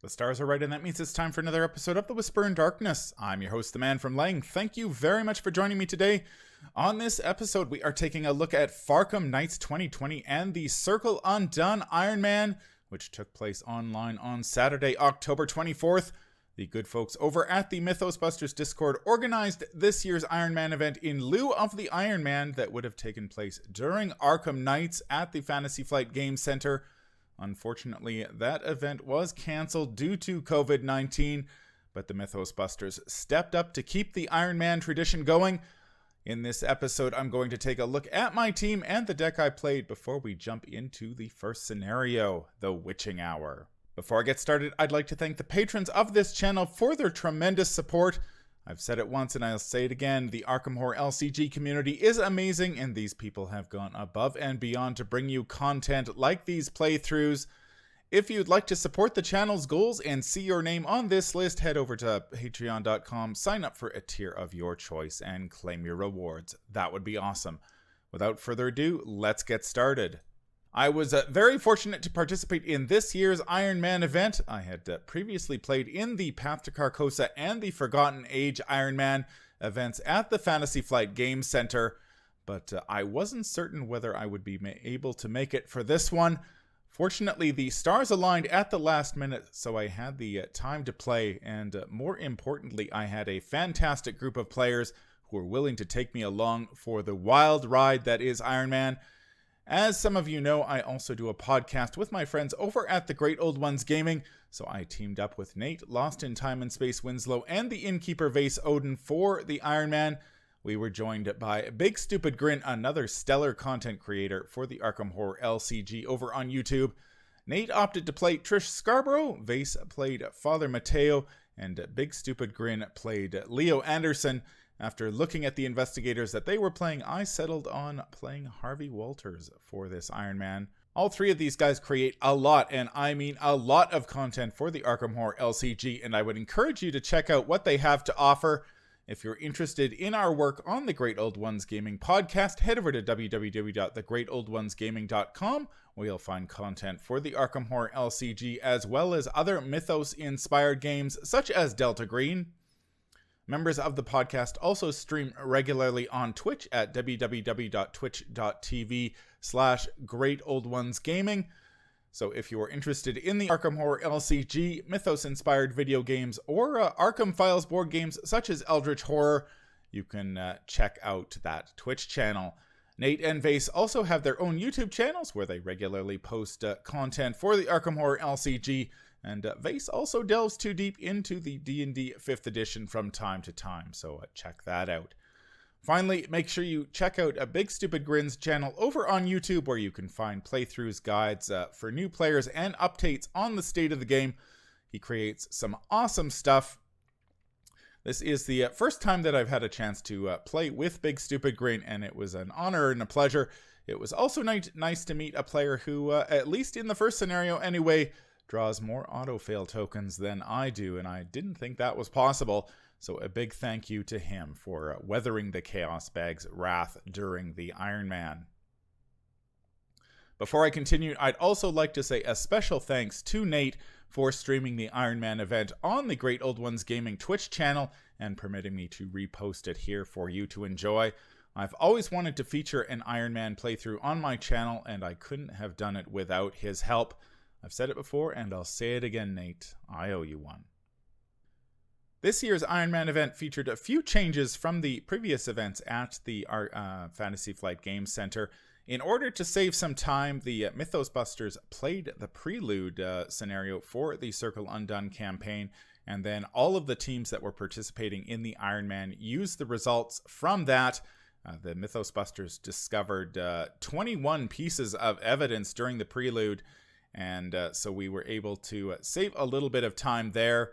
The stars are right, and that means it's time for another episode of The Whisper in Darkness. I'm your host, the Manfromleng. Thank you very much for joining me today. On this episode, we are taking a look at Arkham Nights 2020 and the Circle Undone Ironman, which took place online on Saturday, October 24th. The good folks over at the Mythos Busters Discord organized this year's Ironman event in lieu of the Ironman that would have taken place during Arkham Nights at the Fantasy Flight Game Center. Unfortunately, that event was cancelled due to COVID-19, but the Mythos Busters stepped up to keep the Ironman tradition going. In this episode, I'm going to take a look at my team and the deck I played before we jump into the first scenario, the Witching Hour. Before I get started, I'd like to thank the patrons of this channel for their tremendous support. I've said it once and I'll say it again, the Arkham Horror LCG community is amazing, and these people have gone above and beyond to bring you content like these playthroughs. If you'd like to support the channel's goals and see your name on this list, head over to patreon.com, sign up for a tier of your choice, and claim your rewards. That would be awesome. Without further ado, let's get started. I was very fortunate to participate in this year's Ironman event. I had previously played in the Path to Carcosa and the Forgotten Age Ironman events at the Fantasy Flight Game Center, but I wasn't certain whether I would be able to make it for this one. Fortunately, the stars aligned at the last minute, so I had the time to play, and more importantly, I had a fantastic group of players who were willing to take me along for the wild ride that is Ironman. As some of you know, I also do a podcast with my friends over at the Great Old Ones Gaming, so I teamed up with Nate, Lost in Time and Space Winslow, and the Innkeeper Vase Odin for the Ironman. We were joined by Bigstupidgrin, another stellar content creator for the Arkham Horror LCG over on YouTube. Nate opted to play Trish Scarborough, Vase played Father Mateo, and Bigstupidgrin played Leo Anderson. After looking at the investigators that they were playing, I settled on playing Harvey Walters for this Ironman. All three of these guys create a lot, and I mean a lot of content for the Arkham Horror LCG, and I would encourage you to check out what they have to offer. If you're interested in our work on the Great Old Ones Gaming podcast, head over to www.thegreatoldOnesGaming.com, where you'll find content for the Arkham Horror LCG, as well as other Mythos-inspired games, such as Delta Green. Members of the podcast also stream regularly on Twitch at www.twitch.tv/GreatOldOnesGaming. So if you are interested in the Arkham Horror LCG, Mythos-inspired video games, or Arkham Files board games such as Eldritch Horror, you can check out that Twitch channel. Nate and Vase also have their own YouTube channels where they regularly post content for the Arkham Horror LCG, and Vase also delves too deep into the D&D 5th edition from time to time, so check that out. Finally, make sure you check out Bigstupidgrin's channel over on YouTube, where you can find playthroughs, guides for new players, and updates on the state of the game. He creates some awesome stuff. This is the first time that I've had a chance to play with Bigstupidgrin, and it was an honor and a pleasure. It was also nice to meet a player who, at least in the first scenario anyway, draws more auto-fail tokens than I do, and I didn't think that was possible, so a big thank you to him for weathering the Chaos Bag's wrath during the Ironman. Before I continue, I'd also like to say a special thanks to Nate for streaming the Ironman event on the Great Old Ones Gaming Twitch channel and permitting me to repost it here for you to enjoy. I've always wanted to feature an Ironman playthrough on my channel, and I couldn't have done it without his help. I've said it before, and I'll say it again, Nate. I owe you one. This year's Ironman event featured a few changes from the previous events at the Fantasy Flight Game Center. In order to save some time, the Mythos Busters played the prelude scenario for the Circle Undone campaign, and then all of the teams that were participating in the Ironman used the results from that. The Mythos Busters discovered 21 pieces of evidence during the prelude, and so we were able to save a little bit of time there.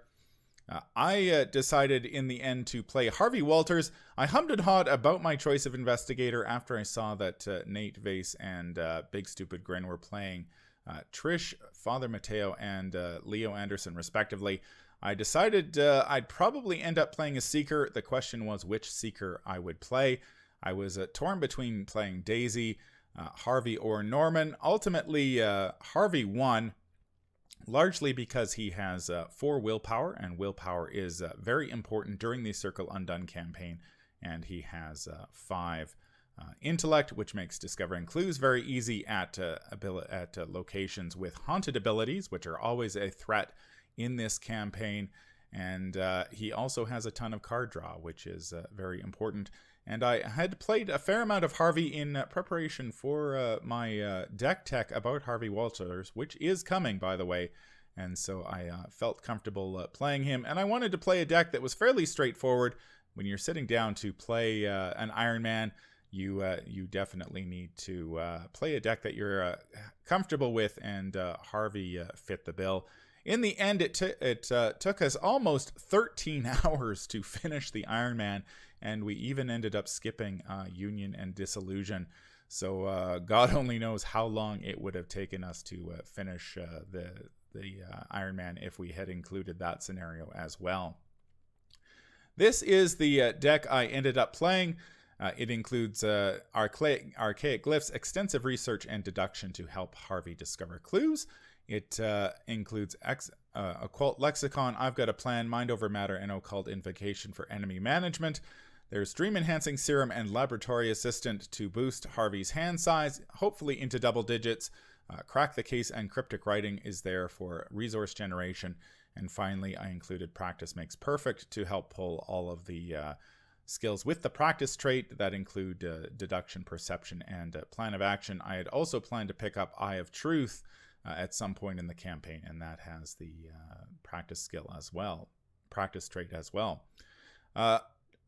I decided in the end to play Harvey Walters. I hummed and hawed about my choice of investigator after I saw that Nate, Vase, and Bigstupidgrin were playing Trish, Father Mateo, and Leo Anderson, respectively. I decided I'd probably end up playing a Seeker. The question was which Seeker I would play. I was torn between playing Daisy, Harvey, or Norman. Ultimately, Harvey won. largely because he has 4 willpower, and willpower is very important during the Circle Undone campaign, and he has 5 intellect, which makes discovering clues very easy at locations with haunted abilities, which are always a threat in this campaign. And he also has a ton of card draw, which is very important. And I had played a fair amount of Harvey in preparation for my deck tech about Harvey Walters, which is coming, by the way. And so I felt comfortable playing him. And I wanted to play a deck that was fairly straightforward. When you're sitting down to play an Ironman, you definitely need to play a deck that you're comfortable with, and Harvey fit the bill. In the end, it took us almost 13 hours to finish the Ironman, and we even ended up skipping Union and Disillusion. So God only knows how long it would have taken us to finish the Ironman if we had included that scenario as well. This is the deck I ended up playing. It includes archaic glyphs, extensive research, and deduction to help Harvey discover clues. It includes occult lexicon, I've got a plan, mind over matter, and occult invocation for enemy management. There's dream enhancing serum and laboratory assistant to boost Harvey's hand size, hopefully into double digits. Crack the case and cryptic writing is there for resource generation. And finally, I included practice makes perfect to help pull all of the skills with the practice trait that include deduction, perception, and plan of action. I had also planned to pick up Eye of Truth at some point in the campaign, and that has the practice skill as well, practice trait as well.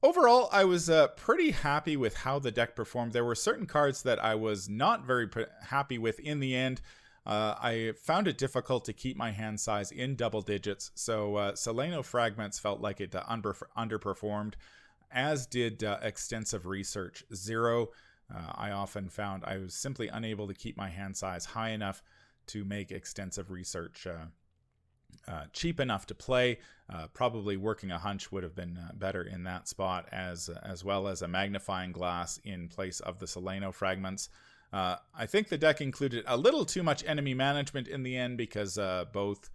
Overall, I was pretty happy with how the deck performed. There were certain cards that I was not very happy with in the end. I found it difficult to keep my hand size in double digits, so Seleno Fragments felt like it underperformed, as did Extensive Research 0. I often found I was simply unable to keep my hand size high enough to make Extensive Research cheap enough to play. Probably Working a Hunch would have been better in that spot, as well as a Magnifying Glass in place of the Seleno Fragments. I think the deck included a little too much enemy management in the end, because both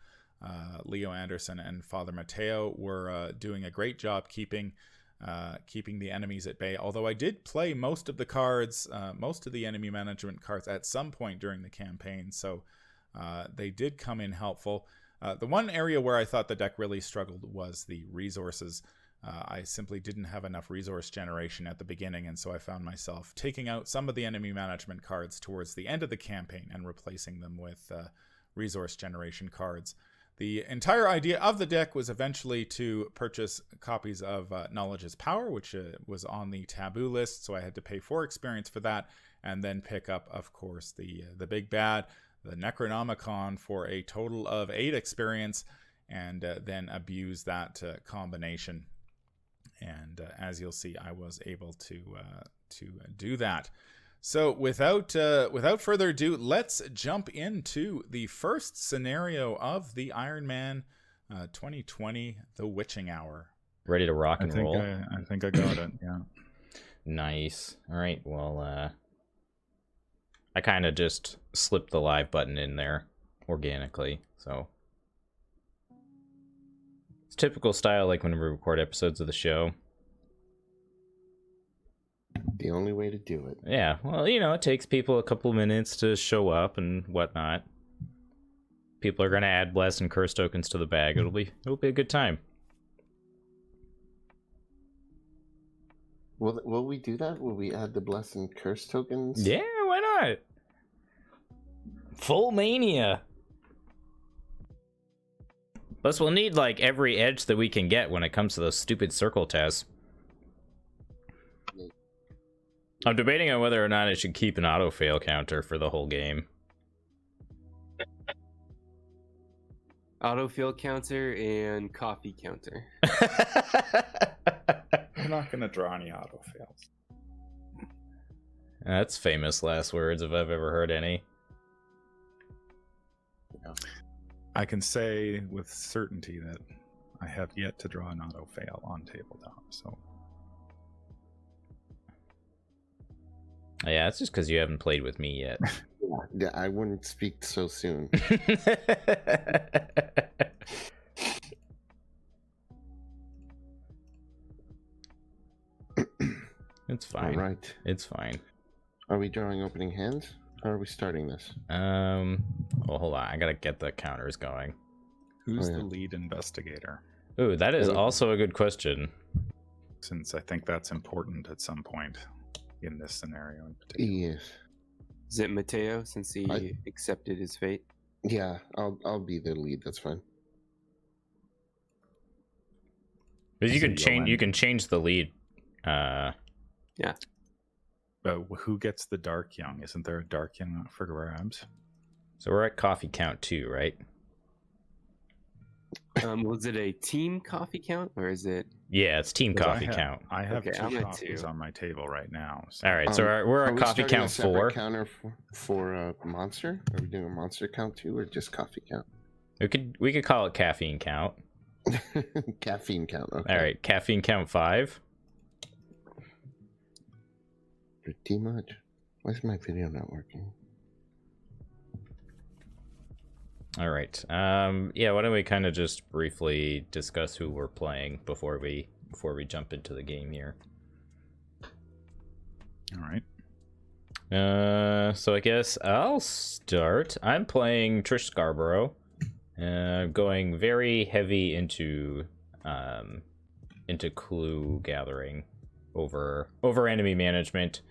Leo Anderson and Father Mateo were doing a great job keeping the enemies at bay. Although I did play most of the cards, most of the enemy management cards at some point during the campaign, so they did come in helpful. The one area where I thought the deck really struggled was the resources. I simply didn't have enough resource generation at the beginning, and so I found myself taking out some of the enemy management cards towards the end of the campaign and replacing them with resource generation cards. The entire idea of the deck was eventually to purchase copies of Knowledge is Power, which was on the taboo list, so I had to pay 4 experience for that, and then pick up, of course, the big bad, the Necronomicon, for a total of 8 experience, and then abuse that combination. And as you'll see, I was able to do that. So without further ado, let's jump into the first scenario of the Ironman 2020, the Witching Hour. Ready to rock and roll? I think I got it, yeah. Nice. All right, well, I kind of just slipped the live button in there organically, so it's typical style, like when we record episodes of the show. The only way to do it. Yeah, well, you know, it takes people a couple minutes to show up and whatnot. People are gonna add bless and curse tokens to the bag. It'll be a good time. Will we do that? Will we add the bless and curse tokens? Yeah, why not? Full mania. Plus, we'll need like every edge that we can get when it comes to those stupid circle tests. I'm debating on whether or not I should keep an auto fail counter for the whole game. Auto fail counter and coffee counter. I'm not going to draw any auto fails. That's famous last words if I've ever heard any. Yeah. I can say with certainty that I have yet to draw an auto fail on tabletop, so... Yeah, it's just because you haven't played with me yet. Yeah, I wouldn't speak so soon. It's fine. All right. It's fine. Are we drawing opening hands? How are we starting this? Well, hold on. I gotta get the counters going. Who's Oh, yeah. the lead investigator? Ooh, that is Yeah. also a good question. Since I think that's important at some point in this scenario in particular. Yes. Is it Mateo since he accepted his fate? Yeah, I'll be the lead. That's fine. Because you So can change. You Yolan. can change the lead. But who gets the dark young? Isn't there a dark young for grabs? So we're at coffee count 2, right? Was it a team coffee count or is it? Yeah, it's team 'Cause coffee count. I have Okay, I'm 2 at coffees 2. on my table right now. So. All right, so we're Are at we coffee starting a count separate 4. counter for monster? Are we doing a monster count too, or just coffee count? We could call it caffeine count. Caffeine count. Okay. All right, caffeine count 5. Pretty much. Why is my video not working? All right. Yeah. Why don't we kind of just briefly discuss who we're playing before we jump into the game here. All right. So I guess I'll start. I'm playing Trish Scarborough. Going very heavy into clue gathering over enemy management.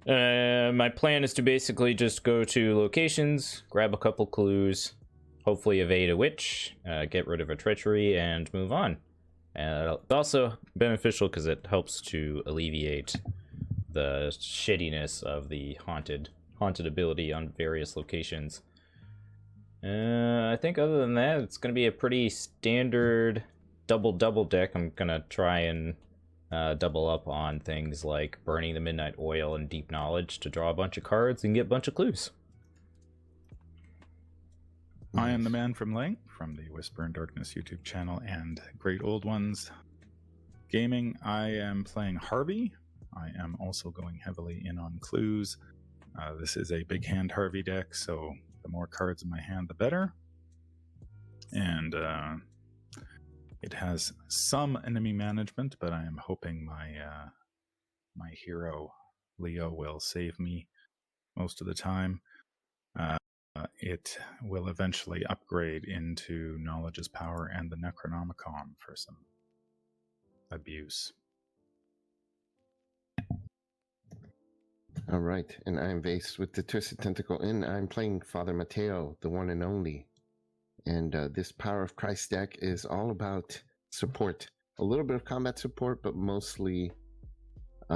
My plan is to basically just go to locations, grab a couple clues, hopefully evade a witch, get rid of a treachery, and move on. It's also beneficial because it helps to alleviate the shittiness of the haunted ability on various locations. I think other than that, it's going to be a pretty standard double deck. I'm going to try and double up on things like burning the midnight oil and deep knowledge to draw a bunch of cards and get a bunch of clues. I am the Manfromleng from the Whisper in Darkness YouTube channel and Great Old Ones Gaming. I am playing Harvey. I am also going heavily in on clues. This is a big hand Harvey deck, so the more cards in my hand, the better. And it has some enemy management, but I am hoping my hero Leo will save me most of the time. It will eventually upgrade into Knowledge is Power and the Necronomicon for some abuse. All right, and I'm Vase with the Twisted Tentacle Inn. I'm playing Father Mateo, the one and only. And this Power of Christ deck is all about support. A little bit of combat support, but mostly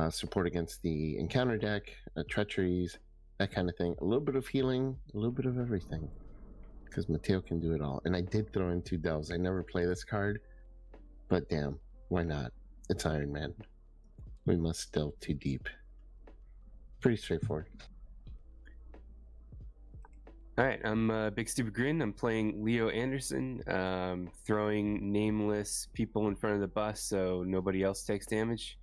support against the encounter deck, treacheries, that kind of thing. A little bit of healing, a little bit of everything. Because Mateo can do it all. And I did throw in 2 delves. I never play this card, but damn, why not? It's Iron Man. We must delve too deep. Pretty straightforward. All right, I'm Bigstupidgrin. I'm playing Leo Anderson, throwing nameless people in front of the bus so nobody else takes damage.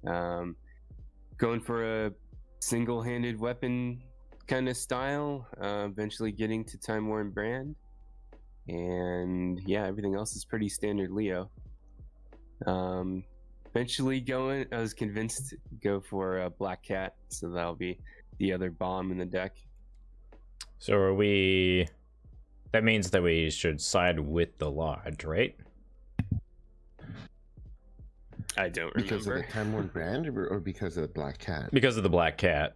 Going for a single-handed weapon kind of style, eventually getting to Time Worn Brand. And yeah, everything else is pretty standard Leo. Eventually I was convinced to go for a Black Cat, so that'll be the other bomb in the deck. So that means that we should side with the Lodge, right? I don't Because remember. of the Time Worn Brand or because of the Black Cat? Because of the Black Cat.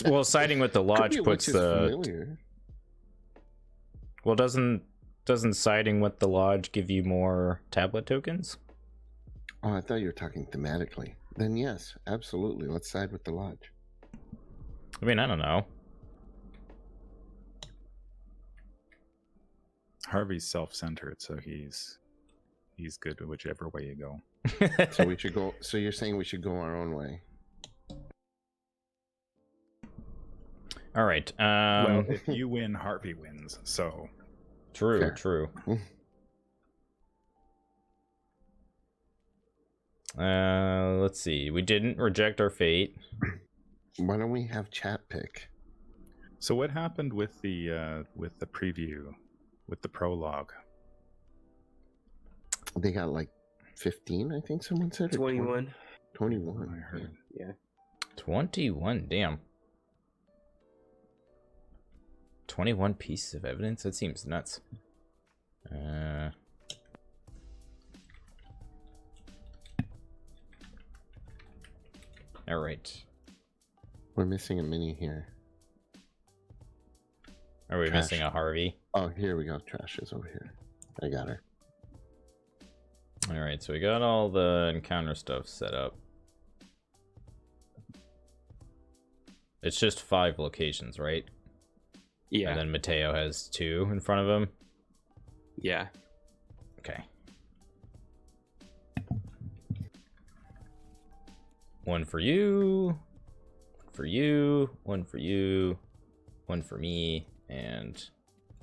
Well, siding with the Lodge puts the... Familiar. Well, doesn't siding with the Lodge give you more tablet tokens? Oh, I thought you were talking thematically. Then yes, absolutely. Let's side with the Lodge. I mean, I don't know. Harvey's self-centered, so he's good whichever way you go. So we should go. So you're saying we should go our own way? All right. Well, if you win, Harvey wins. So True, Fair. true. Let's see. We didn't reject our fate. Why don't we have chat pick? So what happened with the preview, with the prologue? They got like 15, I think someone said. 21. 21. I heard. Yeah. 21, damn. 21 pieces of evidence? That seems nuts. All right. We're missing a mini here. Are we Trash. missing a Harvey? Oh, here we go. Trash is over here. I got her. All right, so we got all the encounter stuff set up. It's just 5 locations, right? Yeah. And then Mateo has 2 in front of him. Yeah. Okay. 1 for you, 1 for you, 1 for you, 1 for me, and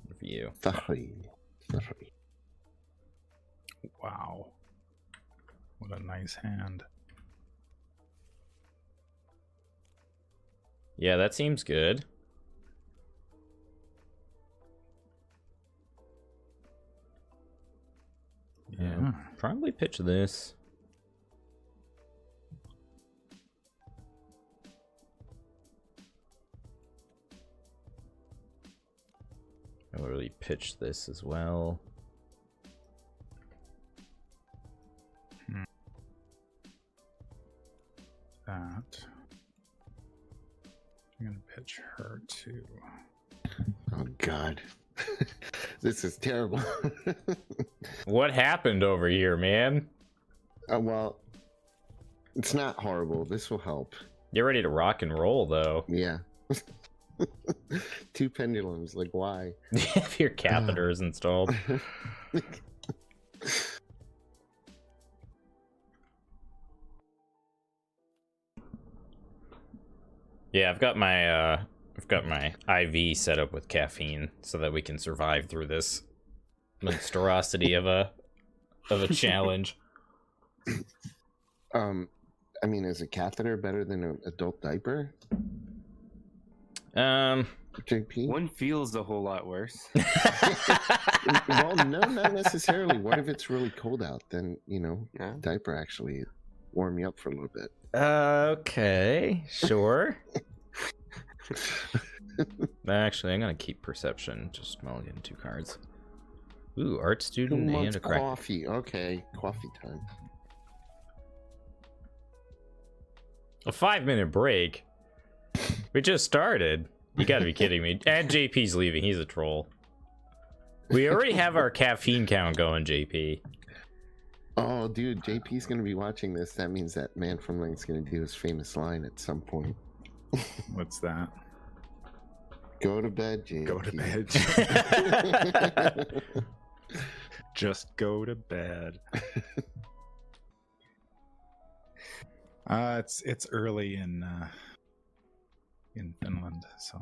1 for you. Sorry. Wow. What a nice hand. Yeah, that seems good. Yeah. Probably pitch this. I'll really pitch this as well. That. I'm gonna pitch her too. Oh, God. This is terrible. What happened over here, man? Well, it's not horrible. This will help. You're ready to rock and roll, though. Yeah. 2 pendulums. Like, why? If your catheter is installed. Yeah, I've got my IV set up with caffeine so that we can survive through this monstrosity of a challenge. I mean, is a catheter better than an adult diaper? JP? One feels a whole lot worse. Well, no, not necessarily. What if it's really cold out? Then, Yeah. diaper actually warm you up for a little bit. Okay, sure. Actually, I'm gonna keep perception. Just mulligan 2 cards. Ooh, art Who student wants and a crack. coffee? Okay, coffee time. A 5-minute break. We just started. You gotta be kidding me. And JP's leaving. He's a troll. We already have our caffeine count going, JP. Oh, dude, JP's gonna be watching this. That means that Manfromleng's gonna do his famous line at some point. What's that? Go to bed, JP. Go to bed. Just go to bed. It's early in Finland, so.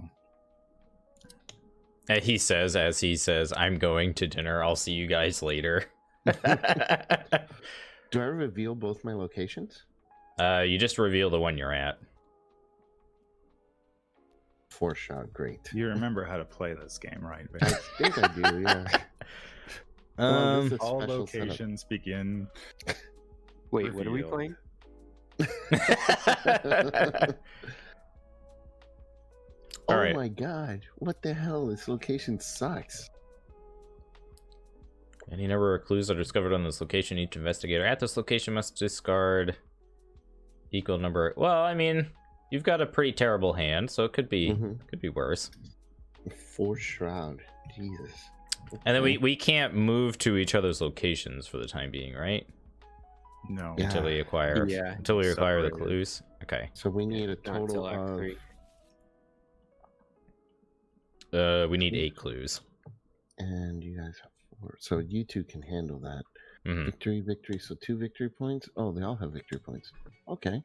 And he says, as he says, I'm going to dinner. I'll see you guys later. Do I reveal both my locations? You just reveal the one you're at. 4-shot, great. You remember how to play this game, right? I think I do, yeah. Well, this is a All special locations begin. Wait, what are we Revealed. playing? Oh All right. my god, what the hell? This location sucks. Any number of clues are discovered on this location. Each investigator at this location must discard equal number. Well, I mean, you've got a pretty terrible hand, so it could be worse. 4-shroud, Jesus. And then we can't move to each other's locations for the time being, right? No. Yeah. Until we acquire the separated. clues. Okay. So we need a Not total until Act of 3. We need 8 clues. and you guys have 4. So you 2 can handle that. Mhm. Victory. So 2 victory points. Oh, they all have victory points. Okay.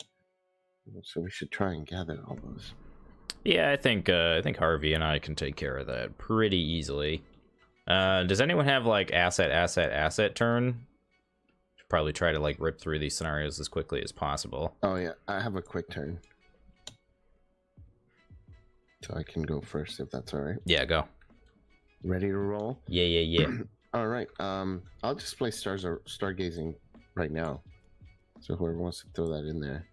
So we should try and gather all those. Yeah, I think Harvey and I can take care of that pretty easily. Does anyone have like asset turn? Should probably try to like rip through these scenarios as quickly as possible. Oh yeah, I have a quick turn. So I can go first if that's all right. Yeah, go. Ready to roll? Yeah. All right. I'll just play stargazing right now. So whoever wants to throw that in there,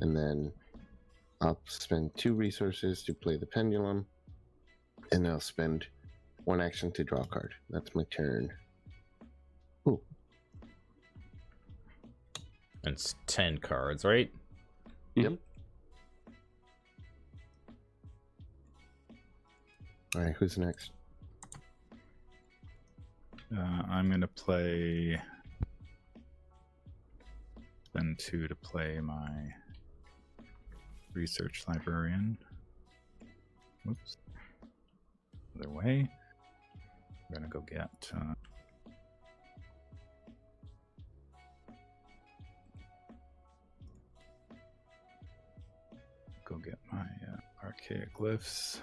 and then I'll spend 2 resources to play the pendulum, and I'll spend 1 action to draw a card. That's my turn. Ooh. It's 10 cards, right? Yep. All right. Who's next? I'm going to play... Spend 2 to play my research librarian. Whoops. Other way. I'm going to go get... go get my archaic glyphs.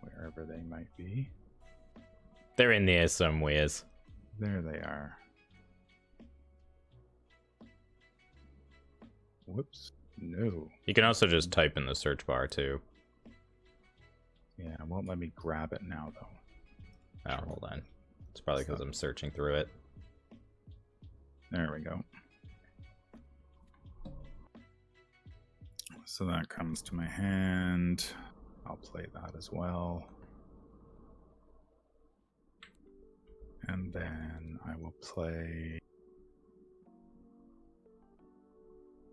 Wherever they might be. They're in there somewheres. There they are. Whoops. No. You can also just type in the search bar too. Yeah, it won't let me grab it now, though. Oh, hold on. It's probably because I'm searching through it. There we go. So that comes to my hand. I'll play that as well. And then I will play...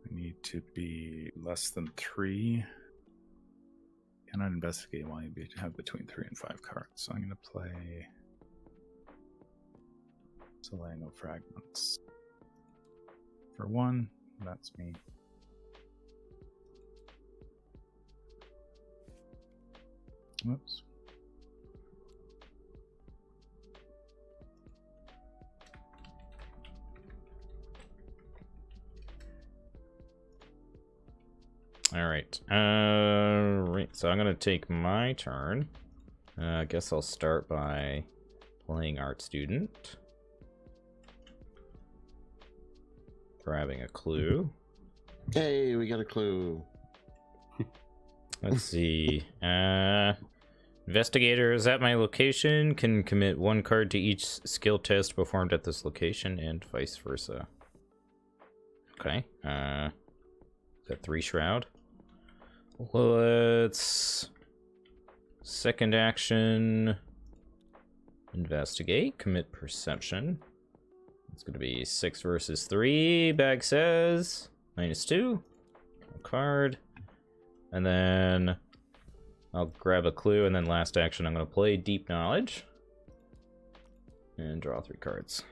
I need to be less than 3. Cannot investigate while you have between 3 and 5 cards. So I'm going to play Solano Fragments. For 1, that's me. Whoops. All right. Right. So I'm gonna take my turn. I guess I'll start by playing Art Student, grabbing a clue. Hey, we got a clue. Let's see. Investigators at my location can commit 1 card to each skill test performed at this location, and vice versa. Okay. Got 3 shroud. Let's second action. Investigate. Commit perception. It's going to be 6 versus 3. Bag says -2. A card. And then I'll grab a clue, and then last action I'm going to play Deep Knowledge. And draw 3 cards.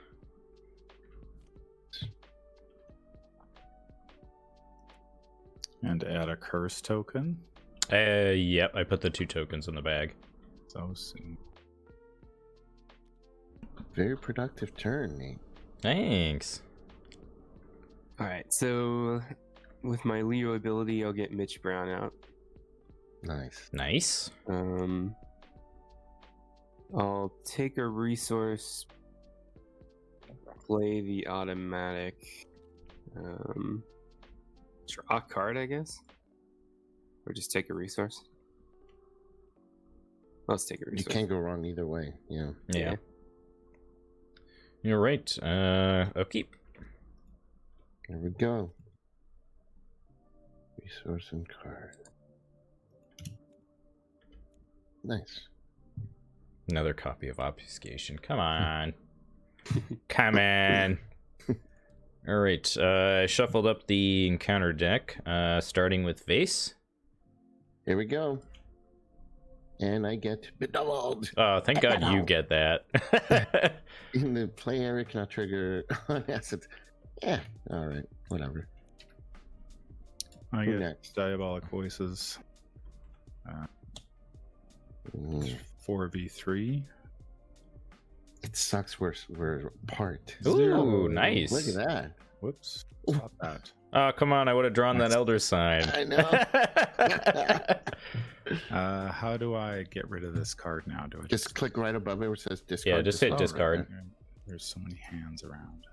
And add a curse token. Yep, I put the 2 tokens in the bag. So soon. Very productive turn, Nate. Thanks. All right, so with my Leo ability, I'll get Mitch Brown out. Nice. Nice. I'll take a resource, play the automatic, draw a card, I guess, or just take a resource. Let's take a resource. You can't go wrong either way. Yeah. Yeah. You're right. Upkeep. Here we go. Resource and card. Nice. Another copy of Obfuscation. Come on. Come on. All right. I shuffled up the encounter deck, starting with Vase. Here we go. And I get bedazzled. Oh, thank God you get that. In the play area cannot trigger on assets. Yeah. All right. Whatever. I Who get next? Diabolic Voices. 4v3. It sucks we're apart. Ooh, nice. Look at that. Whoops. Stop that. Oh, come on. I would have drawn that Elder Sign. I know. How do I get rid of this card now? Do I Just click right above it where it says discard. Yeah, just hit discard. There's so many hands around.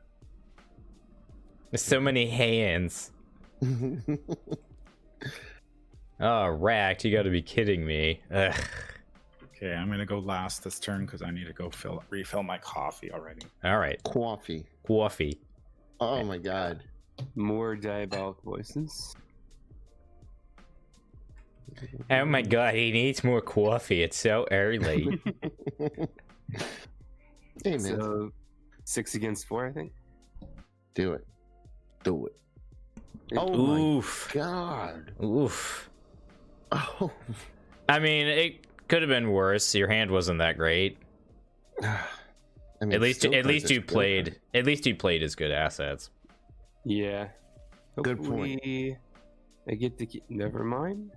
There's so many hands. Oh, Racked, you gotta be kidding me. Ugh. Okay, I'm gonna go last this turn because I need to go refill my coffee already. All right, Coffee. coffee. Oh my god. More diabolic voices. Oh my god, he needs more coffee. It's so early. Hey man, So 6 against 4, I think. do it. Do it. Oh Oof. my god. Oof. Oh. I mean, it could have been worse. Your hand wasn't that great. I mean, At least still you cards are played. At least you played his good assets. Yeah. Good point. Hopefully I get to keep. Never mind.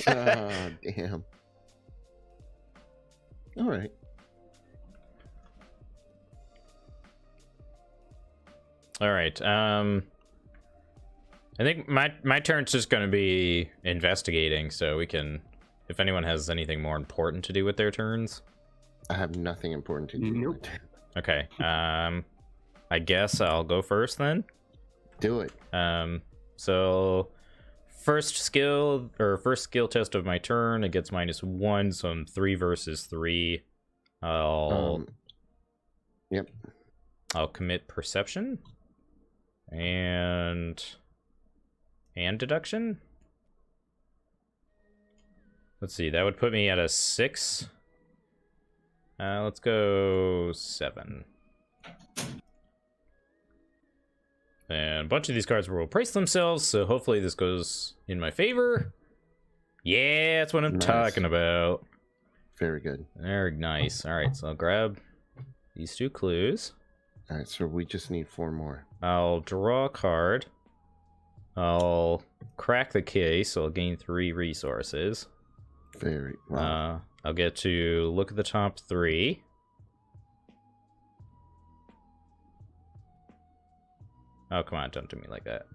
Oh, damn. All right. All right. I think my turn's just gonna be investigating, so we can, if anyone has anything more important to do with their turns. I have nothing important to do. Nope. Okay. I guess I'll go first then. Do it. So first skill test of my turn, it gets -1, so I'm 3 versus 3. Yep. I'll commit perception and deduction. Let's see, that would put me at a 6. Let's go 7. And a bunch of these cards will price themselves, so hopefully this goes in my favor. Yeah, that's what I'm Nice. talking about. Very good. Very nice. All right, so I'll grab these 2 clues. All right, so we just need 4 more. I'll draw a card. I'll crack the case, so I'll gain 3 resources. Very wow. I'll get to look at the top 3. Oh, come on, don't do me like that.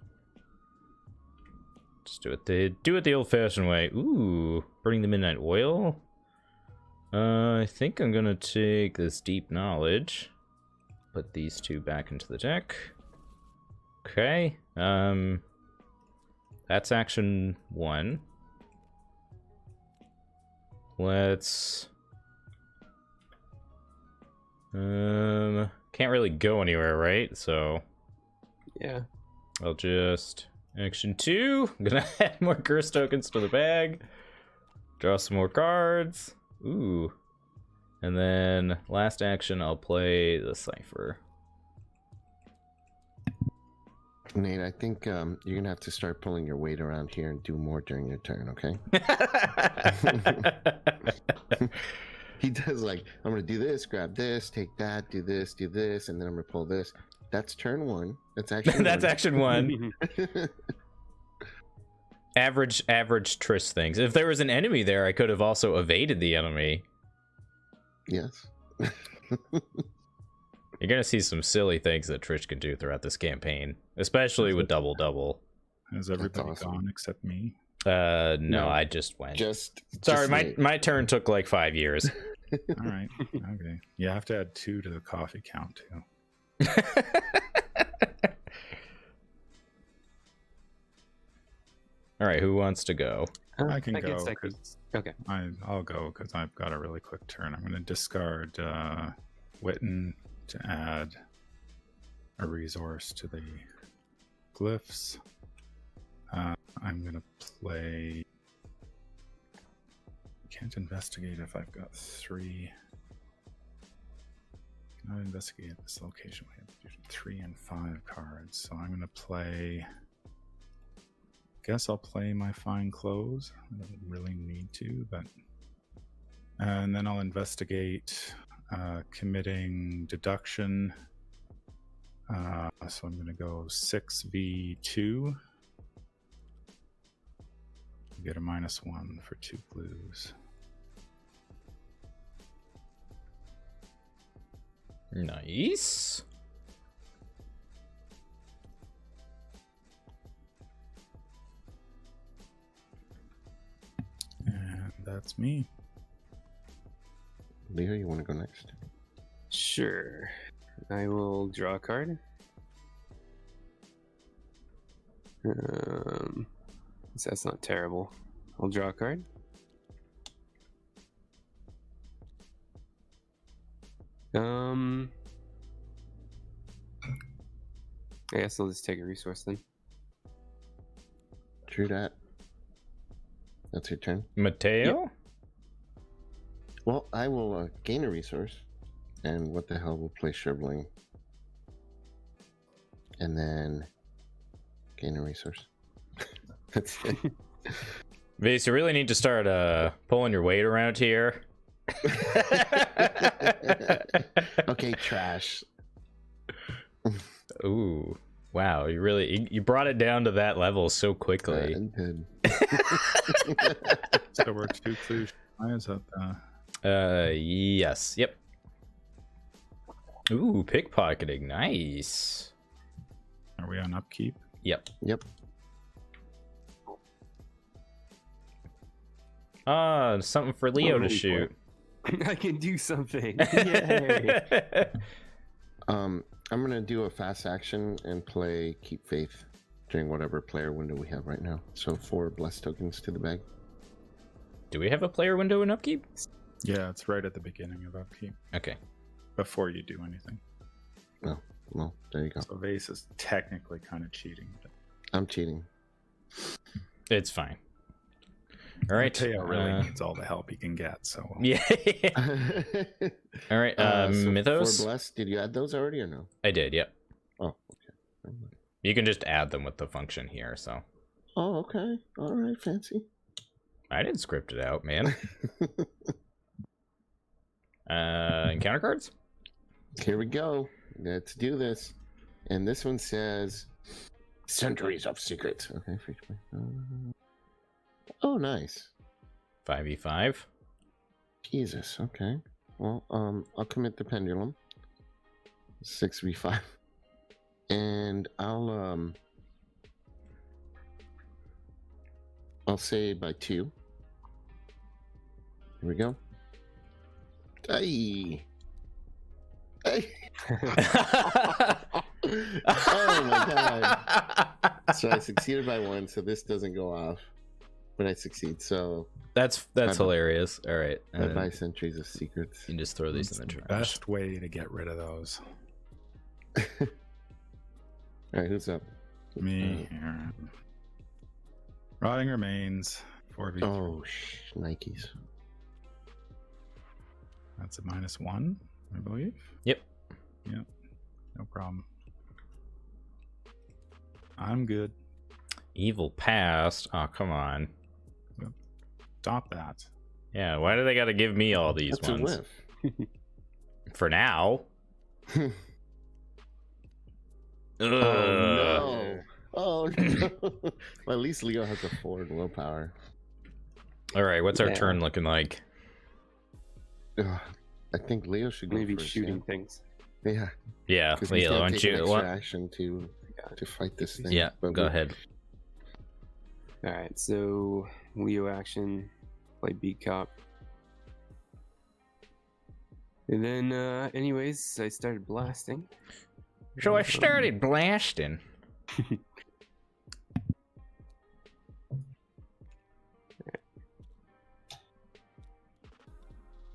Just do it the old-fashioned way. Ooh, burning the midnight oil. I think I'm gonna take this deep knowledge. Put these 2 back into the deck. Okay. That's action 1. Let's can't really go anywhere, right? So Yeah. I'll just action 2. I'm gonna add more curse tokens to the bag. Draw some more cards. Ooh. And then last action, I'll play the Cipher. Nate, I think you're gonna have to start pulling your weight around here and do more during your turn, okay? He does like, I'm gonna do this, grab this, take that, do this, and then I'm gonna pull this. That's turn 1. That's action That's 1. action 1. Average Triss things. If there was an enemy there, I could have also evaded the enemy. Yes. You're gonna see some silly things that Trish can do throughout this campaign, especially with double. Has everybody awesome. gone except me? No, I just went. Sorry, Nate. my turn took like 5 years. All right. Okay. You have to add 2 to the coffee count too. All right, who wants to go? I can I go. guess I could. 'Cause Okay. I'll go because I've got a really quick turn. I'm going to discard Witten to add a resource to the glyphs. I'm going to play. Can't investigate if I've got 3. Can I investigate this location? We have 3 and 5 cards, so I'm going to play. Guess I'll play my fine clothes. I don't really need to, but and then I'll investigate committing deduction. So I'm going to go 6v2. Get a -1 for 2 clues. Nice. And that's me. Leo, you want to go next? Sure. I will draw a card. So that's not terrible. I'll draw a card. I guess I'll just take a resource then. True that. That's your turn. Mateo? Yep. Well, I will gain a resource. And what the hell, we'll play Shriveling. And then gain a resource. That's it. Vase, you really need to start pulling your weight around here. Okay, trash. Ooh, wow! You brought it down to that level so quickly. Good. So we're 2 clues. Why is that? Yes. Yep. Ooh, pickpocketing. Nice. Are we on upkeep? Yep. Yep. Ah, something for Leo to really shoot. I can do something. Yay! I'm gonna do a fast action and play Keep Faith during whatever player window we have right now. So 4 blessed tokens to the bag. Do we have a player window in upkeep? Yeah, it's right at the beginning of upkeep, Okay. before you do anything. Oh, well, there you go. So Vase is technically kind of cheating. But I'm cheating. It's fine. All right. Mateo really needs all the help he can get. So Yeah. All right. So Mythos. 4 blessed. Did you add those already or no? I did. Yep. Oh, okay. Never mind. You can just add them with the function here. So Oh, okay. All right, fancy. I didn't script it out, man. Encounter cards. Here we go. Let's do this. And this one says Centuries of Secrets. Okay, free to play. Oh, nice. 5v5. Jesus. Okay. Well, I'll commit the pendulum. 6v5. And I'll say by 2. Here we go. Hey. Hey. Oh my god. So I succeeded by 1, so this doesn't go off. But I succeed, so That's Bye-bye. hilarious. All right. And bye-bye then Centuries of Secrets. you can just throw these it's in the the trash. best way to get rid of those. Alright, who's up? Me here. Rotting Remains. 4v3. Oh, Nikes. That's a -1, I believe. Yep. Yep. No problem. I'm good. Evil past. Oh, come on. Stop that. Yeah. Why do they got to give me all these That's a ones? whiff. For now. Oh no. Oh no. Well, at least Leo has a 4 in willpower. All right. What's our Yeah. turn looking like? Ugh, I think Leo should go Maybe first, shooting things. Yeah. Yeah, 'Cause he's Leo. gonna Why don't take an you? extra action to fight this thing. Yeah. But Go we- ahead. All right, so Leo action, play beat cop, and then, anyways, I started blasting. So I started blasting.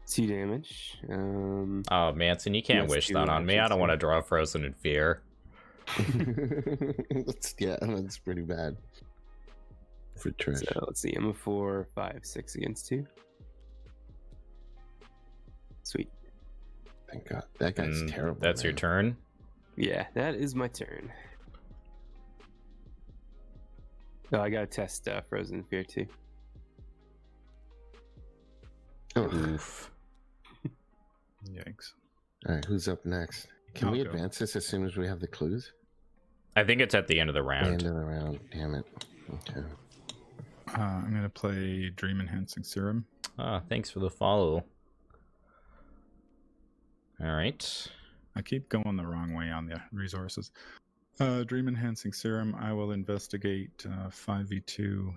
2 damage. Oh, Manson, you can't Yes, wish do that on me. I don't actually. want to draw Frozen in Fear. that's pretty bad. For trash. So let's see. I'm a 4, 5, 6 against 2. Sweet. Thank God. That guy's And terrible. That's your man. turn. Yeah, that is my turn. Oh, I gotta test Frozen Fear too. Oh. Oof. Yikes. Alright, who's up next? Can I'll we go. advance this as soon as we have the clues? I think it's at the end of the End round. of the round. Damn it. Okay. I'm going to play Dream Enhancing Serum. Ah, thanks for the follow. All right. I keep going the wrong way on the resources. Dream Enhancing Serum. I will investigate 5v2.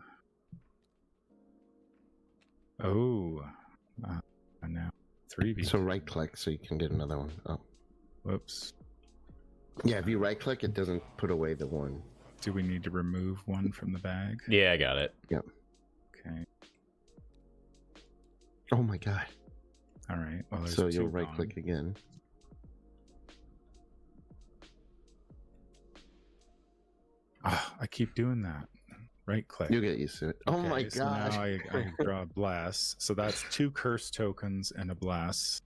Oh. And now 3v2. So right click so you can get another one. Oh. Whoops. Yeah, if you right click, it doesn't put away the one. Do we need to remove one from the bag? Yeah, I got it. Okay. Oh my god. All right. Well, there's So two you'll right gone. click again. I keep doing that. Right click. You'll get used to it. Oh Okay, my so god. now I draw a bless. So that's 2 curse tokens and a bless.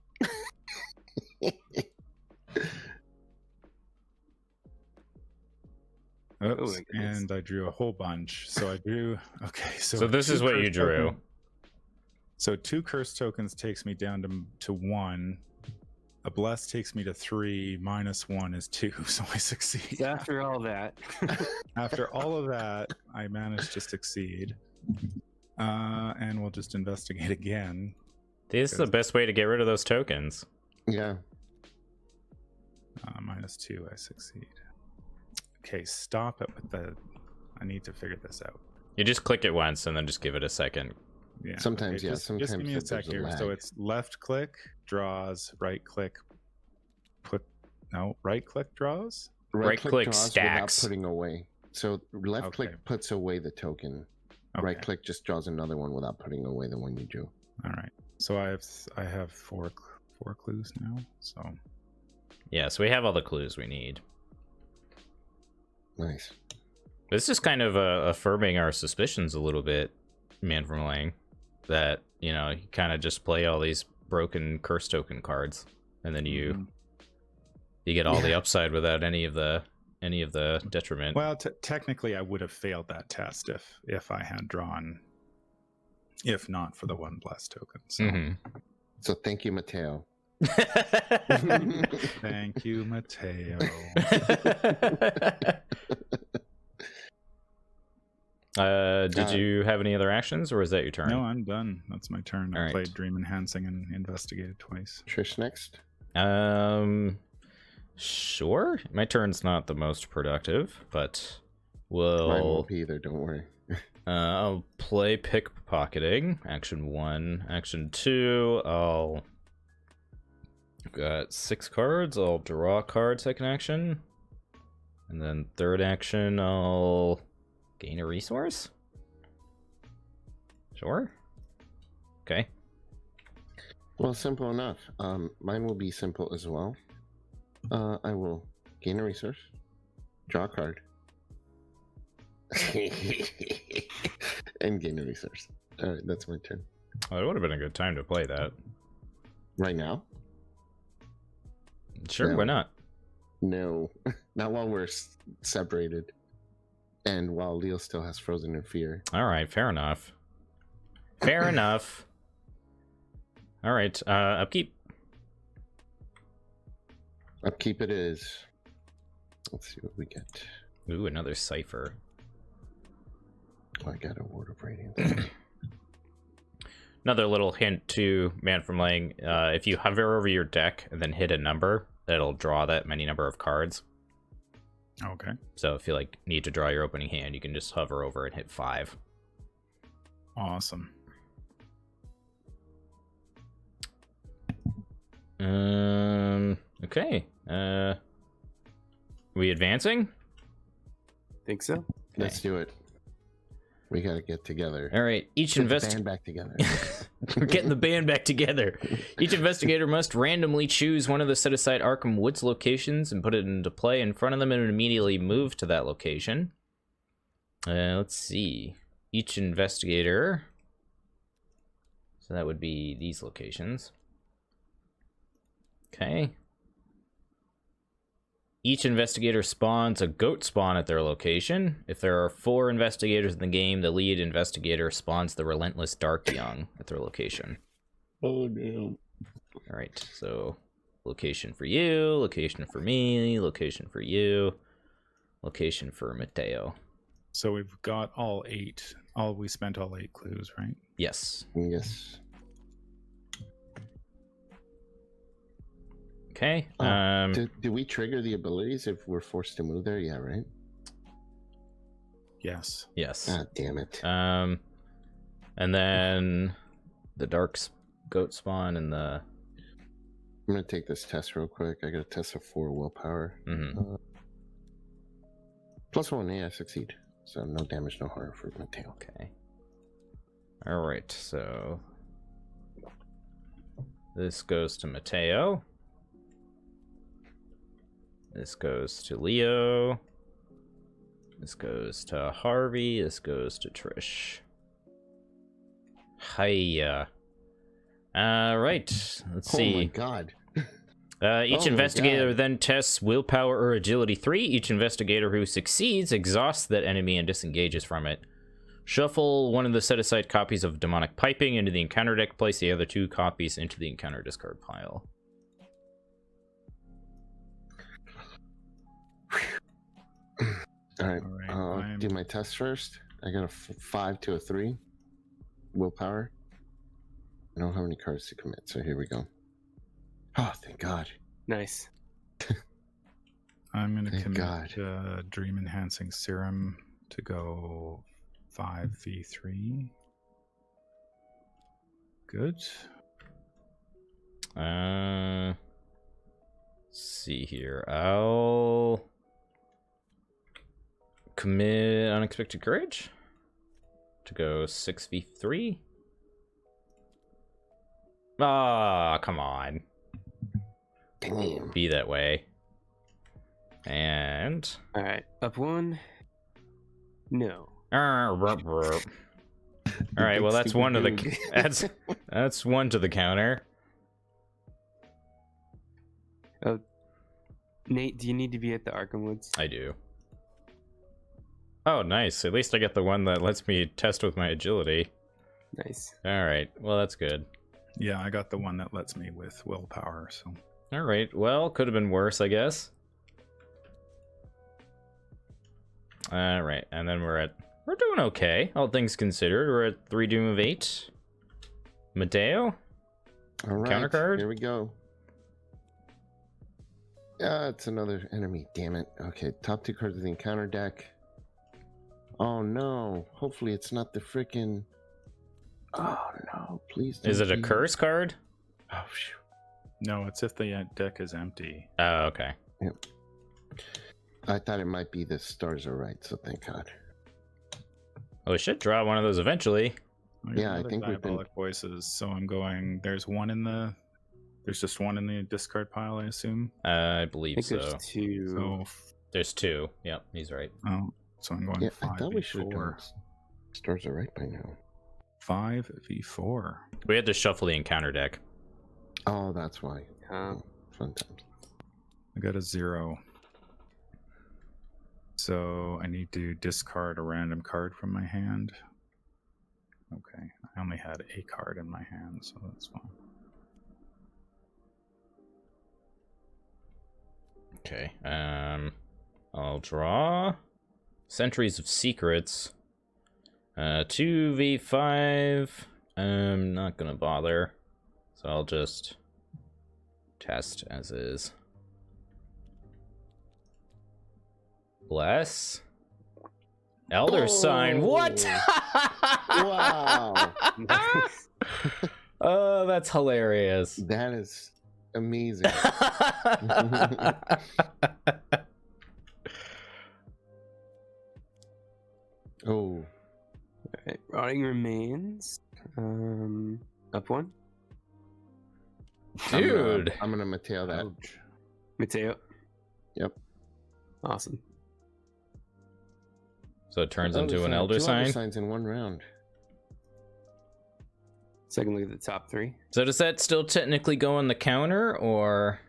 Oops, my goodness. and I drew a whole bunch. So I drew. Okay, So this is 2 what you curse drew. So 2 curse tokens takes me down to 1. A bless takes me to 3. -1 is 2, so I succeed. After all that. After all of that, I managed to succeed. And we'll just investigate again. This is the best way to get rid of those tokens. Yeah. -2, I succeed. Okay, stop it with the. I need to figure this out. You just click it once and then just give it a second. Yeah. Sometimes, yeah, Just sometimes give me a there's sec a here. So lag. it's left click, draws, right click, right click, draws. Right click draws stacks. without putting away. So left Okay. click puts away the token. Right Okay. click just draws another one without putting away the one you drew. All right. So I have four clues now. So Yeah, so we have all the clues we need. Nice. This is kind of affirming our suspicions a little bit, Manfromleng, that, you know, you kind of just play all these broken curse token cards, and then you get all the upside without any of the detriment. well, technically, I would have failed that test if I had drawn, if not for the 1 blessed token. So Mhm. So thank you, Mateo. thank you, Mateo. Did you have any other actions, or is that your turn? No, I'm done. That's my turn. All I right. played Dream Enhancing and investigated twice. Trish next. Sure. My turn's not the most productive, but Mine we'll won't be either, don't worry. I'll play pickpocketing. Action 1. Action 2, I've got 6 cards. I'll draw a card second action. And then third action, I'll gain a resource? Sure. Okay. Well, simple enough. Mine will be simple as well. I will gain a resource, draw a card, and gain a resource. All right, that's my turn. Well, it would have been a good time to play that. Right now? Sure, No. why not? No, not while we're separated, and while Leo still has Frozen in Fear. All right, fair enough. Fair enough. All right, upkeep. Upkeep it is. Let's see what we get. Ooh, another cipher. Oh, I got a Word of Radiance. Another little hint to Manfromleng, if you hover over your deck and then hit a number, that'll draw that many number of cards. Okay. So if you need to draw your opening hand, you can just hover over and hit 5. Awesome. Okay. We advancing? Think so? Let's do it. We gotta get together. All right. Each Get the investigator. band back together. We're getting the band back together. Each investigator must randomly choose one of the set-aside Arkham Woods locations and put it into play in front of them and immediately move to that location. Let's see. Each investigator... So that would be these locations. Okay. Each investigator spawns a goat spawn at their location. If there are 4 investigators in the game, the lead investigator spawns the relentless Dark Young at their location. Oh, no. All right, so location for you, location for me, location for you, location for Mateo. So we've got all 8. We spent all 8 clues, right? Yes. Yes. Okay. Do we trigger the abilities if we're forced to move there? Yeah, right? Yes. Yes. Ah, damn it. And then the dark goat spawn and the... I'm gonna take this test real quick. I got a test of 4 willpower. Mhm. +1, yeah, succeed. So no damage, no horror for Mateo. Okay. All right, so this goes to Mateo. This goes to Leo. This goes to Harvey. This goes to Trish. Hiya. All right, let's see. Oh my god. Each investigator then tests willpower or agility 3. Each investigator who succeeds exhausts that enemy and disengages from it. Shuffle one of the set-aside copies of Demonic Piping into the encounter deck. Place the other 2 copies into the encounter discard pile. All right, All I'll do my test first. I got a 5 to a 3 willpower. I don't have any cards to commit, so here we go. Oh, thank God. Nice. I'm going to Thank commit God. Dream Enhancing Serum to go 5v3. Good. Let's see here. I'll commit Unexpected Courage to go 6v3. Ah, come on. Damn. Be that way. And All right, up 1. No. all right, well that's one to the that's one to the counter. Oh, Nate, do you need to be at the Arkham Woods? I do. Oh, nice. At least I get the one that lets me test with my agility. Nice. All right. Well, that's good. Yeah, I got the one that lets me with willpower, so. All right. Well, could have been worse, I guess. All right. And then we're doing okay, all things considered. We're at 3 Doom of 8. Mateo? All right, Counter card? Here we go. Yeah, it's another enemy. Damn it. Okay, top 2 cards of the encounter deck. Oh no. Hopefully it's not the freaking. Oh no. Please. Is don't it a be- curse card? Oh shoot. No, it's if the deck is empty. Oh, okay. I thought it might be the stars are right, so thank God. Well, we should draw one of those eventually. Yeah, I Another think we've been- Diabolic Voices, so I'm going. There's just one in the discard pile, I assume. I I believe think so. there's 2. So, There's 2. Yep, he's right. so I'm going Yeah, I thought we should have 5v4. done stars are right by now. 5v4. We had to shuffle the encounter deck. Oh, that's why. Uh, Fun times. I got a 0. So I need to discard a random card from my hand. Okay, I only had a card in my hand, so that's fine. Okay. I'll draw Centuries of Secrets. 2v5. I'm not gonna bother, so I'll just test as is. Bless. Elder Sign. What? Wow. nice. Oh, that's hilarious. That is amazing. Oh. Alright, Rotting Remains. Up 1. Dude. I'm gonna Mateo that. Ouch. Mateo. Yep. Awesome. So it turns into an Sign. Elder 2 Elder Sign. signs in one round. Second look at the top 3. So does that still technically go on the counter, or?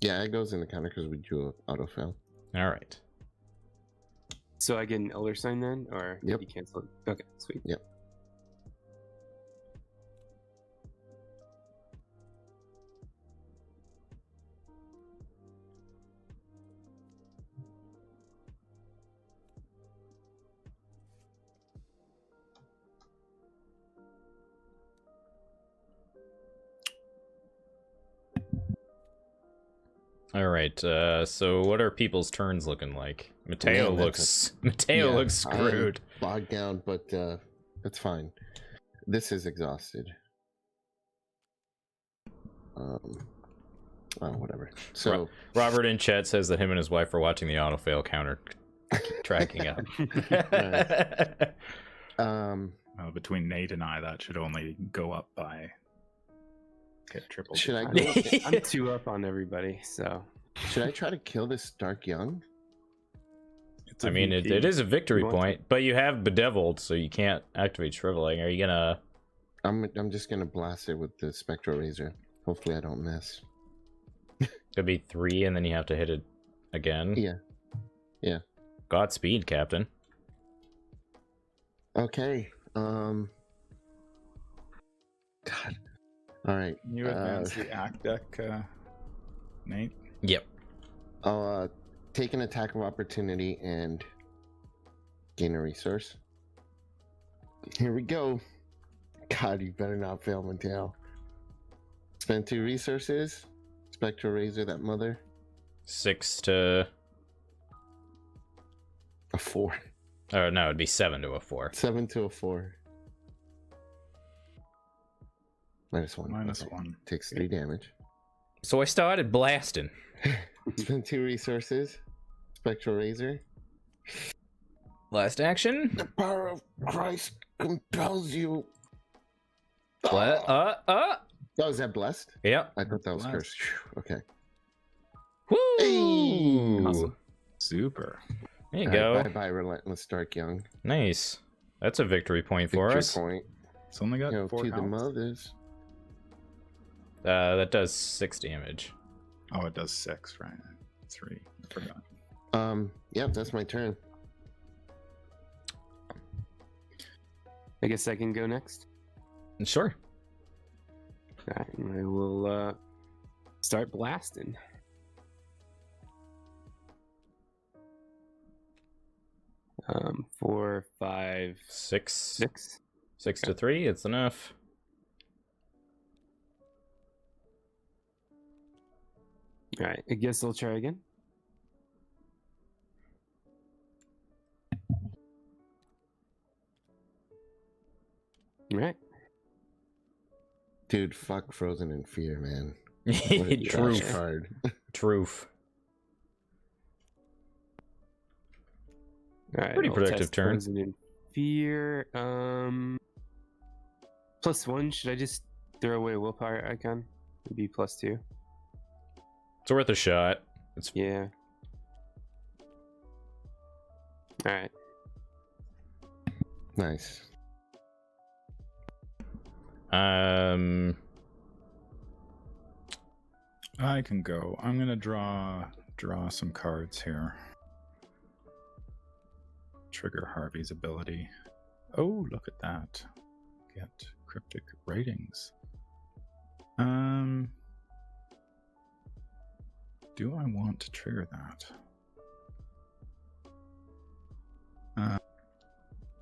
Yeah, it goes in the counter because we drew an auto fail. All right. So I get an Elder Sign then? Or Yep. you cancel it? Okay, sweet. Yep. All right. So what are people's turns looking like? Mateo Man, looks Yeah, looks screwed. I'm bogged down, but that's fine. This is exhausted. Well, whatever. So Robert in chat says that him and his wife are watching the autofail counter tracking up. Between Nate and I, that should only go up by get triple. Should I I'm 2 up on everybody, so Should I try to kill this Stark Young? It's I mean, VP. it is a victory You want point, but you have bedeviled, so you can't activate shriveling. Are you gonna? I'm just gonna blast it with the Spectral Razor. Hopefully I don't miss. It'll be 3, and then you have to hit it again. Yeah. Godspeed, Captain. Okay. God. All right. Can you advance the act deck, Nate? Yep. I'll take an attack of opportunity and gain a resource. Here we go. God, you better not fail, Mateo. Spend 2 resources. Spectral Razor, that mother. 6 to. A 4. Oh no, it'd be 7 to a 4. 7 to a 4. -1. -1. Takes 3 damage. So I started blasting. Spend 2 resources. Spectral Razor. Last action. The power of Christ compels you. What? Oh, is that blessed? Yep. I thought that was Blessed. cursed. Phew, okay. Woo! Hey! Awesome. Super. There you All go. right, bye-bye, Relentless Stark Young. Nice. That's a victory point for Victory us. point. It's only got Go 4 to the counts. mothers. That does 6 damage. Oh, it does 6, right? 3. I forgot. Yeah, that's my turn. I guess I can go next. Sure. Alright, I will start blasting. Um, 4, 5, 6. 6. 6 to 3. It's enough. Alright, I guess I'll try again. Alright. Dude, fuck Frozen in Fear, man. What a trash Truth. card. Truth. Alright. Pretty I'll productive test turn. Frozen in Fear. +1. Should I just throw away a willpower icon? Maybe +2. It's worth a shot. It's Yeah. Alright. Nice. I can go. I'm gonna draw some cards here. Trigger Harvey's ability. Oh, look at that. Get cryptic ratings. Do I want to trigger that?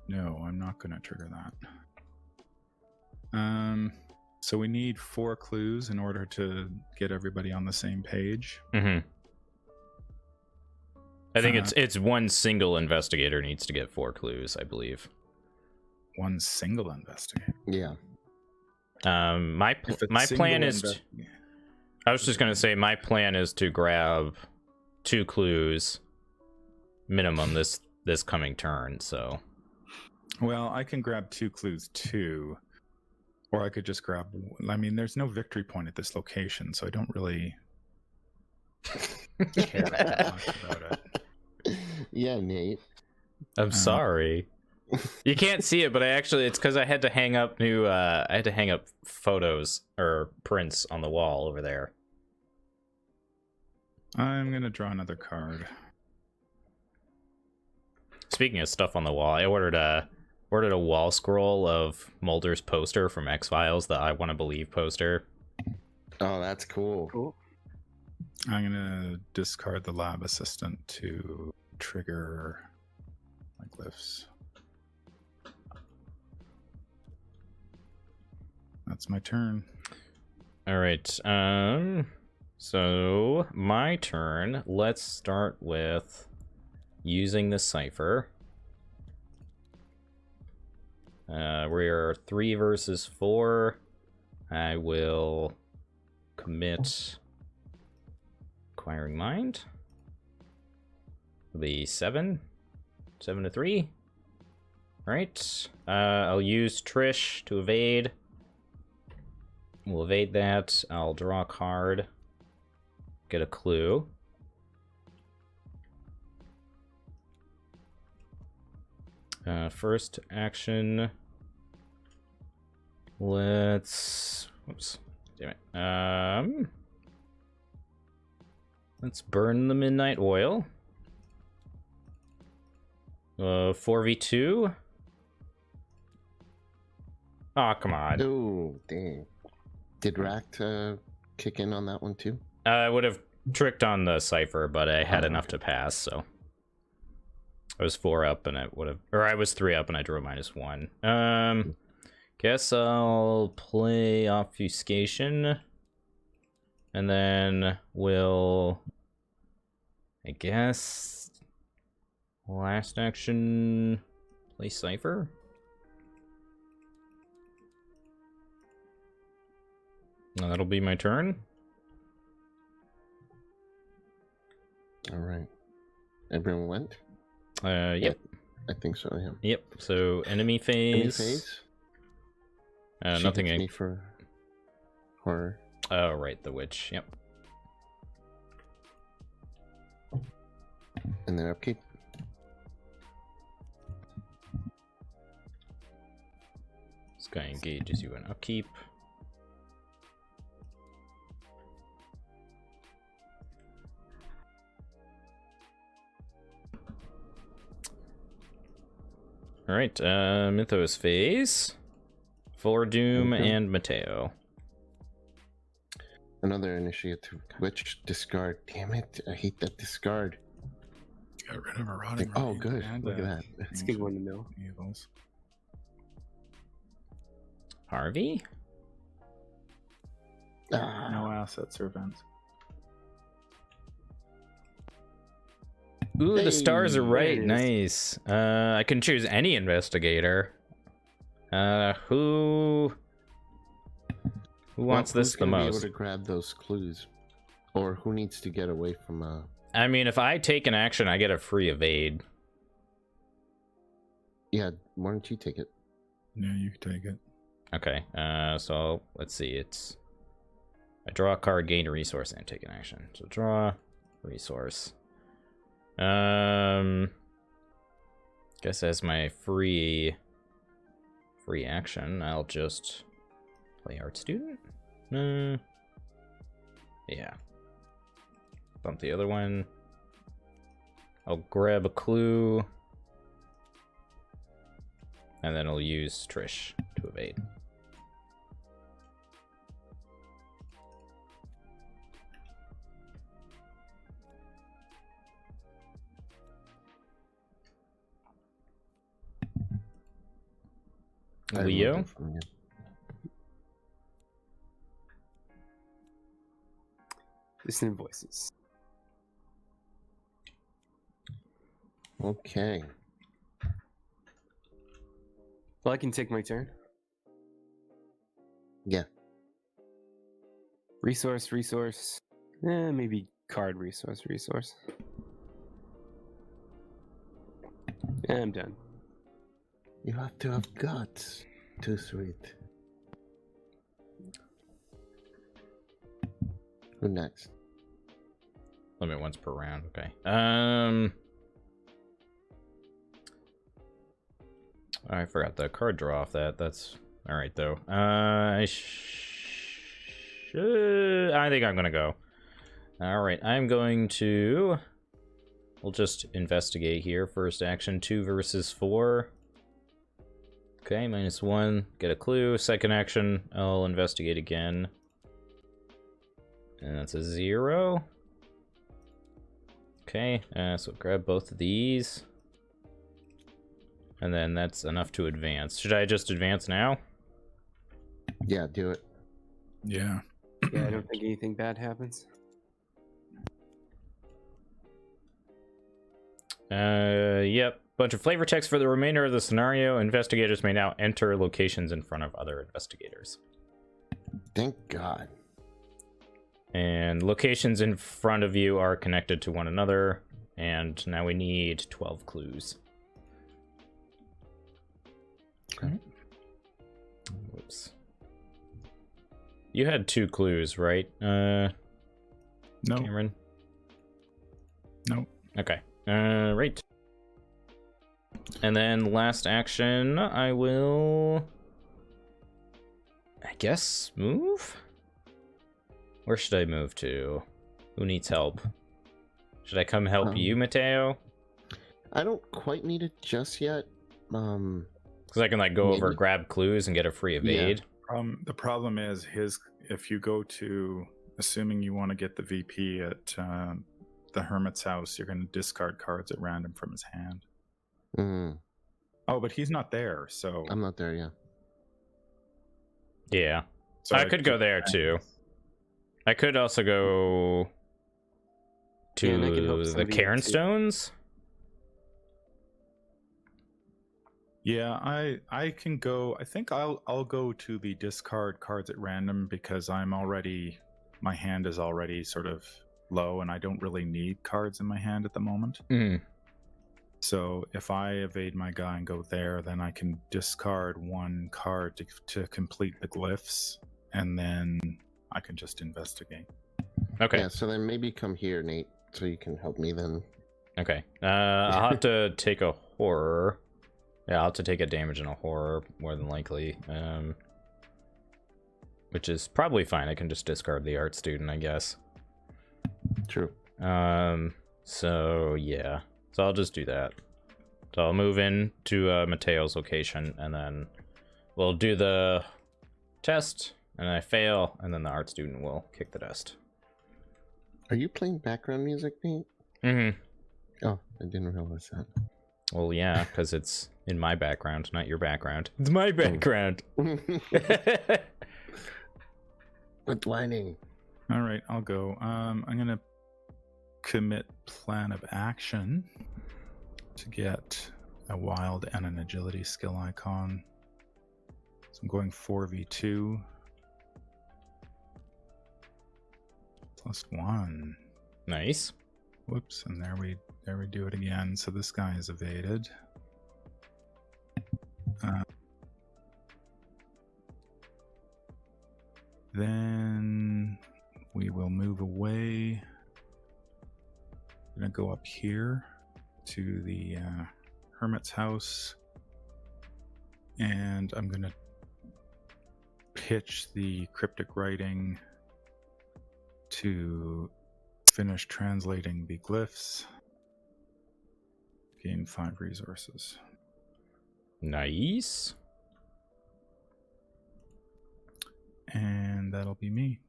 No, I'm not gonna trigger that. So we need 4 clues in order to get everybody on the same page. I think it's one single investigator needs to get 4 clues, I believe. One single investigator. Yeah. My If it's my single plan is I was just going to say my plan is to grab 2 clues minimum this coming turn, so Well, I can grab 2 clues too. Or I could just grab... I mean, there's no victory point at this location, so I don't really care that much about it. Yeah, Nate. I'm sorry. You can't see it, but it's because I had to hang up I had to hang up photos or prints on the wall over there. I'm going to draw another card. Speaking of stuff on the wall, I ordered a wall scroll of Mulder's poster from X-Files, the I Want to Believe poster. Oh, that's cool. Cool. I'm going to discard the lab assistant to trigger my glyphs. That's my turn. All right. So my turn. Let's start with using the cipher. We're 3 versus 4. I will commit Acquiring Mind. The 7. 7-3. All right. I'll use Trish to evade. We'll evade that. I'll draw a card. Get a clue. First action. Let's. Whoops. Damn it. Let's burn the midnight oil. 4v2. Oh, come on. Oh, dang. Did Ract kick in on that one too? I would have tricked on the cipher, but I had enough to pass, so. I was 4 up and I would have. Or I was 3 up and I drew a -1. Guess I'll play Obfuscation. And then we'll. I guess. Last action. Play Cipher. That'll be my turn. All right. Everyone went? Yep. I think so, yeah. Yep. So enemy phase. Enemy phase? Nothing She hits in. me for horror. Oh, right. The witch. Yep. And then upkeep. This guy engages you in upkeep. All right, Mythos phase, Fuller Doom, Okay. and Mateo. Another initiative. Which discard? Damn it. I hate that discard. Got rid of a rotting. Oh, remains good. and, Look at that. It's a good one to know. Evils. Harvey? Ah, No assets or events. Ooh, Hey, the stars are there right. it is. Nice. I can choose any investigator. Who wants well, this who's the gonna be able most? to grab those clues? Or who needs to get away from I mean, if I take an action, I get a free evade. Yeah, why don't you take it? Yeah, you can take it. Okay. So let's see. It's I draw a card, gain a resource, and take an action. So draw resource. Guess as my free action, I'll just play art student. Yeah. Bump the other one. I'll grab a clue, and then I'll use Trish to evade. I removed Leo? it from you. Distant voices. Okay. Well, I can take my turn. Yeah. Resource. Maybe card resource. Yeah, I'm done. You have to have guts. Too sweet. Who next? Limit once per round. Okay. I forgot the card draw off that. That's all right though. I think I'm gonna go. All right. I'm going to. We'll just investigate here. First action, 2 versus 4. Okay, -1. Get a clue. Second action, I'll investigate again. And that's a 0. Okay, so grab both of these. And then that's enough to advance. Should I just advance now? Yeah, do it. Yeah. Yeah, I don't think anything bad happens. Yep. Bunch of flavor text for the remainder of the scenario. Investigators may now enter locations in front of other investigators. Thank God. And locations in front of you are connected to one another. And now we need 12 clues. Okay. Whoops. You had 2 clues, right? No. Cameron? No. Okay. Right. And then last action, I will, I guess, move? Where should I move to? Who needs help? Should I come help you, Mateo? I don't quite need it just yet. Because I can like go over, maybe. grab clues, and get a free evade. The problem is if you go to, assuming you want to get the VP at the Hermit's house, you're going to discard cards at random from his hand. Mm, Oh, but he's not there, so I'm not there yet. Yeah. so I could go there too. I could also go to Yeah, and I can help the somebody Cairn else, too. Stones. Yeah, I can go. I think I'll go to the discard cards at random because my hand is already sort of low and I don't really need cards in my hand at the moment. Mm. So if I evade my guy and go there, then I can discard 1 card to complete the glyphs, and then I can just investigate. Okay. Yeah, so then maybe come here, Nate, so you can help me then. Okay. I'll have to take a horror. Yeah, I'll have to take a damage in a horror, more than likely. Which is probably fine. I can just discard the art student, I guess. True. So, yeah. So I'll just do that. So I'll move in to Mateo's location, and then we'll do the test, and I fail, and then the art student will kick the dust. Are you playing background music, Nate? Mm-hmm. Oh, I didn't realize that. Well, yeah, because it's in my background, not your background. It's my background. Quit whining. All right, I'll go. I'm gonna commit plan of action to get a wild and an agility skill icon. So I'm going 4v2 +1. Nice. Whoops, and there we do it again. So this guy is evaded. Then we will move away. I'm gonna go up here to the Hermit's house, and I'm gonna pitch the cryptic writing to finish translating the glyphs. Gain 5 resources. Nice. And that'll be me.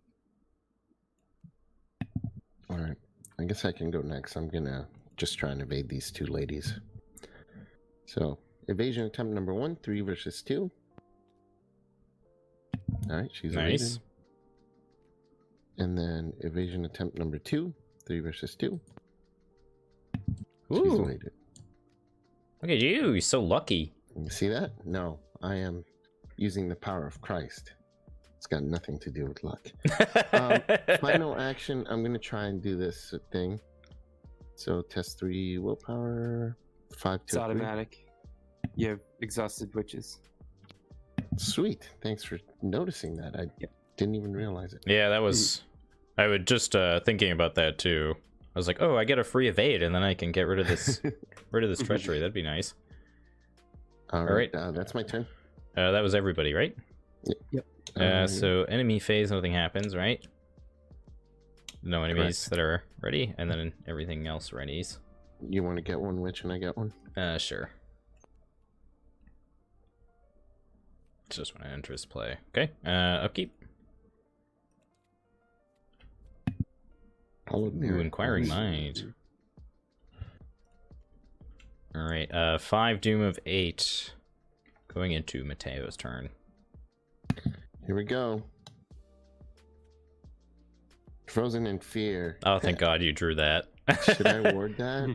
All right. I guess I can go next. I'm going to just try and evade these 2 ladies. So, evasion attempt number 1, 3 versus 2. All right, she's Nice. evaded. And then evasion attempt number 2, 3 versus 2. She's Ooh. evaded. Look at you. You're so lucky. You see that? No, I am using the power of Christ. It's got nothing to do with luck. Final action, I'm going to try and do this thing. So test 3 willpower, 5 It's to automatic. You have exhausted witches. Sweet. Thanks for noticing that. I didn't even realize it. Yeah, that was... I was just thinking about that, too. I was like, oh, I get a free evade, and then I can get rid of this treachery. That'd be nice. All right. That's my turn. That was everybody, right? Yep. So enemy phase, nothing happens, right? No enemies Correct. that are ready, and then everything else readies. You want to get one witch and I get one? Sure. It's just when I enter his play. Okay, upkeep. Ooh, Inquiring Mind. Alright, 5 Doom of 8. Going into Mateo's turn. Here we go. Frozen in Fear. Oh, thank God you drew that. Should I ward that?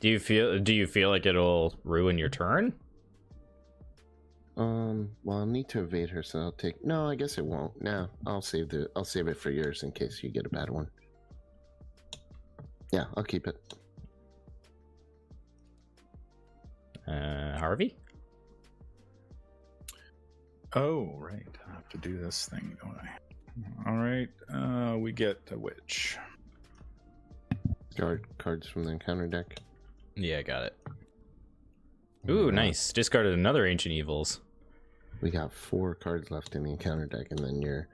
Do you feel like it'll ruin your turn? Well, I'll need to evade her, so I'll take. No, I guess it won't. No, I'll save it for yours in case you get a bad one. Yeah, I'll keep it. Harvey? Oh, right. I have to do this thing, don't I? All right. We get a witch. Guard cards from the encounter deck. Yeah, I got it. Ooh, nice. Discarded another Ancient Evils. We got 4 cards left in the encounter deck, and then you're.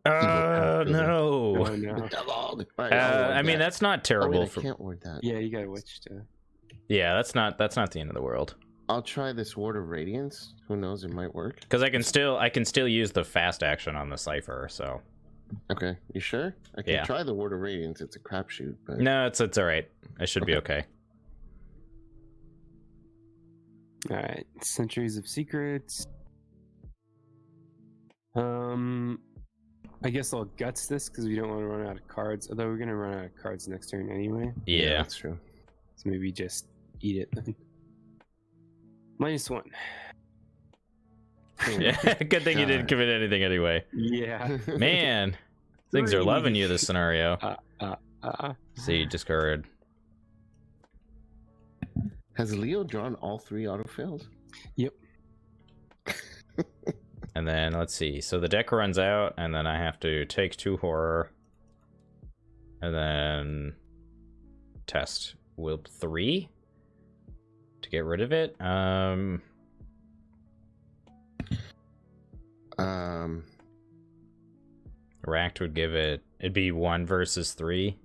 No. Oh no. I mean, that's not terrible. I can't ward that. Yeah, you got a witch too. Yeah, that's not the end of the world. I'll try this Ward of Radiance. Who knows? It might work. Because I can still use the fast action on the Cipher. So. Okay, you sure? I can Yeah. try the Ward of Radiance. It's a crapshoot, but No, it's all right. I should be okay. All right, Centuries of Secrets. I guess I'll guts this because we don't want to run out of cards. Although we're gonna run out of cards next turn anyway, Yeah. that's true. so maybe just eat it then. -1. Yeah. Good thing you didn't commit anything anyway. Yeah. Man, things are loving you this scenario. See, discard. Has Leo drawn all 3 autofails? Yep. And then let's see. So the deck runs out, and then I have to take 2 horror, and then test Wilp 3 to get rid of it. Racked would give it'd be 1 versus 3.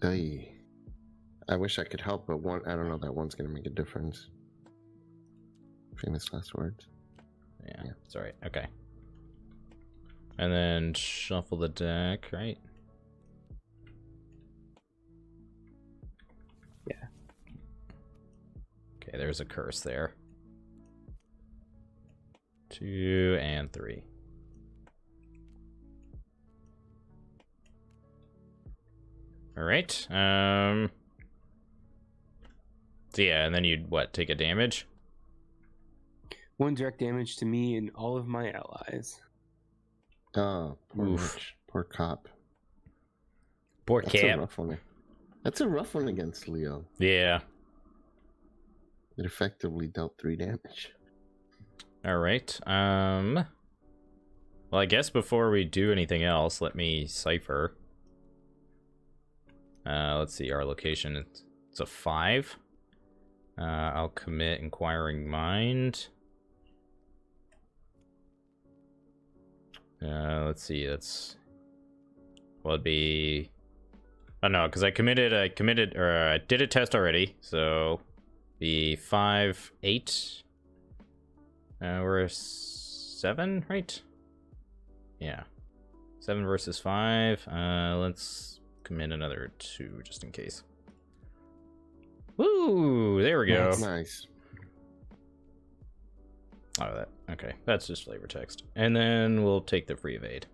I wish I could help, but I don't know that one's gonna make a difference. Famous last words. Yeah, it's alright. Okay. And then shuffle the deck, right? Yeah. Okay, there's a curse there. 2 and 3. Alright. So yeah, and then you'd take a damage? 1 direct damage to me and all of my allies. Oh, poor Oof. Mitch. Poor cop. Poor That's a Cap. rough one. That's a rough one against Leo. Yeah. It effectively dealt 3 damage. Alright. Well, I guess before we do anything else, let me cipher. Let's see, our location, it's a 5. I'll commit Inquiring Mind. Let's see, it'd be, oh no, because I did a test already, so the 5, 8, we're 7, right? Yeah, 7 versus 5, let's commit another 2 just in case. Woo, there we go. That's nice. Oh, okay. That's just flavor text. And then we'll take the free evade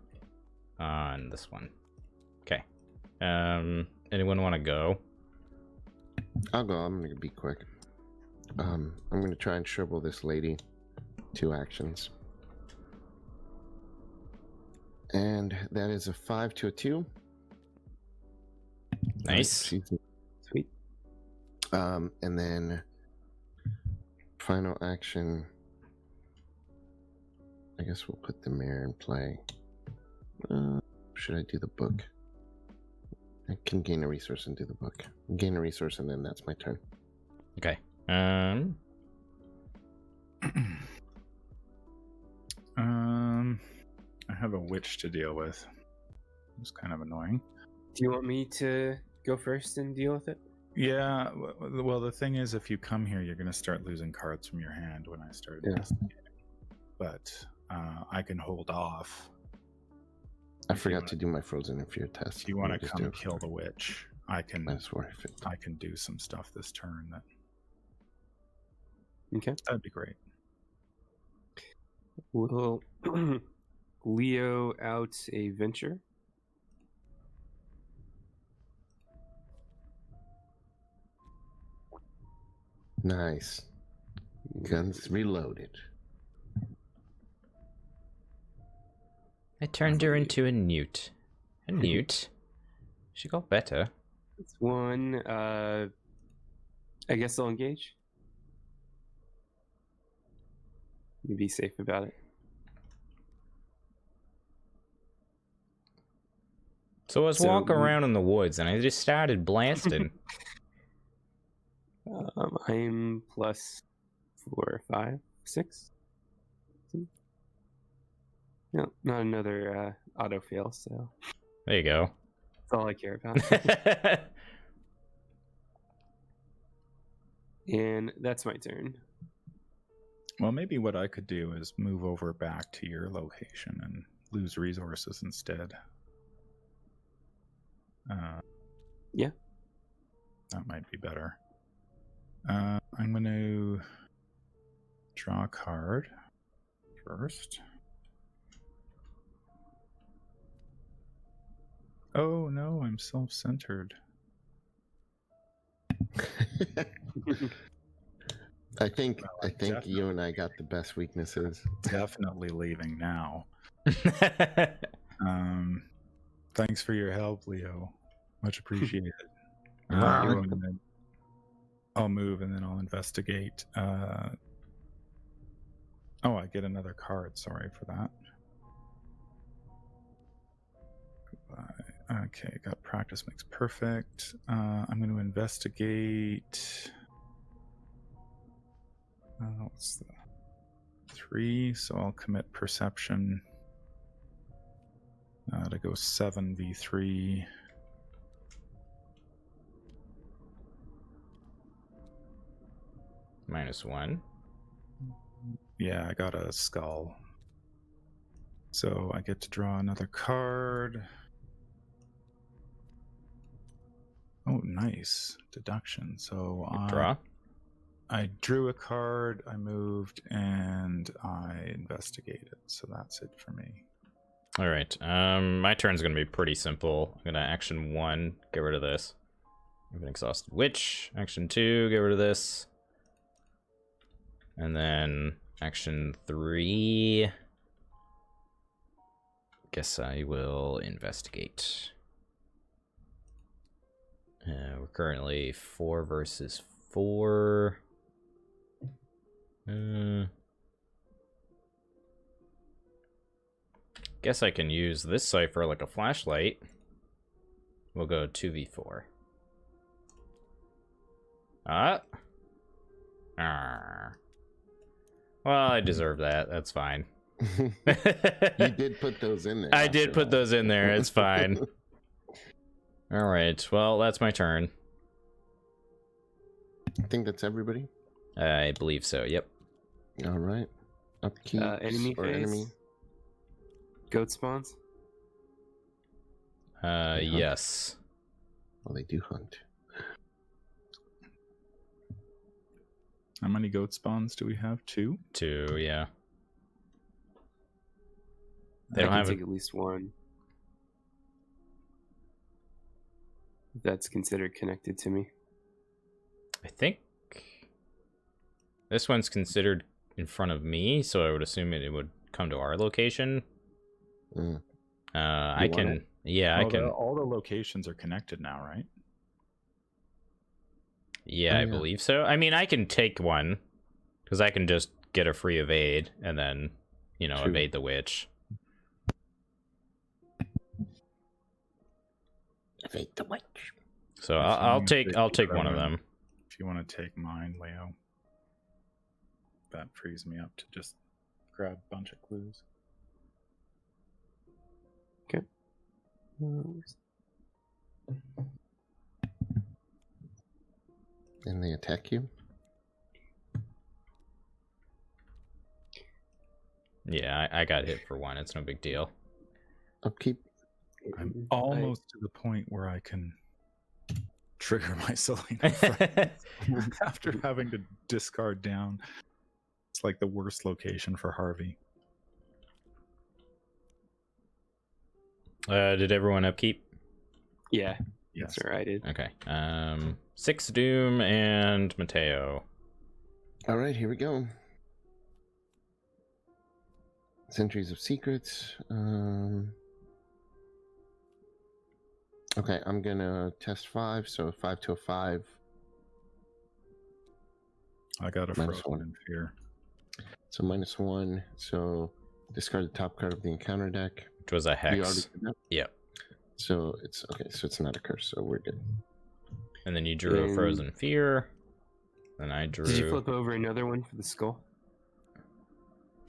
on this one. Okay. Anyone want to go? I'll go. I'm gonna be quick. I'm gonna try and shrivel this lady. 2 actions. And that is a 5 to a 2. Nice. Sweet. And then final action. I guess we'll put the mirror in play. Should I do the book? I can gain a resource and do the book. Gain a resource and then that's my turn. Okay. I have a witch to deal with. It's kind of annoying. Do you want me to go first and deal with it? Yeah, well, the thing is, if you come here, you're going to start losing cards from your hand when I start investigating. But I can hold off. I forgot to do my frozen and fear test. If you want to come kill the witch, I can. That's where I fit. I can do some stuff this turn. Okay. That'd be great. We'll Leo out a venture. Nice. Guns reloaded. I turned her into a newt. A newt? She got better. It's one. I guess I'll engage. You be safe about it. So I was So walking we- around in the woods and I just started blasting. I'm plus 4, 5, 6. No, not another auto fail. So There you go. that's all I care about. And that's my turn. Well, maybe what I could do is move over back to your location and lose resources instead. Yeah. That might be better. I'm going to draw a card first. Oh no, I'm self-centered. I think definitely- you and I got the best weaknesses. Definitely leaving now. Thanks for your help, Leo. Much appreciated. You're I'll move and then I'll investigate. Oh, I get another card. Sorry for that. Okay, got practice makes perfect. I'm going to investigate. What's the 3? So I'll commit perception to go 7v3. -1. Yeah, I got a skull. So I get to draw another card. Oh, nice. Deduction. So Draw. I drew a card, I moved, and I investigated. So that's it for me. All right. My turn's gonna be pretty simple. I'm gonna action 1, get rid of this. I have an exhausted witch. Action 2, get rid of this. And then action 3. Guess I will investigate. We're currently 4 versus 4. Guess I can use this cipher like a flashlight. We'll go 2v4. Well, I deserve that. That's fine. You did put those in there. I did after put all. those in there. It's fine. All right. Well, that's my turn. I think that's everybody. I believe so. Yep. All right. Upkeep Enemy or phase. enemy. Goat spawns. Yes. Well, they do hunt. How many goat spawns do we have? 2? 2. Yeah. They I don't can have take at least one. If that's considered connected to me. I think this one's considered in front of me, so I would assume it would come to our location. Mm. I want can. it? Yeah, I Oh, can. all the locations are connected now, right? Yeah, Oh, I yeah. believe so. I mean, I can take one because I can just get a free evade and then, you know, True. evade the witch. Evade the witch. So If you I'll want take to I'll take take one of Rowan. them. If you want to take mine, Leo, that frees me up to just grab a bunch of clues. And they attack you. Yeah, I got hit for 1. It's no big deal. Upkeep. I'm almost to the point where I can trigger my Selena friends after having to discard down. It's like the worst location for Harvey. Did everyone upkeep? Yeah, Yes. that's right. I did. Okay. 6 Doom and Mateo. All right, here we go. Centuries of Secrets. Okay, I'm gonna test 5, so 5 to a 5. I got a Minus frozen 1. in fear. So -1. So discard the top card of the encounter deck. Which was a You already hex. did that? Yep. So it's okay. So it's not a curse. So we're good. And then you drew a And- frozen fear. And I drew. Did you flip over another one for the skull?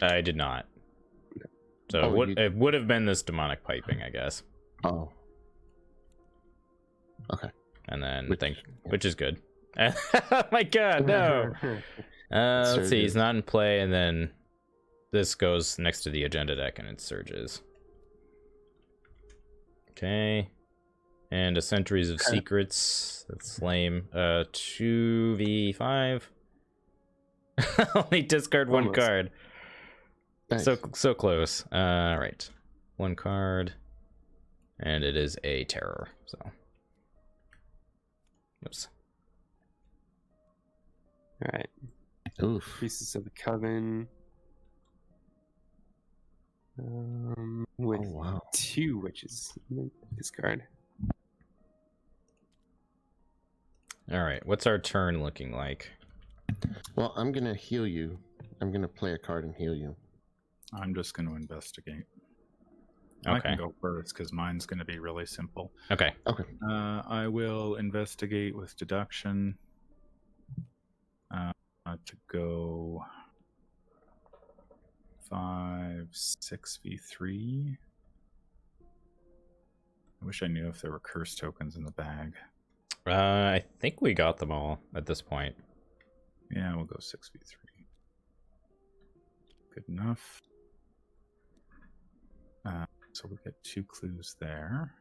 I did not. So Oh, it would have been this demonic piping, I guess. Oh. Okay. And then Which- which is good. Oh my god, no. Let's see, he's not in play, and then this goes next to the agenda deck and it surges. Okay. And a Centuries of Secrets. That's lame. 2v5. Only discard one Almost. card. Nice. So close. Right. One card. And it is a terror. So. Oops. All right. Oof. Priestess of the Coven. With Oh wow. 2 witches. Discard. All right. What's our turn looking like? Well, I'm gonna heal you. I'm gonna play a card and heal you. I'm just going to investigate. I Okay. can go first because mine's going to be really simple. Okay. Okay. I will investigate with deduction to go 5, 6v3. I wish I knew if there were curse tokens in the bag. I think we got them all at this point. Yeah, we'll go 6v3. Good enough. So we get 2 clues there.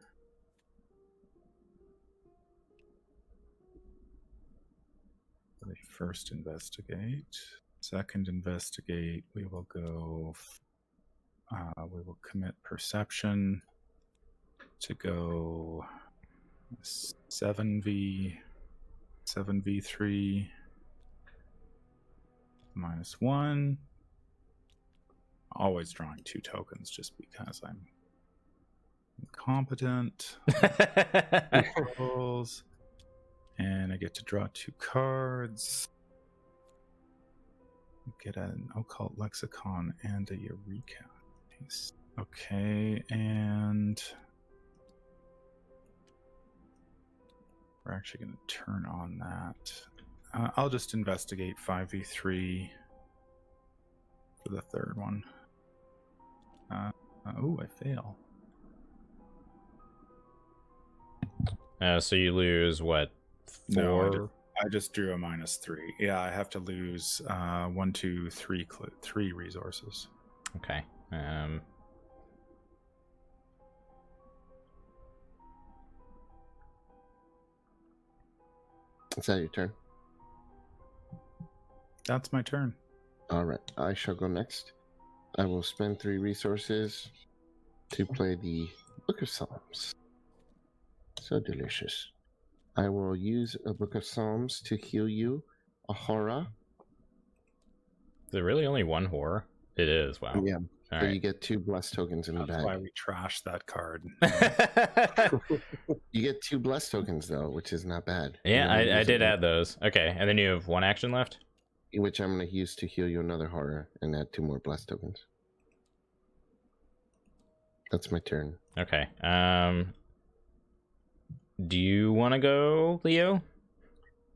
The first investigate. Second investigate. We will go. We will commit perception to go 7v3 -1. Always drawing 2 tokens just because I'm incompetent. Rolls. And I get to draw 2 cards. Get an occult lexicon and a eureka. Nice. Okay, and we're actually going to turn on that. I'll just investigate 5v3 for the third one. Oh, I fail. So you lose what? 4? No, I just drew a -3. Yeah, I have to lose 1, 2, 3, 3 resources. Okay. Is that your turn? That's my turn. All right. I shall go next. I will spend 3 resources to play the Book of Psalms. So delicious. I will use a Book of Psalms to heal you a horror. Is it really only one horror? It is. Wow. Yeah. All So you right. get 2 blessed tokens in the That's why bag. we trashed that card. You get 2 blessed tokens though, which is not bad. Yeah, I'm gonna I use did it, add those. Okay, and then you have 1 action left? which I'm going to use to heal you another horror and add 2 more blessed tokens. That's my turn. Okay. Do you want to go, Leo?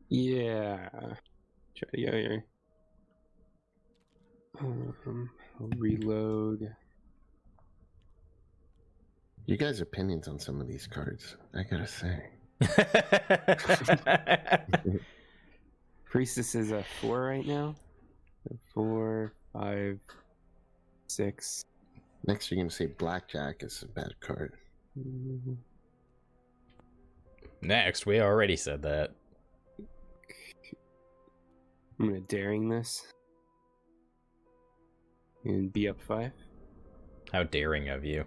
Yeah. Try to go here. I'll reload. You guys' opinions on some of these cards, I gotta say. Priestess is a 4 right now. 4, 5, 6. Next, you're gonna say Blackjack is a bad card. Next, we already said that. I'm gonna daring this. And be up 5. How daring of you.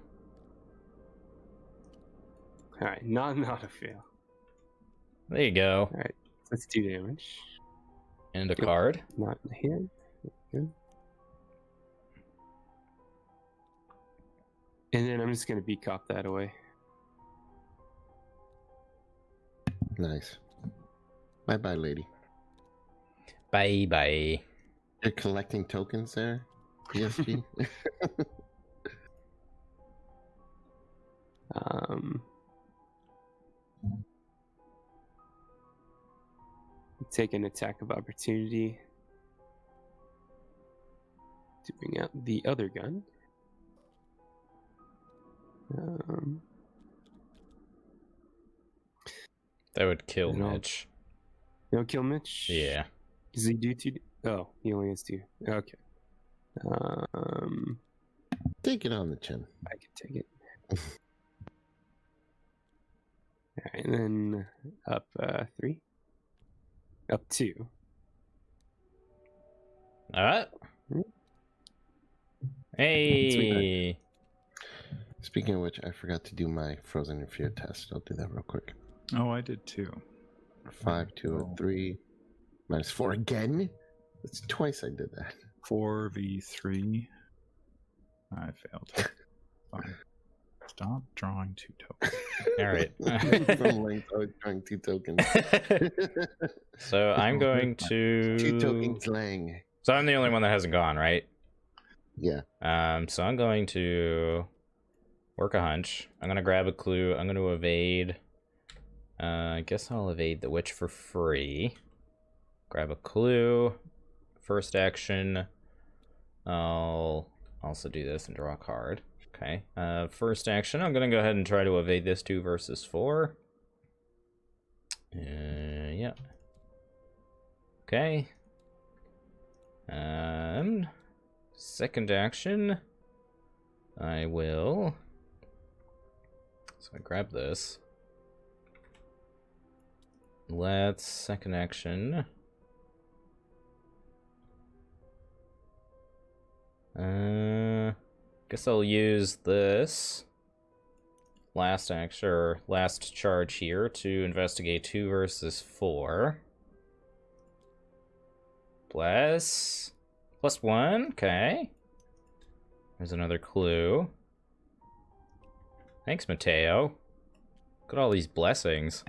Alright, not a fail. There you go. Alright, let's do damage. And a card. Not in the hand. Good. And then I'm just gonna cop that away. Nice. Bye-bye, lady. Bye. You're collecting tokens there, PSG? Take an attack of opportunity to bring out the other gun. That would kill No. Mitch. No kill Mitch? Yeah. Does he do 2? Oh, he only has 2. Okay. Take it on the chin. I can take it. Alright, and then up 3. Up 2. Alright. Hey. Speaking of which, I forgot to do my Frozen in Fear test. I'll do that real quick. Oh, I did too. 5, 2, 3. -4 again? That's twice I did that. 4v3. I failed. Fine. Stop drawing 2 tokens. All right. From length, I was drawing 2 tokens. So I'm going to 2 tokens lang. So I'm the only one that hasn't gone, right? Yeah. So I'm going to work a hunch. I'm gonna grab a clue. I'm gonna evade. I guess I'll evade the witch for free. Grab a clue. First action. I'll also do this and draw a card. Okay. First action. I'm gonna go ahead and try to evade this 2 versus 4. Yeah. Okay. Second action. I will. So I grab this. Let's second action. Guess I'll use this last action or last charge here to investigate 2 versus 4. +1. Okay. There's another clue. Thanks, Mateo. Look at all these blessings.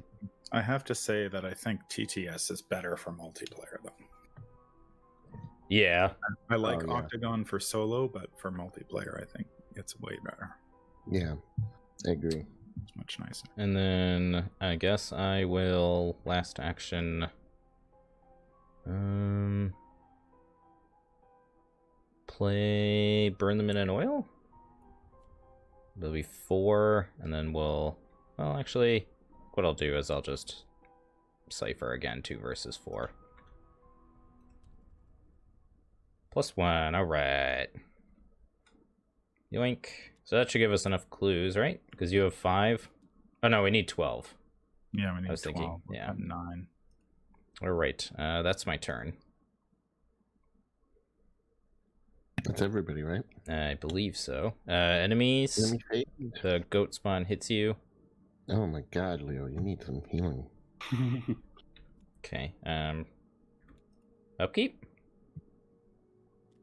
I have to say that I think TTS is better for multiplayer, though. Yeah. I like Oh, yeah. Octagon for solo, but for multiplayer, I think it's way better. Yeah. I agree. It's much nicer. And then I guess I will last action. Play burn them in an oil. There'll be 4, and then well, actually, what I'll do is I'll just cipher again 2 versus 4. +1. All right. Yoink. So that should give us enough clues, right? Because you have 5. Oh no, we need 12. Yeah, we need was 12. thinking, yeah. 9. All right. That's my turn. That's everybody, right? I believe so. Enemies. Enemy fate? The goat spawn hits you. Oh my god, Leo, you need some healing. Okay. Upkeep.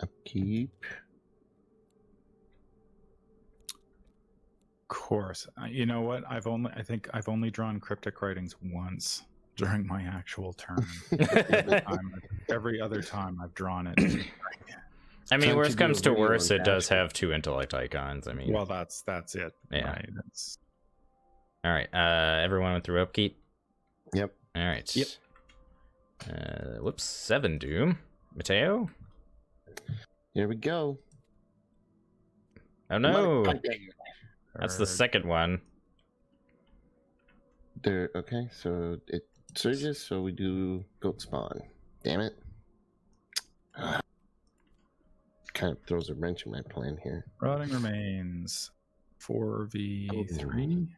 Upkeep. Of course. You know what? I think I've only drawn cryptic writings once during my actual turn. Every other time I've drawn it. I mean, Time worst to do comes a to video worst, on it does Bastion. have 2 intellect icons. I mean, Well, that's it. Yeah. Right? That's... all right. Everyone went through upkeep. Yep. All right. Yep. Whoops. 7 doom. Mateo. Here we go. Oh no, Motherfucker. that's the second one. There. Okay, so it surges, so we do goat spawn. Damn it. Kind of throws a wrench in my plan here. Rotting Remains. 4v3.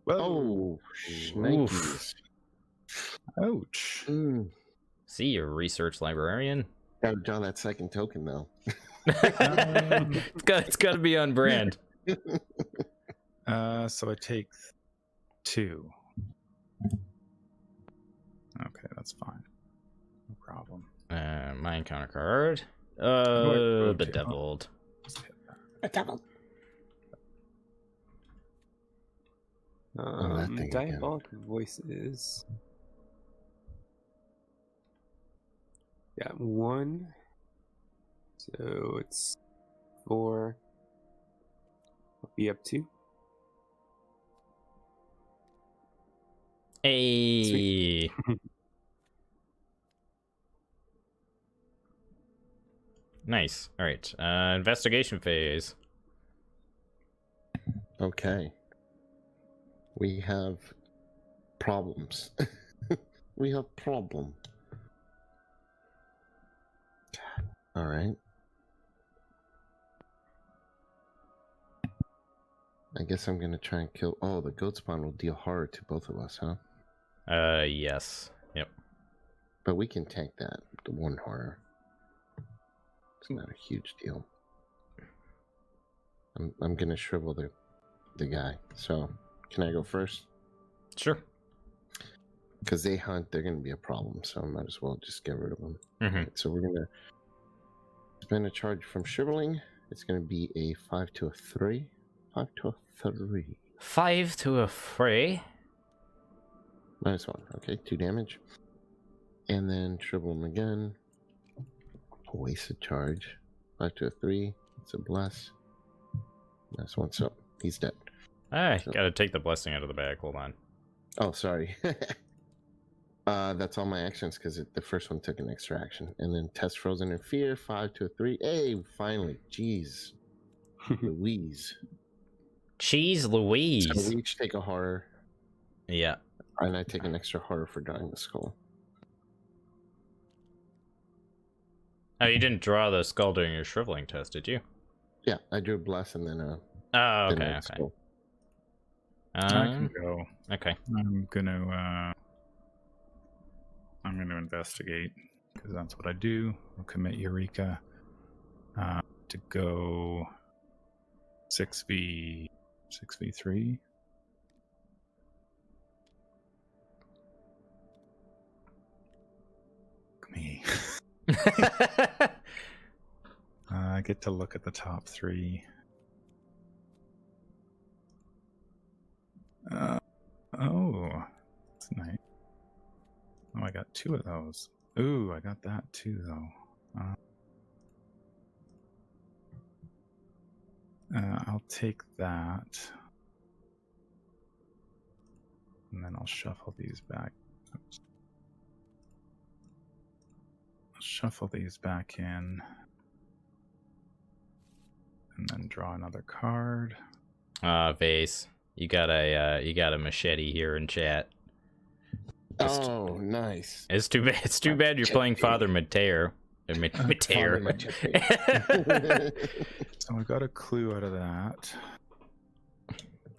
Whoa. Oh, shnikes. Ouch. See, you're a research librarian. Gotta draw that second token, though. It's got to be on brand. So I take 2. Okay, that's fine. No problem. My encounter card. Bedeviled. Just hit that. Bedeviled. that thing again. Diabolic Voices. Got 1. So it's 4. I'll be up 2. Hey. Nice. All right. Investigation phase. Okay. We have problems. We have problem. All right. I guess I'm gonna try and kill. Oh, the goat spawn will deal horror to both of us, huh? Yes. Yep. But we can tank that. The 1 horror. It's not a huge deal. I'm gonna shrivel the guy. So can I go first? Sure. Because they hunt, they're gonna be a problem. So I might as well just get rid of them. Mm-hmm. Right, so we're gonna spend a charge from shriveling. It's gonna be a 5 to a 3. 5 to a 3. 5 to a 3. -1. Okay, 2 damage. And then shrivel him again. Wasted charge. 5 to a 3. It's a bless. -1. So he's dead. I So- gotta take the blessing out of the bag. Hold on. Oh, sorry. That's all my actions because the first one took an extra action. And then test frozen in fear. 5 to a 3. Hey, finally. Jeez. Louise. Cheese Louise. So we each take a horror. Yeah. And I take an extra horror for drawing the skull. Oh, you didn't draw the skull during your shriveling test, did you? Yeah, I drew bless and then Oh, then okay, a okay. skull. I can go. Okay. I'm gonna investigate because that's what I do. I'll commit Eureka to go 6v3. Me. I get to look at the top 3. Oh, that's nice. Oh, I got 2 of those. Ooh, I got that too, though. I'll take that. And then I'll shuffle these back. Oops. I'll shuffle these back in. And then draw another card. Vase. You got a machete here in chat. Oh, nice. It's too bad. It's too bad you're playing Father Mateo. Mateo. So I got a clue out of that.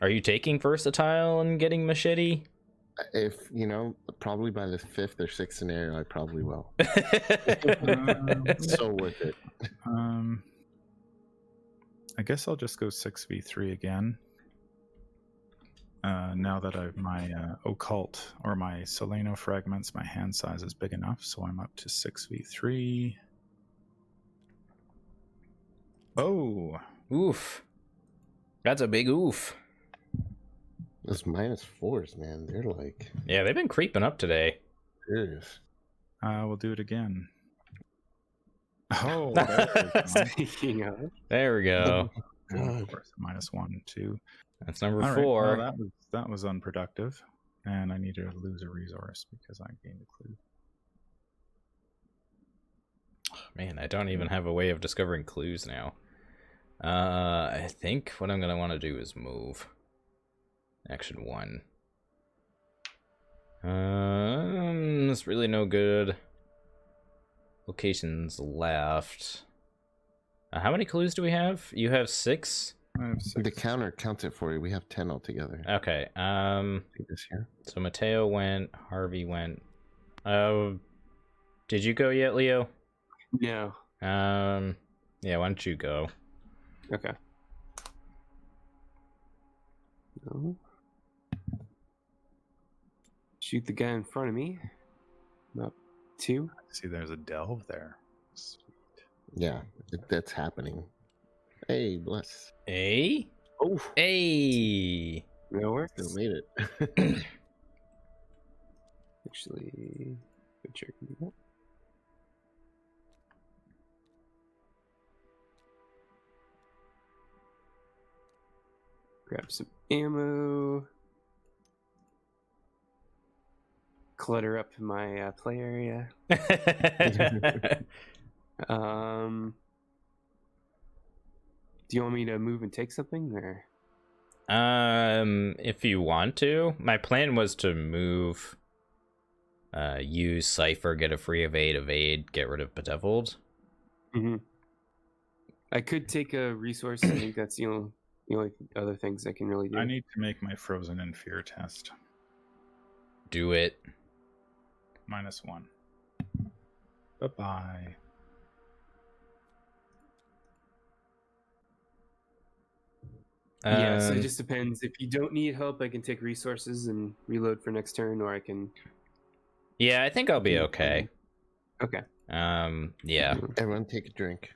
Are you taking versatile and getting machete? If, probably by the 5th or 6th scenario, I probably will. So worth it. I guess I'll just go 6v3 again. Now that my occult or my Soleno fragments, my hand size is big enough, so I'm up to 6v3. Oh, Oof. That's a big oof. Those -4s, man, they're like Yeah, they've been creeping up today. serious. we'll do it again. Oh, Speaking of, There we go. of course, -1, 2. That's number All right, 4. well, that was unproductive, and I need to lose a resource because I gained a clue. Man, I don't even have a way of discovering clues now. I think what I'm gonna want to do is move. Action 1. There's really no good locations left. How many clues do we have? You have 6? I have 6. The counter counts it for you. We have 10 altogether. Okay. Take this here. So Mateo went. Harvey went. Did you go yet, Leo? no. Yeah. Why don't you go? Okay. No. Shoot the guy in front of me. Up 2. See, there's a delve there. Yeah, that's happening. Hey, bless. Hey. Oh, Hey. That works. Still made it. Actually, good check. Grab some ammo. Clutter up my play area. Do you want me to move and take something, or? If you want to. My plan was to move, use Cypher, get a free evade, get rid of Bedeviled. Mm-hmm. I could take a resource. I think that's the only other things I can really do. I need to make my Frozen in Fear test. Do it. -1. Bye-bye. Yeah, so it just depends. If you don't need help, I can take resources and reload for next turn, or I can... Yeah, I think I'll be okay. Okay. Yeah. Everyone take a drink.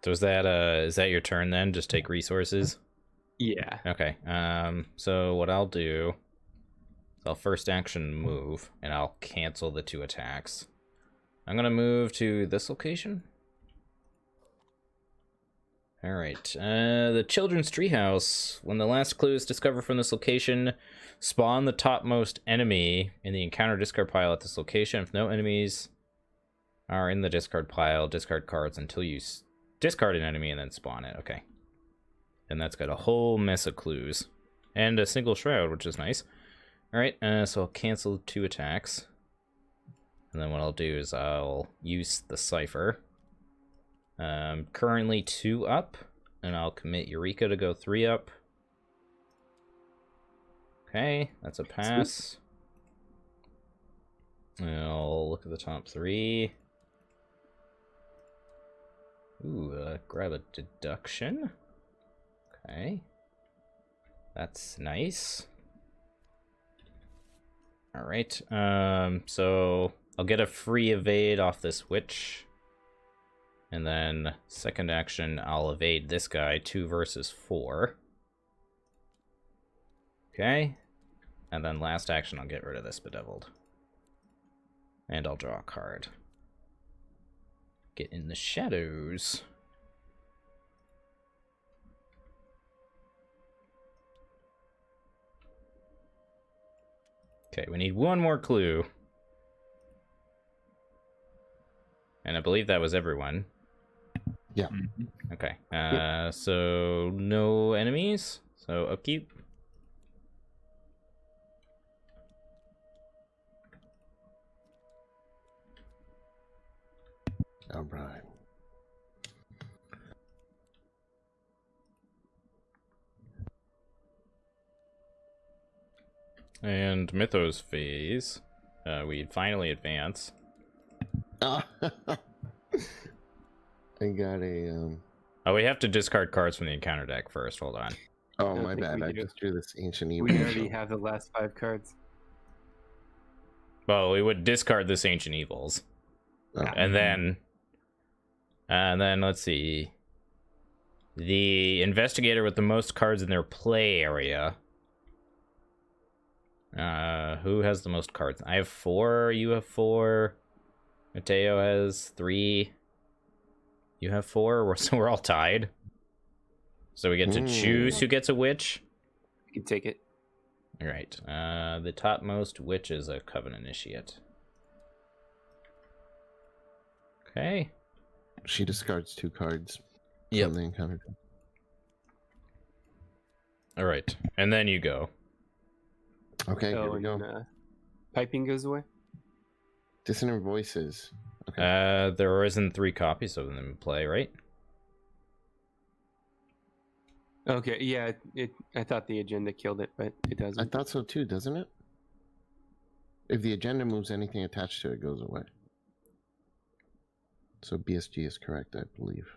So is that your turn then? Just take resources? Yeah. Okay. So what I'll do is I'll first action move, and I'll cancel the 2 attacks. I'm gonna move to this location. Alright, the Children's Treehouse. When the last clue is discovered from this location, spawn the topmost enemy in the encounter discard pile at this location. If no enemies are in the discard pile, discard cards until you discard an enemy and then spawn it. Okay. And that's got a whole mess of clues. And a single shroud, which is nice. Alright, so I'll cancel 2 attacks. And then what I'll do is I'll use the Cypher. Currently 2 up, and I'll commit Eureka to go 3 up. Okay, that's a pass. I'll look at the top 3. Ooh, grab a deduction. Okay. That's nice. Alright, so I'll get a free evade off this witch. And then second action, I'll evade this guy, 2 versus 4. Okay. And then last action, I'll get rid of this Bedeviled. And I'll draw a card. Get in the shadows. Okay, we need 1 more clue. And I believe that was everyone. Yeah. Okay. So no enemies. So upkeep. All right. And Mythos phase. We finally advance. I got a Oh, we have to discard cards from the encounter deck first. Hold on. Oh, don't my think bad. we I do. just drew this ancient evil. We already have the last 5 cards. Well, we would discard this Ancient Evils. Oh. And then let's see. The investigator with the most cards in their play area. Who has the most cards? I have 4. You have 4. Mateo has 3. You have 4. So we're all tied. So we get to choose who gets a witch. You can take it. All right. The topmost witch is a Covenant Initiate. Okay. She discards 2 cards. Yep. From the encounter. All right. And then you go. Okay, here we and go. then, piping goes away. Dissonant voices. Okay. There isn't 3 copies of them in play, right? Okay, yeah, I thought the agenda killed it, but it I doesn't. thought so too, doesn't it? If the agenda moves, anything attached to it goes away. So BSG is correct, I believe.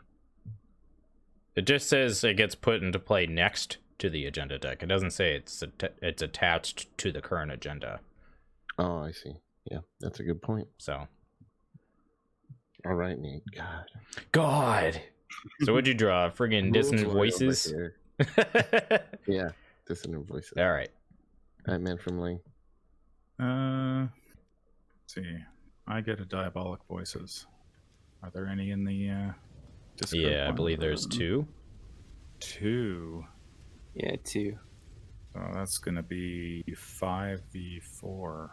It just says it gets put into play next to the agenda deck. It doesn't say it's attached to the current agenda. Oh, I see. Yeah, that's a good point. So. All right, Nate. God. So what'd you draw? Friggin' Dissonant Voices? Yeah, dissonant voices. All right. Manfromleng. Let's see. I get a diabolic voices. Are there any in the Discord? Yeah, I file? believe there's 2. 2. Yeah, 2. So that's gonna be 5v4.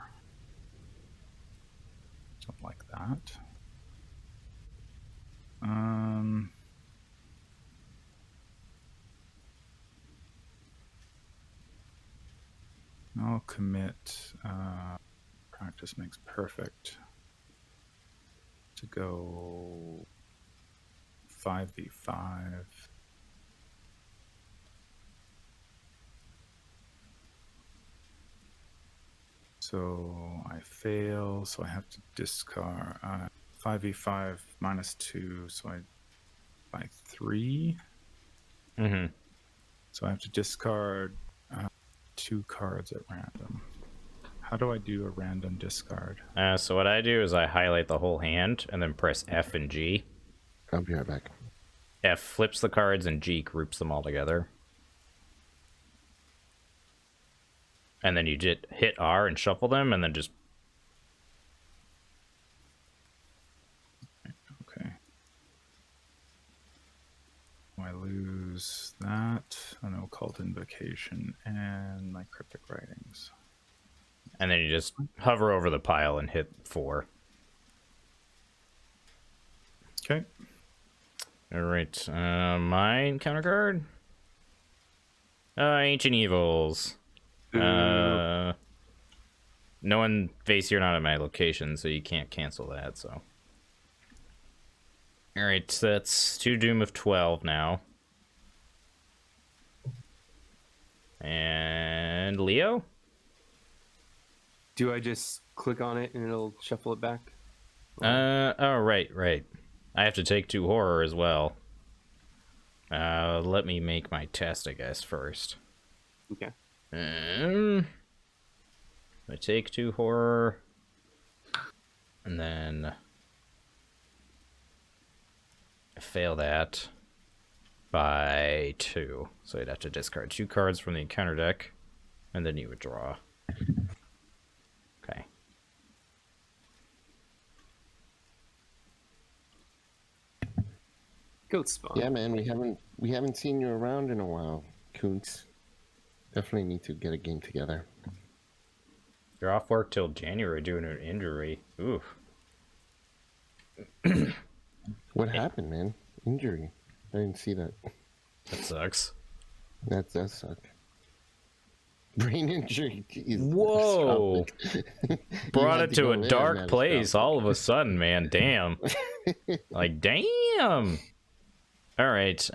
Something like that. I'll commit. Practice makes perfect. To go 5v5. So I fail, so I have to discard 5v5 -2, so I by 3. Mm-hmm. So I have to discard 2 cards at random. How do I do a random discard? So what I do is I highlight the whole hand and then press F and G. I'll be right back. F flips the cards and G groups them all together. And then you just hit R and shuffle them and then just... Okay. I lose that, an occult invocation, and my cryptic writings. And then you just hover over the pile and hit 4. Okay. All right. My encounter card? Ancient Evils. No one Vase, you're not at my location, so you can't cancel that, so. Alright, so that's 2 Doom of 12 now. And Leo? Do I just click on it and it'll shuffle it back? Oh, right. I have to take 2 horror as well. Let me make my test, I guess, first. Okay. I take 2 horror, and then I fail that by 2. So you'd have to discard 2 cards from the encounter deck, and then you would draw. Okay. Goat spawn. Yeah, man, we haven't seen you around in a while, Kuntz. Definitely need to get a game together. You're off work till January due to an injury. Oof. What happened, man? Injury. I didn't see that. That sucks. That does suck. Brain injury. Jesus. Whoa! Brought had it to to go a there, dark man, place stop. all of a sudden, man. Damn. Like, damn. All right.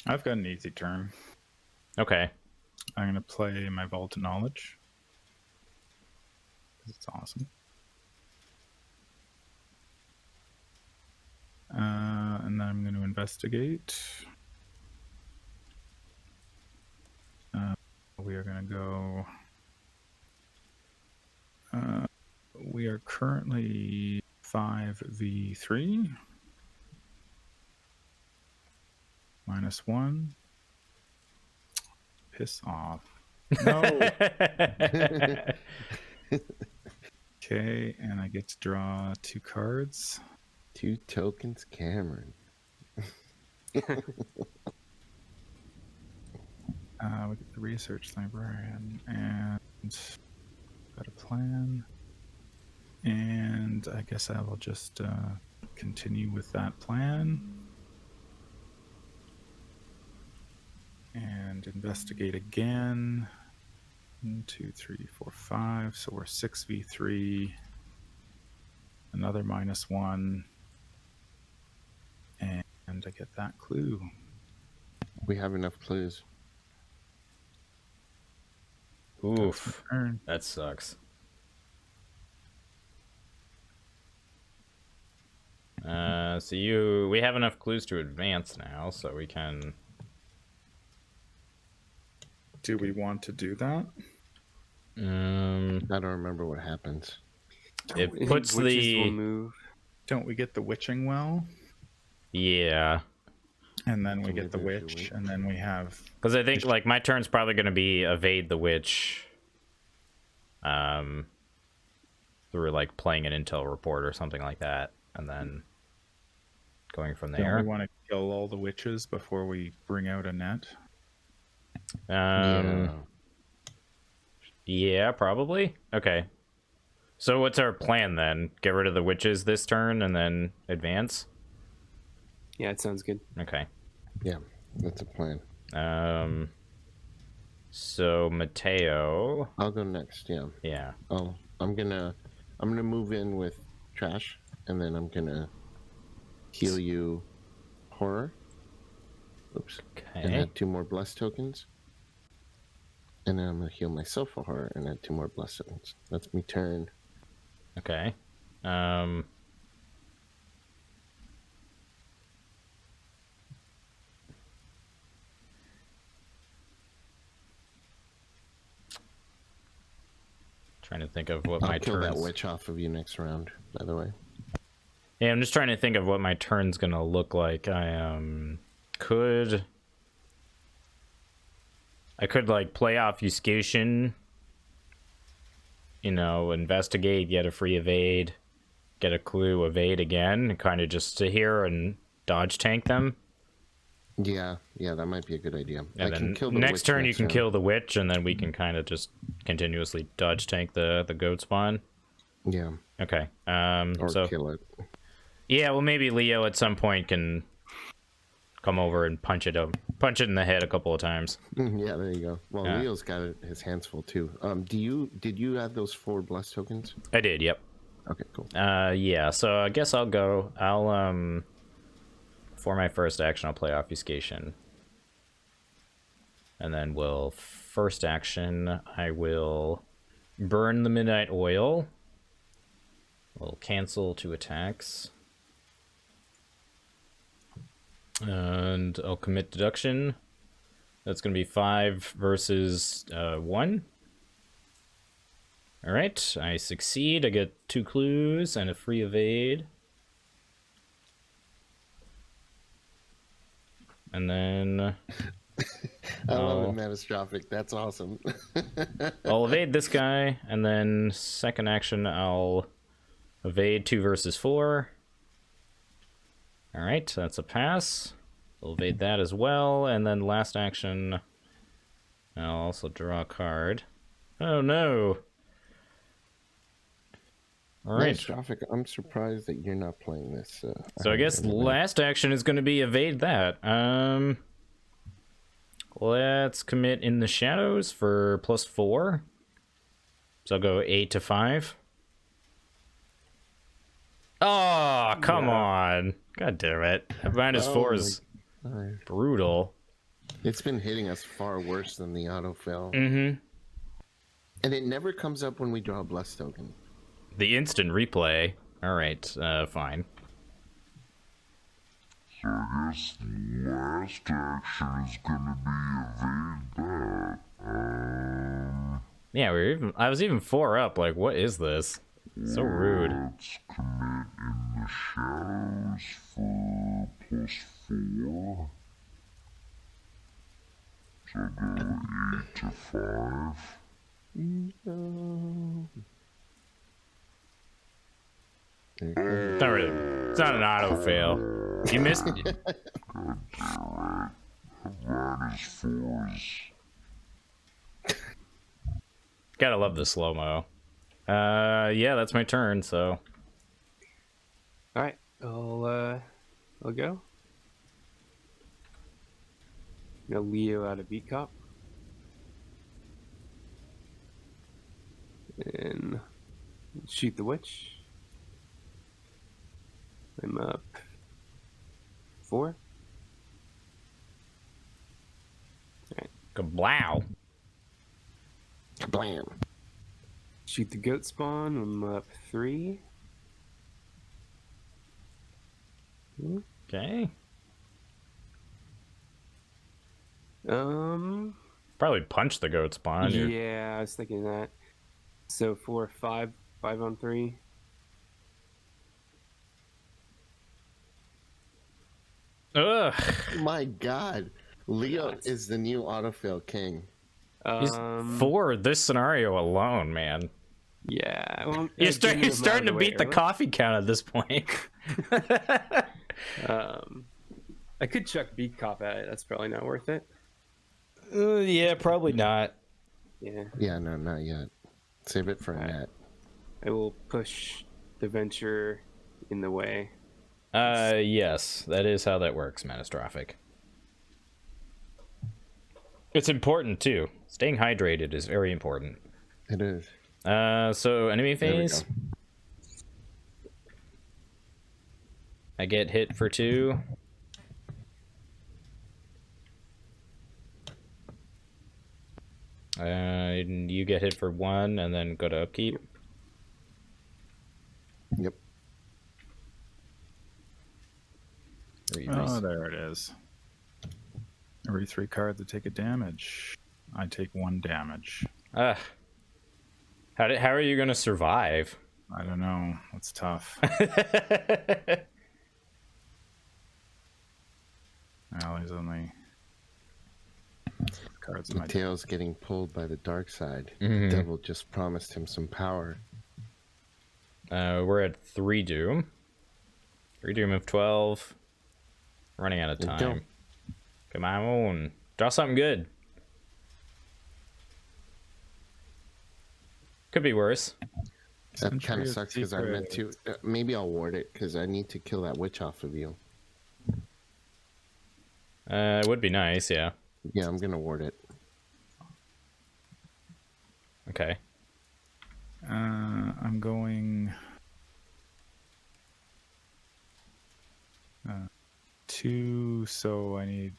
I've got an easy turn. Okay. I'm going to play my Vault of Knowledge. It's awesome. And then I'm going to investigate. We are going to go... we are currently 5v3. -1. Piss off. No. Okay, and I get to draw 2 cards. 2 tokens, Cameron. We get the research librarian and got a plan. And I guess I will just continue with that plan. And investigate again. 1, 2, 3, 4, 5. So we're 6v3. Another -1. And I get that clue. We have enough clues. Oof. Turn. That sucks. So we have enough clues to advance now, so we can... Do we want to do that? I don't remember what happens. It puts Witches will the... move. Don't we get the witching well? Yeah. And then we So get the maybe I should witch, wait. and then we have... Because I think like my turn's probably going to be evade the witch. Through like playing an intel report or something like that, and then going from Don't there. we want to kill all the witches before we bring out a net? Yeah, probably. Okay. So what's our plan then? Get rid of the witches this turn and then advance? Yeah, it sounds good. Okay. Yeah, that's a plan. So Mateo. I'll go next. Yeah. Yeah. Oh, I'm gonna move in with trash, and then I'm gonna heal you horror. Oops. And Okay. add 2 more bless tokens. And then I'm gonna heal myself for horror and add 2 more bless tokens. That's me turn. Okay. Trying to think of what I'll my kill that turns. witch off of you next round, by the way. Yeah, I'm just trying to think of what my turn's gonna look like. I could like play obfuscation, you know, investigate, get a free evade, get a clue, evade again, and kind of just sit here and dodge tank them. Yeah, that might be a good idea. And I then can kill the next witch turn you can turn. kill the witch, and then we can kind of just continuously dodge tank the goat spawn. Yeah, Okay. or So kill it. yeah, well maybe Leo at some point can come over and punch it in the head a couple of times. Yeah, there you go. Well, Yeah. Leo's got his hands full too. Did you add those 4 bless tokens? I did. Yep. Okay, cool. Yeah, so I guess I'll go. For my first action, I'll play Obfuscation. And then first action, I will burn the Midnight Oil. We'll cancel 2 attacks. And I'll commit deduction. That's going to be 5 versus 1. Alright, I succeed. I get 2 clues and a free evade. And then I love it, Catastrophic. That's awesome. I'll evade this guy, and then second action I'll evade 2 versus 4. Alright, that's a pass. I'll evade that as well, and then last action I'll also draw a card. Oh no! Alright. Catastrophic, I'm surprised that you're not playing this. So I guess last action is going to be evade that. Let's commit in the shadows for +4. So I'll go 8 to 5. Oh, come on. God damn it. -4 is brutal. It's been hitting us far worse than the autofill. Mm-hmm. And it never comes up when we draw a bless token. The instant replay. Alright, fine. So I guess the last action is gonna be evade that. Yeah, I was even 4 up. Like, what is this? So rude. Let's commit in the shadows for +4. So go 8 to 5. No. It's not really. It's not an auto fail. You missed. -4s. Gotta love the slow mo. Yeah, that's my turn. So All right, I'll go. Now Leo out of Beat Cop. And shoot the witch. I'm up 4. kablow. Kablam. Shoot the goat spawn. I'm up 3. Okay. Probably punch the goat spawn. Yeah, I was thinking that. So 4, 5 on 3. Ugh. My God, Leo is the new autofill king. He's for this scenario alone, man. Yeah. Well, You're starting to beat the coffee count at this point. I could chuck beat cop at it. That's probably not worth it. Yeah, probably not. Yeah. Yeah, no, not yet. Save it for a net. I will push the venture in the way. Yes, that is how that works, Manastrophic. It's important too. Staying hydrated is very important. It is. So enemy There we phase. I get hit for 2. You get hit for 1, and then go to upkeep. Yep. Oh, there it is. Every 3 cards that take a damage, I take 1 damage. How are you gonna survive? I don't know. It's tough. Well, there's only cards in my Mateo's getting pulled by the dark side. Mhm. The devil just promised him some power. We're at 3 doom. 3 doom of 12. Running out of There you time. Come on. Draw something good. Could be worse. That kind Century of of sucks because I meant to. Maybe I'll ward it because I need to kill that witch off of you. It would be nice, yeah. Yeah, I'm gonna ward it. Okay. I'm going 2, so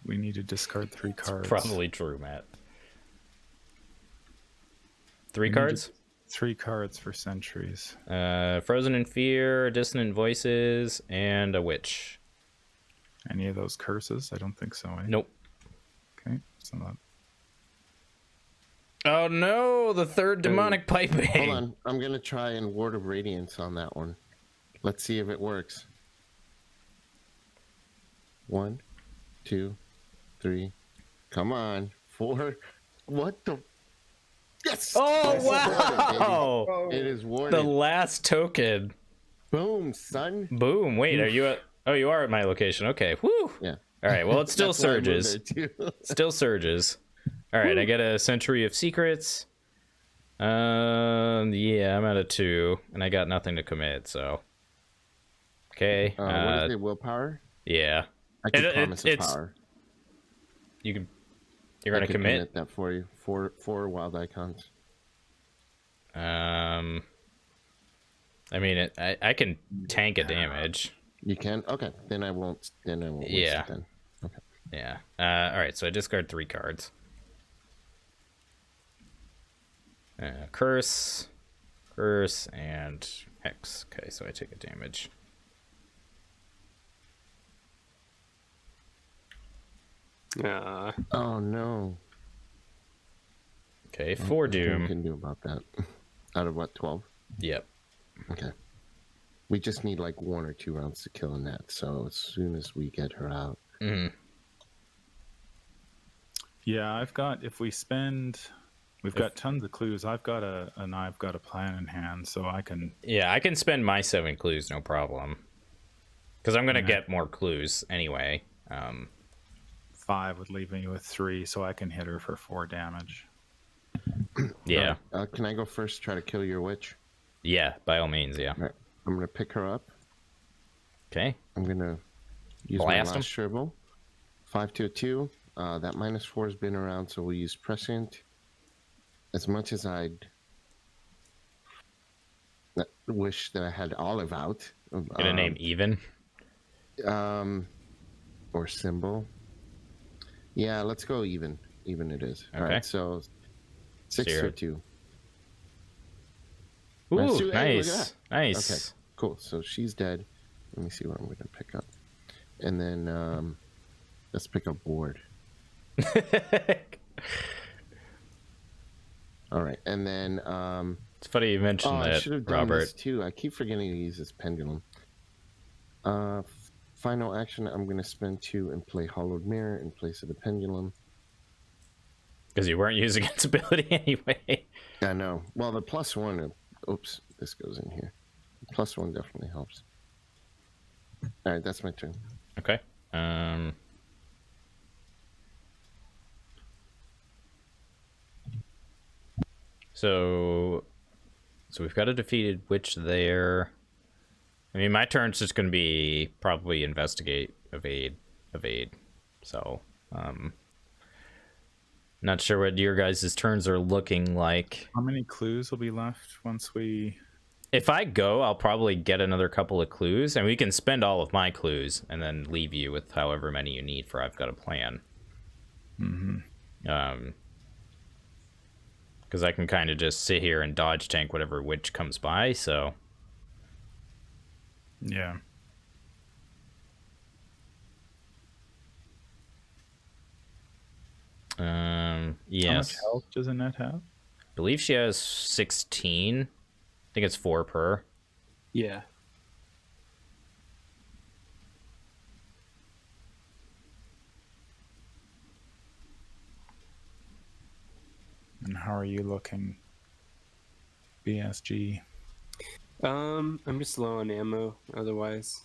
we need to discard 3 cards. Probably true, Matt. 3 We need cards? 3 cards for centuries. Frozen in Fear, Dissonant Voices, and a Witch. Any of those curses? I don't think so. Eh? Nope. Okay, so that. Oh no, the third demonic piping. Hold on, I'm gonna try and ward of radiance on that one. Let's see if it works. 1, 2, 3. Come on, 4. What the? Yes! Oh It's warded, wow! baby. It is The warded. last token. Boom, son. Boom. Wait, are you at... Oh, you are at my location. Okay. Woo! Yeah. All right, well, it still That's why I moved surges. there, too. Still surges. All right, I get a Century of Secrets. Yeah, I'm at a 2, and I got nothing to commit, so... Okay. What is it, willpower? Yeah. I can It- promise it's- a power. You're I gonna can commit? that for you. Four wild icons. I mean, I can tank a damage. You can? Okay, then I won't. Waste Yeah. it then. Okay. Yeah. All right. So I discard 3 cards. Curse, and Hex. Okay, so I take a damage. Oh no. Okay, 4 What doom. can do about that? Out of what, 12? Yep. Okay. We just need like 1 or 2 rounds to kill a net. So as soon as we get her out, Mm. Yeah, I've got. If we spend, we've got tons of clues. I've got a plan in hand, so I can. Yeah, I can spend my 7 clues, no problem. Because I'm gonna Yeah. get more clues anyway. 5 would leave me with 3, so I can hit her for 4 damage. Yeah. can I go first? Try to kill your witch. Yeah. By all means. Yeah. All right. I'm gonna pick her up. Okay. I'm gonna use Blast my last shrivel. 5 to a 2. That -4 has been around, so we'll use prescient. As much as I'd wish that I had Olive out. Gonna name even. Or symbol. Yeah, let's go even. Even it is. All Okay. right, so 6 So to you're- 2. Ooh, Hey, look at nice. that. Nice. Okay, cool. So she's dead. Let me see what I'm going to pick up. And then let's pick up board. All right. And then It's funny you mentioned I that, should have done Robert. this too. I keep forgetting to use this pendulum. final action, I'm going to spend 2 and play Hollowed Mirror in place of the Pendulum. Because you weren't using its ability anyway. I know. Well, the +1. Oops, this goes in here. +1 definitely helps. All right, that's my turn. Okay. So we've got a defeated witch there. I mean, my turn's just going to be probably investigate, evade. So, not sure what your guys' turns are looking like. How many clues will be left once we... If I go, I'll probably get another couple of clues, and we can spend all of my clues and then leave you with however many you need for I've got a plan. Because I can kind of just sit here and dodge tank whatever witch comes by, so... Yeah. Yes. How much health does Annette have? I believe she has 16. I think it's 4 per. Yeah. And how are you looking? BSG. I'm just low on ammo. Otherwise,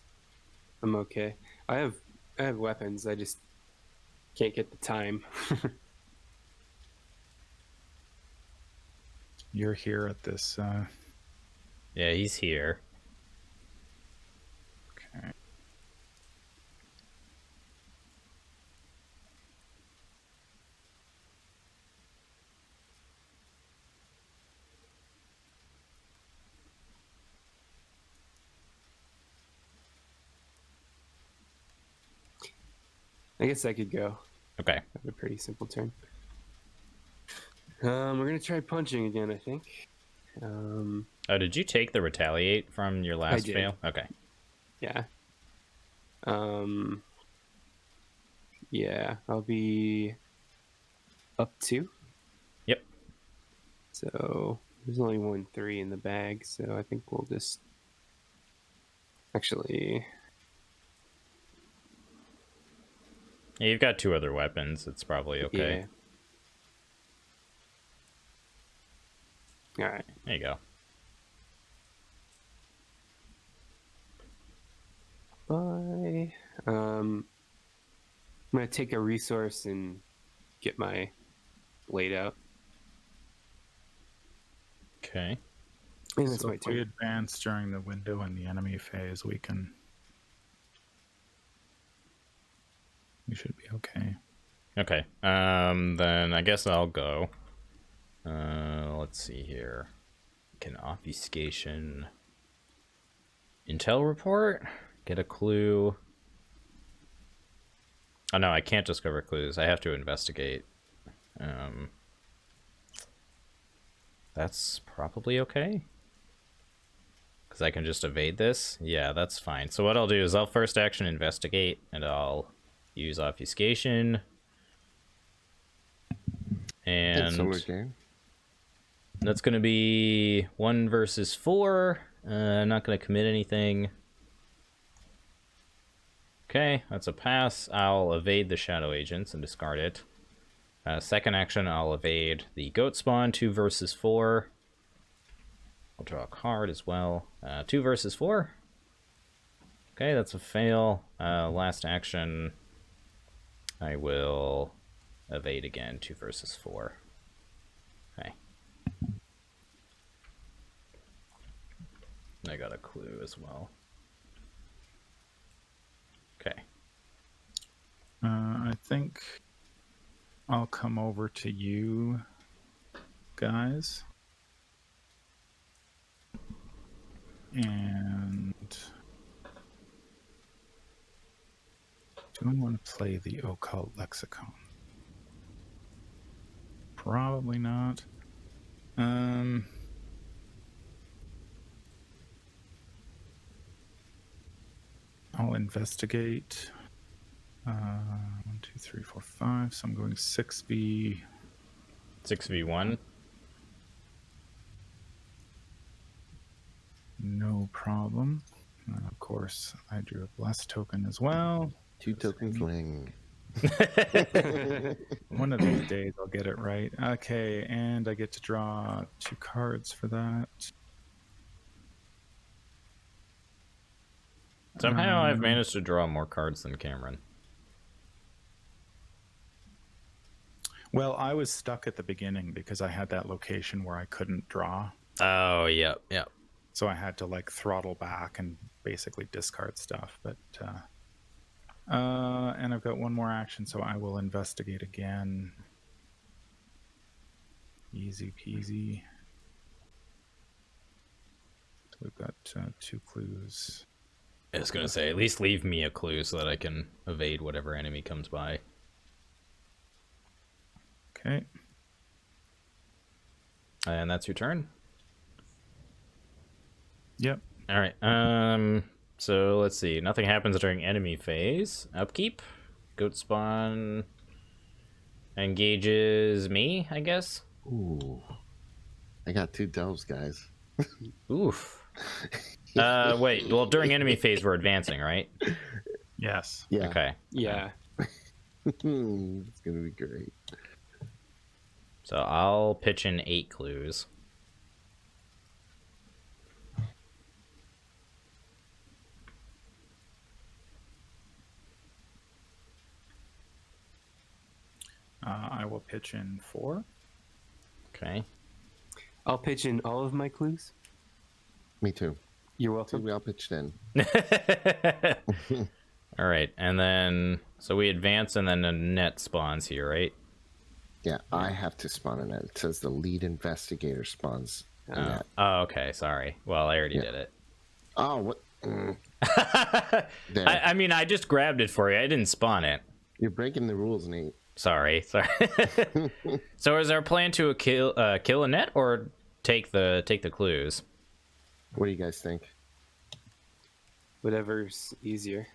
I'm okay. I have weapons. I just can't get the time. You're here at this... Yeah, he's here. Okay. I guess I could go. Okay. I have a pretty simple turn. We're gonna try punching again, I think. Oh, did you take the retaliate from your last did. fail? Okay. Yeah. Yeah, I'll be up 2. Yep. So there's only 1 3 in the bag, so I think we'll just actually. Yeah, you've got 2 other weapons. It's probably okay. Yeah. All right. There you go. Bye. I'm gonna take a resource and get my blade out. Okay. And that's So my if we turn. advance during the window in the enemy phase, we should be okay. Okay. Then I guess I'll go. Let's see here. Can obfuscation. Intel report? Get a clue. Oh no, I can't discover clues. I have to investigate. That's probably okay. Because I can just evade this. Yeah, that's fine. So what I'll do is I'll first action investigate, and I'll use obfuscation. And that's going to be 1 versus 4. I'm not going to commit anything. Okay, that's a pass. I'll evade the shadow agents and discard it. Second action, I'll evade the goat spawn, 2 versus 4. I'll draw a card as well. 2 versus 4. Okay, that's a fail. Last action, I will evade again, 2 versus 4. Okay. I got a clue as well. Okay. I think I'll come over to you guys. And do I want to play the occult lexicon? Probably not. I'll investigate. 1, 2, 3, 4, 5. So I'm going 6v. 6v1. No problem. And of course, I drew a blessed token as well. 2 tokens Leng. One of these days I'll get it right. Okay, and I get to draw 2 cards for that. Somehow I've managed to draw more cards than Cameron. Well, I was stuck at the beginning because I had that location where I couldn't draw. Oh, yep. So I had to like throttle back and basically discard stuff. But and I've got one more action, so I will investigate again. Easy peasy. We've got 2 clues. I was gonna say, at least leave me a clue so that I can evade whatever enemy comes by. Okay. And that's your turn. Yep. All right. So let's see. Nothing happens during enemy phase. Upkeep. Goat spawn engages me, I guess. Ooh. I got 2 delves, guys. Oof. Wait. Well, during enemy phase, we're advancing, right? Yes. Yeah. Okay. Yeah. It's gonna be great. So I'll pitch in 8 clues. I will pitch in 4. Okay. I'll pitch in all of my clues. Me too. You're So welcome. we all pitched in. All right, and then so we advance, and then a net spawns here, right? Yeah, I have to spawn a net. It says the lead investigator spawns a Oh. net. Oh, okay. Sorry. Well, I already Yeah. did it. Oh, what? There. I mean, I just grabbed it for you. I didn't spawn it. You're breaking the rules, Nate. Sorry. So, is our plan to kill a net or take the clues? What do you guys think? Whatever's easier.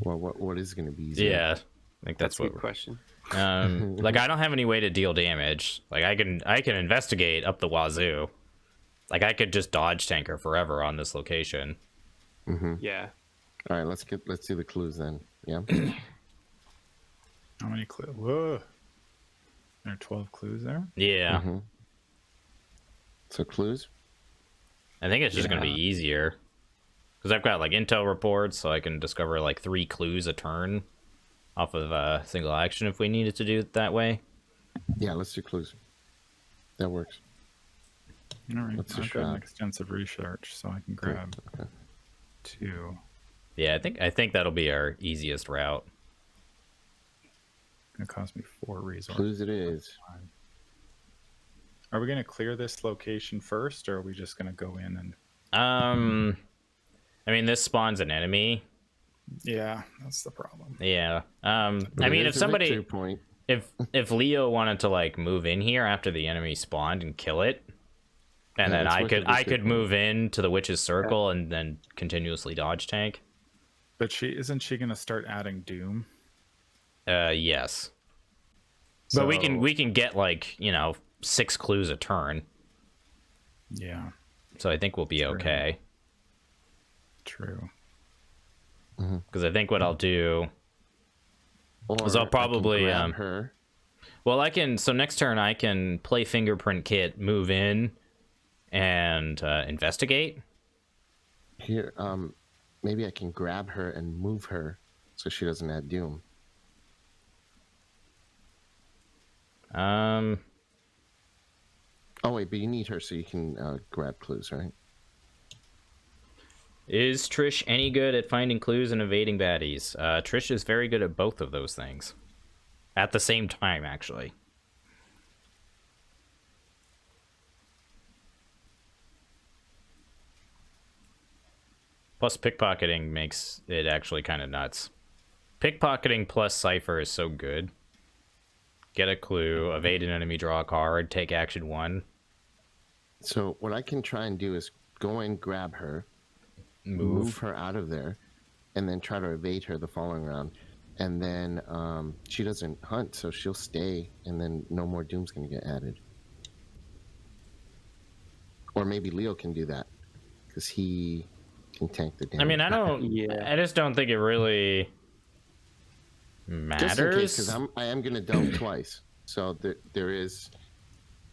Well, what is going to be easier? Yeah, I think that's a what. good question. Like, I don't have any way to deal damage. Like, I can investigate up the wazoo. Like, I could just dodge tanker forever on this location. Yeah. All right, let's do the clues then. Yeah. How many clues? Whoa. There are 12 clues there? Yeah, So clues. I think it's just gonna be easier because I've got like intel reports, so I can discover like 3 clues a turn off of a single action if we needed to do it that way. Yeah, let's do clues. That works. All right. What's the I've got an shot? extensive research, so I can grab 2. Yeah, I think that'll be our easiest route. It's going to cost me 4 resources. Clues it is. Are we going to clear this location first, or are we just going to go in and... I mean, this spawns an enemy. Yeah, that's the problem. Yeah. I mean, if There's a somebody, victory point. if Leo wanted to like move in here after the enemy spawned and kill it, and Yeah, then that's I what could the I victory could move in to the witch's circle and then continuously dodge tank. But isn't she going to start adding Doom? Yes. But we So- can get like 6 clues a turn, Yeah, so I think we'll be okay. true. Because I think what I'll do Or is I'll I can probably grab her. well, I can. So next turn, I can play Fingerprint Kit, move in, and investigate. Here, maybe I can grab her and move her so she doesn't add doom. Oh wait, but you need her so you can grab clues, right? Is Trish any good at finding clues and evading baddies? Trish is very good at both of those things. At the same time, actually. Plus, pickpocketing makes it actually kind of nuts. Pickpocketing plus Cypher is so good. Get a clue, evade an enemy, draw a card, take action 1. So what I can try and do is go and grab her, move her out of there, and then try to evade her the following round. And then she doesn't hunt, so she'll stay, and then no more doom's going to get added. Or maybe Leo can do that, because he can tank the damage. I mean, I don't. Yeah. I just don't think it really Just in case, matters. because I am going to delve twice, so there is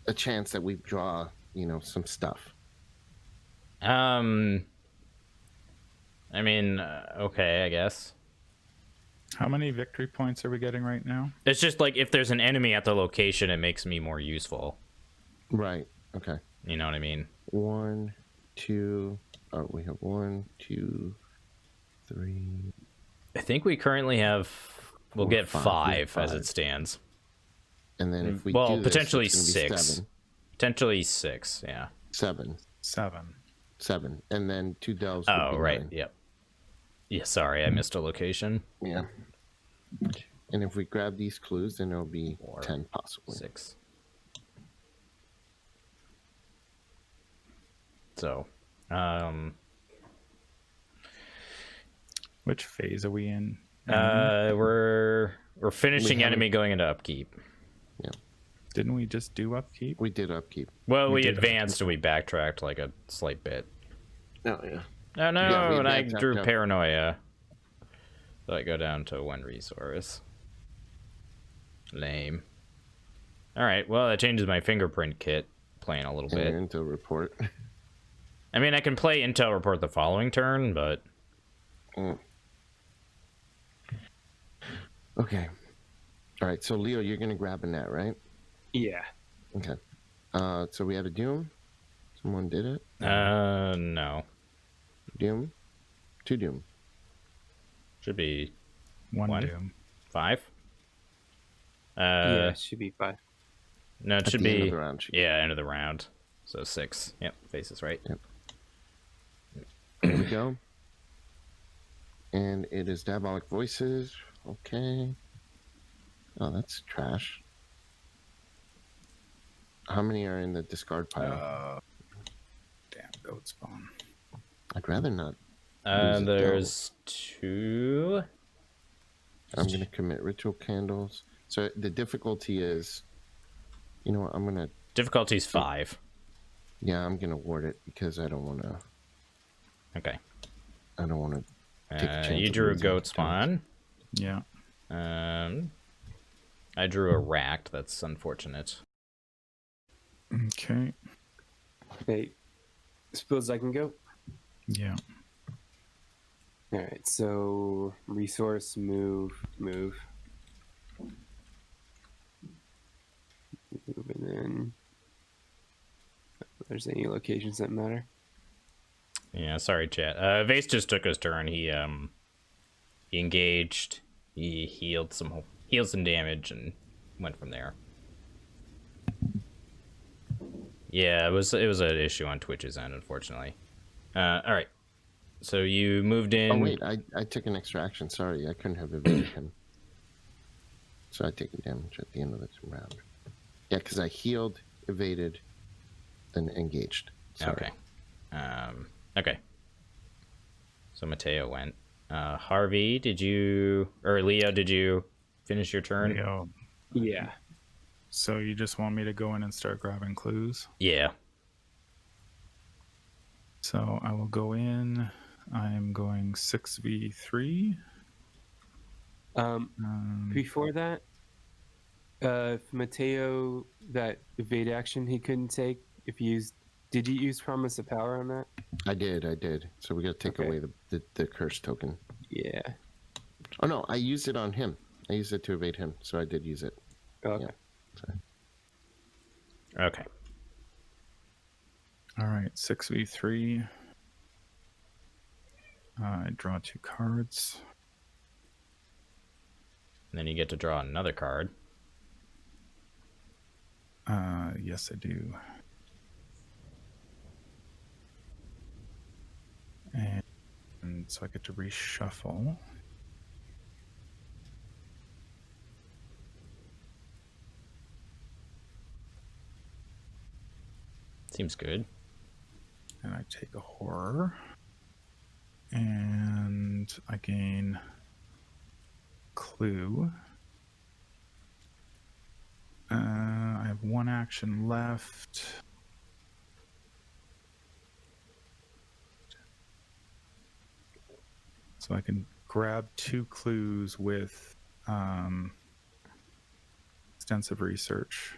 a chance that we draw, some stuff. I mean, okay, I guess. How many victory points are we getting right now? It's just like if there's an enemy at the location, it makes me more useful. Right. Okay. You know what I mean? 1, 2. Oh, we have 1, 2, 3. I think we currently have. We'll Four, get five. five as it stands. And then if we Well, do this, potentially it's gonna be 6. 7. Potentially 6. Yeah. 7. 7. And then 2 delves. would Oh, be right. 9. Yep. Yeah. Sorry, I missed a location. Yeah. And if we grab these clues, then it'll be 4, 10 possibly. 6. So, Which phase are we in? we're finishing We haven't- enemy going into upkeep. Didn't we just do upkeep? We did upkeep. Well, we did advanced and we backtracked like a slight bit. Oh, yeah. Oh no, Yeah, we and I advanced drew after- paranoia. So I go down to 1 resource. Lame. Alright, well that changes my fingerprint kit playing a little And bit. you're into report. I mean I can play intel report the following turn, but Okay. All right. So Leo, you're gonna grab a net, right? Yeah. Okay. So we have a doom. Someone did it. no. Doom. 2 doom. Should be One One. doom. 5. Yeah, it should be 5. No, it At should the end be of the round, should- yeah, end of the round. So 6. Yep, face is right. Here we go. And it is Diabolic Voices. Okay. Oh, that's trash. How many are in the discard pile? Damn goat spawn. I'd rather not. Lose it, though. There's 2. I'm going to commit Ritual Candles. So the difficulty is, you know what? I'm going to, Difficulty's 5. yeah, I'm going to ward it because I don't want to, Okay. take a chance. You of drew a losing goat turns. spawn. Yeah. I drew a racked. That's unfortunate. Okay. Hey, suppose I can go. Yeah. All right. So resource, move. And then if there's any locations that matter. Yeah, sorry, chat. Vase just took his turn. He engaged. He healed some damage and went from there. Yeah, it was an issue on Twitch's end, unfortunately. All right. So you moved in. Oh, wait, I took an extra action. Sorry, I couldn't have evaded him. So I take damage at the end of the round. Yeah, because I healed, evaded, then engaged. Sorry. Okay. Okay. So Mateo went. Harvey, Leo, did you finish your turn? Leo. Yeah. So you just want me to go in and start grabbing clues? Yeah. So I will go in. I'm going 6v3. Before that, if Mateo, that evade action he couldn't take, did you use Promise of Power on that? I did. So we got to take Okay. away the curse token. Yeah. Oh, no, I used it on him. I used it to evade him, so I did use it. Okay. Yeah. Sorry. Okay. All right, 6v3. I draw 2 cards. And then you get to draw another card. Yes, I do. And so I get to reshuffle. Seems good. And I take a horror. And I gain clue. I have 1 action left. So I can grab 2 clues with extensive research.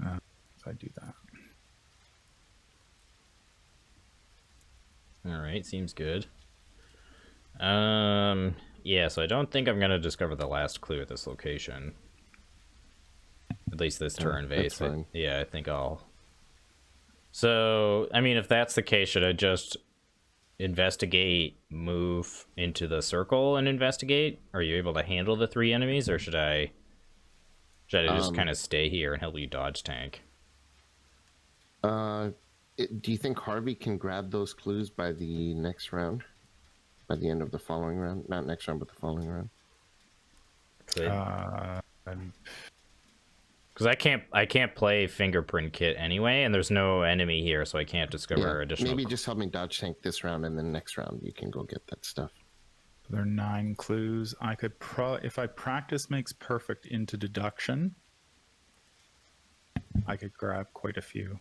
If I do that. All right, seems good. Yeah, so I don't think I'm gonna discover the last clue at this location. At least this turn, Vase. That's fine. Yeah, I think I'll. So, I mean, if that's the case, should I just investigate, move into the circle and investigate? Are you able to handle the 3 enemies, or should I just kind of stay here and help you dodge tank? Do you think Harvey can grab those clues by the next round? By the end of the following round? Not next round, but the following round. Because I can't play fingerprint kit anyway, and there's no enemy here, so I can't discover additional. Maybe just help me dodge tank this round, and then next round you can go get that stuff. There are 9 clues. I could if I practice makes perfect into deduction, I could grab quite a few.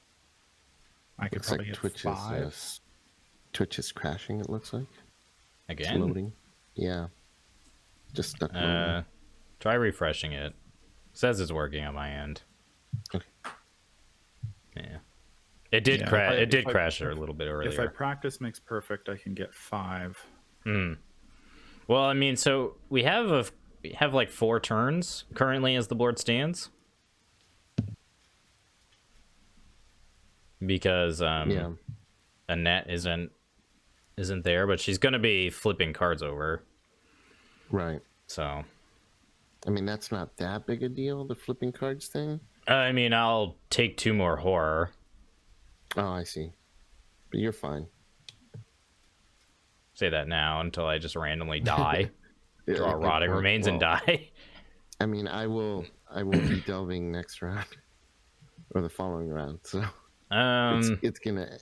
I could Looks probably like get 5. Twitch is crashing, it looks like. It's Again? loading. Yeah. Just stuck loading. Try refreshing it. Says it's working on my end. Okay. Yeah. It did crash. It did crash a little bit earlier. If I practice makes perfect, I can get 5. Well, I mean, so we have like 4 turns currently as the board stands. Because Annette isn't there, but she's gonna be flipping cards over. Right. So I mean, that's not that big a deal, the flipping cards thing. I mean, I'll take 2 more horror. Oh, I see. But you're fine. Say that now until I just randomly die. Draw rotting Or- remains and well, die. I mean, I will be delving next round or the following round, so it's gonna.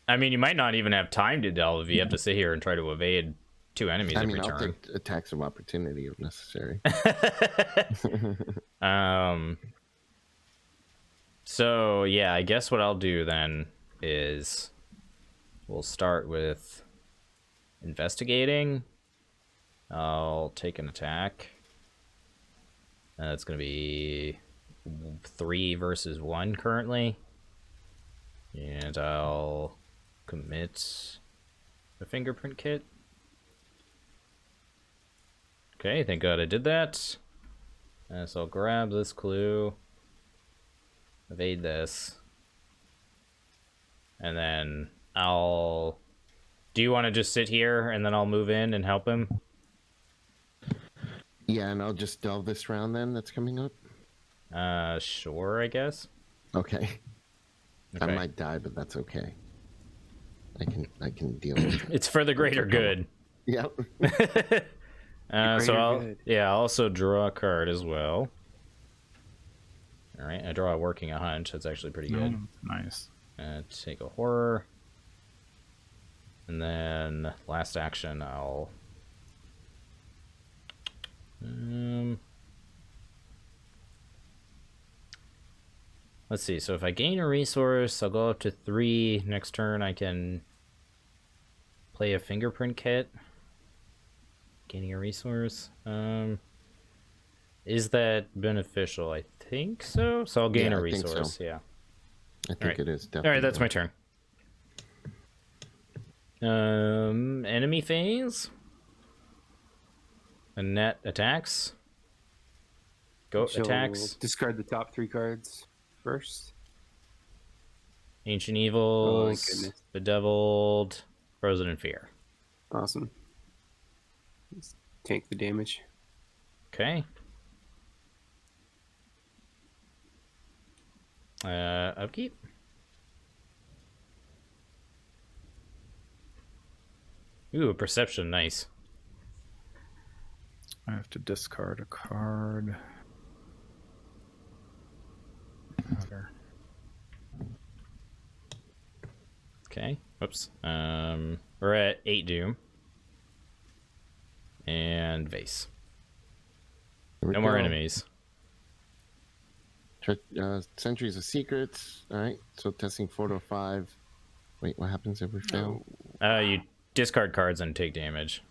I mean, you might not even have time to delve if you have to sit here and try to evade 2 enemies every I'll turn. take attacks of opportunity if necessary. So yeah, I guess what I'll do then is we'll start with investigating. I'll take an attack. It's gonna be 3 versus 1 currently, and I'll commit a fingerprint kit. Okay, thank God I did that. So I'll grab this clue, evade this, and then I'll... Do you want to just sit here and then I'll move in and help him? Yeah, and I'll just delve this round then that's coming up. Sure, I guess. Okay. I Okay. might die, but that's okay. I can deal with it. It's for the greater good. Yep. So I'll good. I'll also draw a card as well. All right, I draw a working a hunch. That's actually pretty good. Nice. Take a horror, and then last action I'll. Let's see. So if I gain a resource, I'll go up to 3. Next turn, I can play a fingerprint kit. Gaining a resource. Is that beneficial? I think so. So I'll gain Yeah, a I think so. resource. Yeah. I think Alright. it is definitely. All right, that's my turn. Enemy phase. Annette attacks. Go She'll attacks. Discard the top 3 cards first. Ancient Evils. goodness. Bedeviled. Frozen in Fear. Awesome. Let's tank the damage. Okay. Upkeep. Ooh, perception, nice. I have to discard a card. Matter. Okay. Whoops. We're at 8 doom. And Vase. Here we No more go. enemies. Centuries of Secrets. All right. So testing 4 to 5. Wait, what happens if we fail? You discard cards and take damage.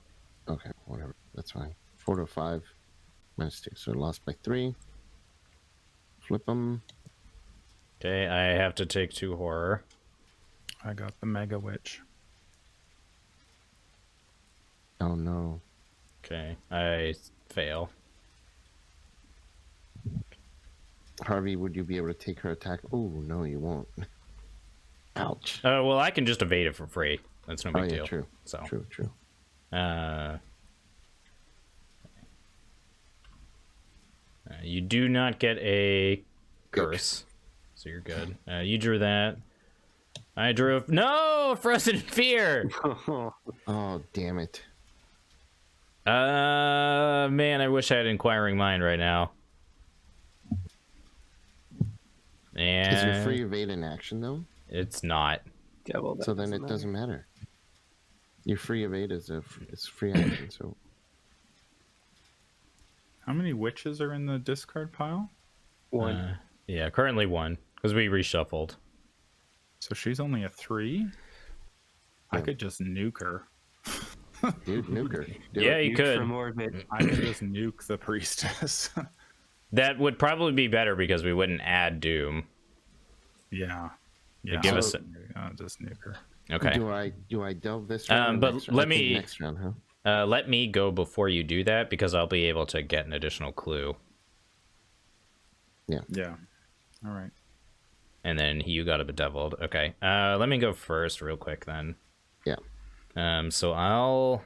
Okay, whatever. That's fine. 4 to 5 minus 2. So lost by 3. Flip them. Okay, I have to take 2 horror. I got the Mega Witch. Oh no. Okay, I fail. Harvey, would you be able to take her attack? Oh, no, you won't. Ouch. Well, I can just evade it for free. That's no big deal. True. So, True. You do not get a curse, so you're good. You drew that. I drew. No, Frozen Fear. Oh, damn it. Man, I wish I had Inquiring Mind right now. And Is your free evade in action though? it's not. Yeah, well, So then it doesn't matter. Your free evade is it's free action. So How many witches are in the discard pile? One. Yeah, currently 1 because we reshuffled. So she's only a 3? I Yeah. could just nuke her. dude, nuke her. Do Yeah, it. you Nuke could. from orbit. I could just nuke the priestess. That would probably be better because we wouldn't add Doom. Yeah. Give us. I'll just nuke her. Okay. Do I delve this round? or but next round? let I think me- next round, huh? Let me go before you do that because I'll be able to get an additional clue. Yeah. All right. And then you got a bedeviled. Okay. Let me go first real quick then. Yeah. So I'll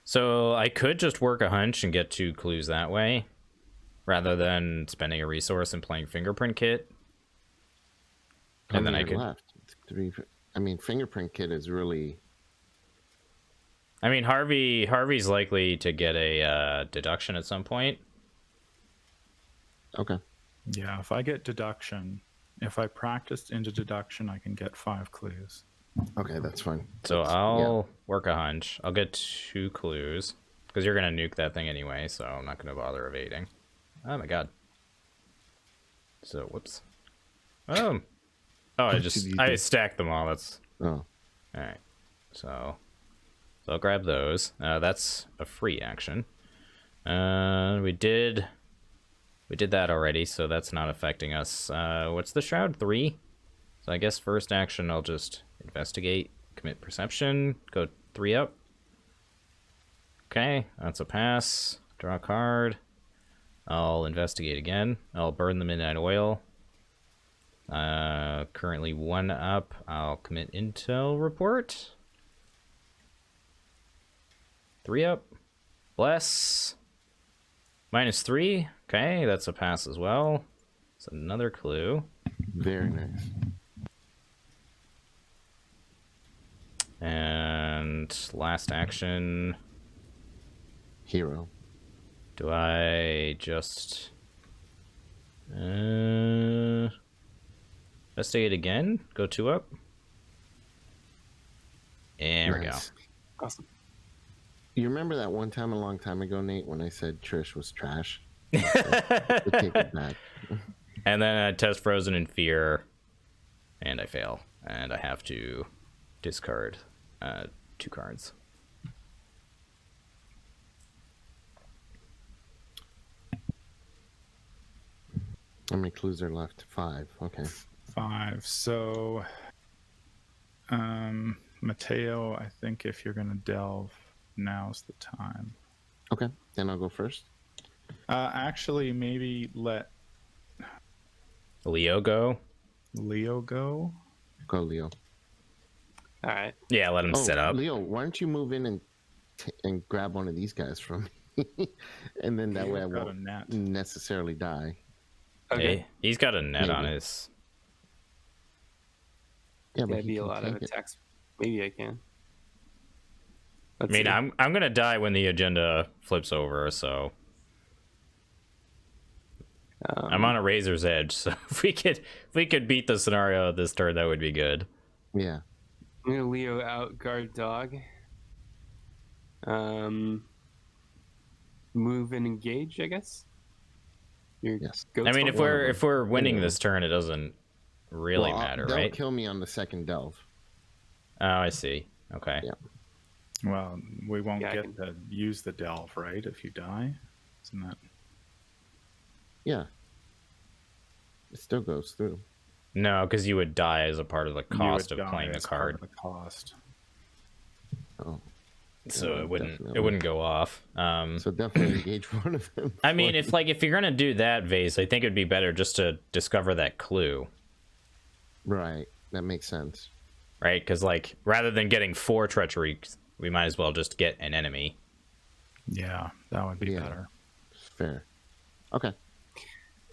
So I could just work a hunch and get 2 clues that way, rather than spending a resource and playing Fingerprint Kit. How And then many I are could. left? 3. I mean, Fingerprint Kit is really. I mean, Harvey's likely to get a deduction at some point. Okay. Yeah, if I get deduction, if I practiced into deduction, I can get 5 clues. Okay, that's fine. So That's- I'll work a hunch. I'll get 2 clues because you're gonna nuke that thing anyway, so I'm not gonna bother evading. Oh my god. So whoops. Oh, I stacked them all. That's Oh, all right. So I'll grab those. That's a free action. We did that already, so that's not affecting us. What's the shroud? 3. So I guess first action I'll just investigate, commit perception, go 3 up. Okay, that's a pass. Draw a card. I'll investigate again. I'll burn the midnight oil. Currently 1 up. I'll commit intel report. 3 up. Bless. -3. Okay, that's a pass as well. It's another clue. very nice. And last action. Hero. Do I just investigate again? Go 2 up. And there we go. Nice. Awesome. You remember that one time a long time ago, Nate, when I said Trish was trash? We'll take it back. And then I test Frozen in Fear, and I fail. And I have to discard 2 cards. How many clues are left? 5. Okay. 5. So, Mateo, I think if you're going to delve, now's the time. Okay. Then I'll go first. Actually, maybe let Leo go? Leo go. Go, Leo. All right. Yeah, let him set up. Leo, why don't you move in and grab one of these guys from me? And then that way I Got a won't net. necessarily die. Okay. Hey, he's got a net on Maybe. his. Yeah, but That'd he be a can lot of take it. attacks. Maybe I can. I Let's mean, see. I'm gonna die when the agenda flips over, so I'm on a razor's edge. So if we could beat the scenario this turn, that would be good. Yeah. I'm gonna Leo out guard dog. move and engage, I guess. Your Yes. goat's I mean, home? if we're winning Yeah. this turn, it doesn't really Well, matter, they'll right? kill me on the second delve. Oh, I see. Okay. Yeah. Well, we won't Yeah, I get to use the delve, right? If you die, isn't that? Yeah. It still goes through. No, because you would die as a part of the You cost would of die playing the as part card, of the cost. Oh. so Yeah, it wouldn't definitely. go off. So definitely engage one of them. I mean, if you're gonna do that, Vase, I think it'd be better just to discover that clue, Right. That makes sense. right? Because rather than getting 4 treachery, we might as well just get an enemy. Yeah, that would be Yeah. better. Fair. Okay.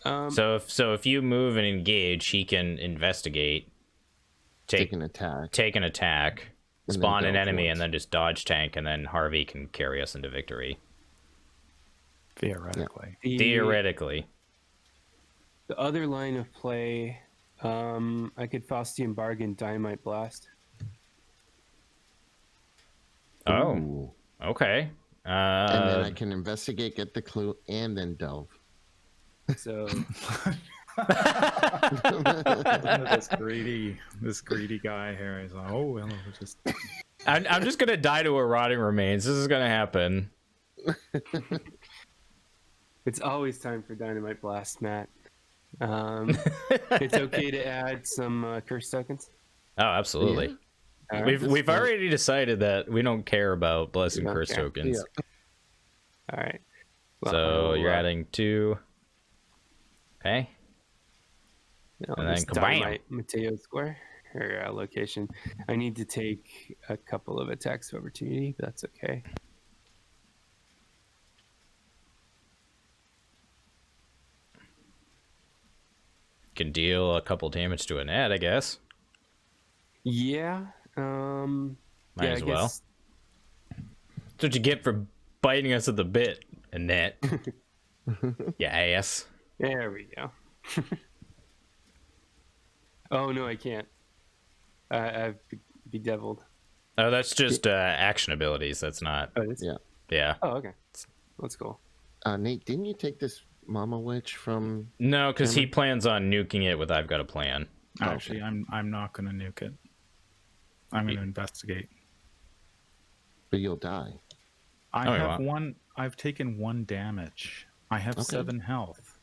So if you move and engage, he can investigate, Take an attack. take an attack, And then spawn an delve enemy, once. and then just dodge tank, and then Harvey can carry us into victory. Theoretically. Theoretically. The other line of play, I could Faustian Bargain Dynamite Blast. Oh, Ooh. okay. And then I can investigate, get the clue, and then delve. So this greedy guy here is like, oh well, we'll just I'm just gonna die to a rotting remains. This is gonna happen. it's always time for Dynamite Blast, Matt. It's okay to add some curse tokens. Oh, absolutely. All right. We've already decided that we don't care about blessing We don't curse care. tokens. All right. Well, So I will, you're adding 2. Okay. I'll and then just kabam. Dynamite Mateo Square or location. I need to take a couple of attacks of opportunity, but that's okay. Can deal a couple damage to a net, I guess. Yeah. Might yeah, as I well. guess- That's what you get for biting us at the bit, Annette. Yeah, ass. There we go. Oh no, I can't. I've bedeviled. Oh, that's just action abilities. That's not. Oh, it's, Yeah. Yeah. Oh, okay. That's cool. Nate, didn't you take this Mama Witch from... No, because he Cameron? plans on nuking it with "I've got a plan." actually I'm not gonna nuke it. I'm gonna investigate. But you'll die. I Oh, you have won't. one. I've taken 1 damage. I have Okay. 7 health.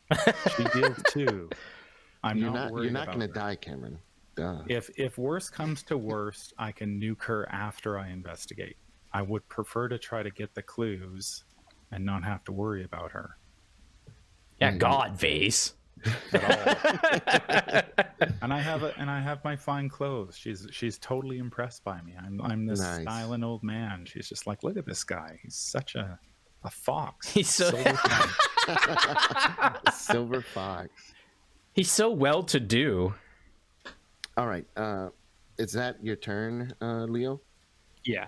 She deals 2. I'm You're not not worried about gonna her. die, Cameron. Duh. If worst comes to worst, I can nuke her after I investigate. I would prefer to try to get the clues and not have to worry about her Yeah, God, Vase. at all. and I have my fine clothes. She's totally impressed by me. I'm this Nice. styling old man. She's just like, look at this guy. He's such a fox. He's so Silver Fox. he's so well to do. All right. Is that your turn, Leo? Yeah.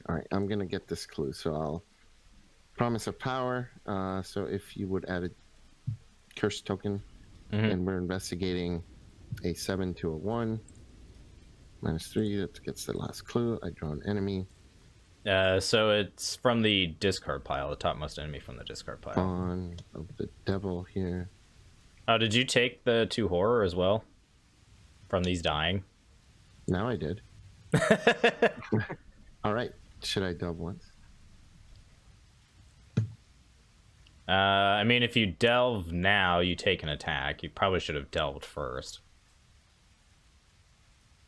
All right. I'm gonna get this clue, so I'll promise of power. So if you would add a curse token, Mhm. and we're investigating a 7 to a 1. -3. That gets the last clue. I draw an enemy. So it's from the discard pile, the topmost enemy from the discard pile. Spawn of the devil here. Oh, did you take the 2 horror as well? From these dying? Now I did. All right. Should I delve once? I mean, if you delve now, you take an attack. You probably should have delved first.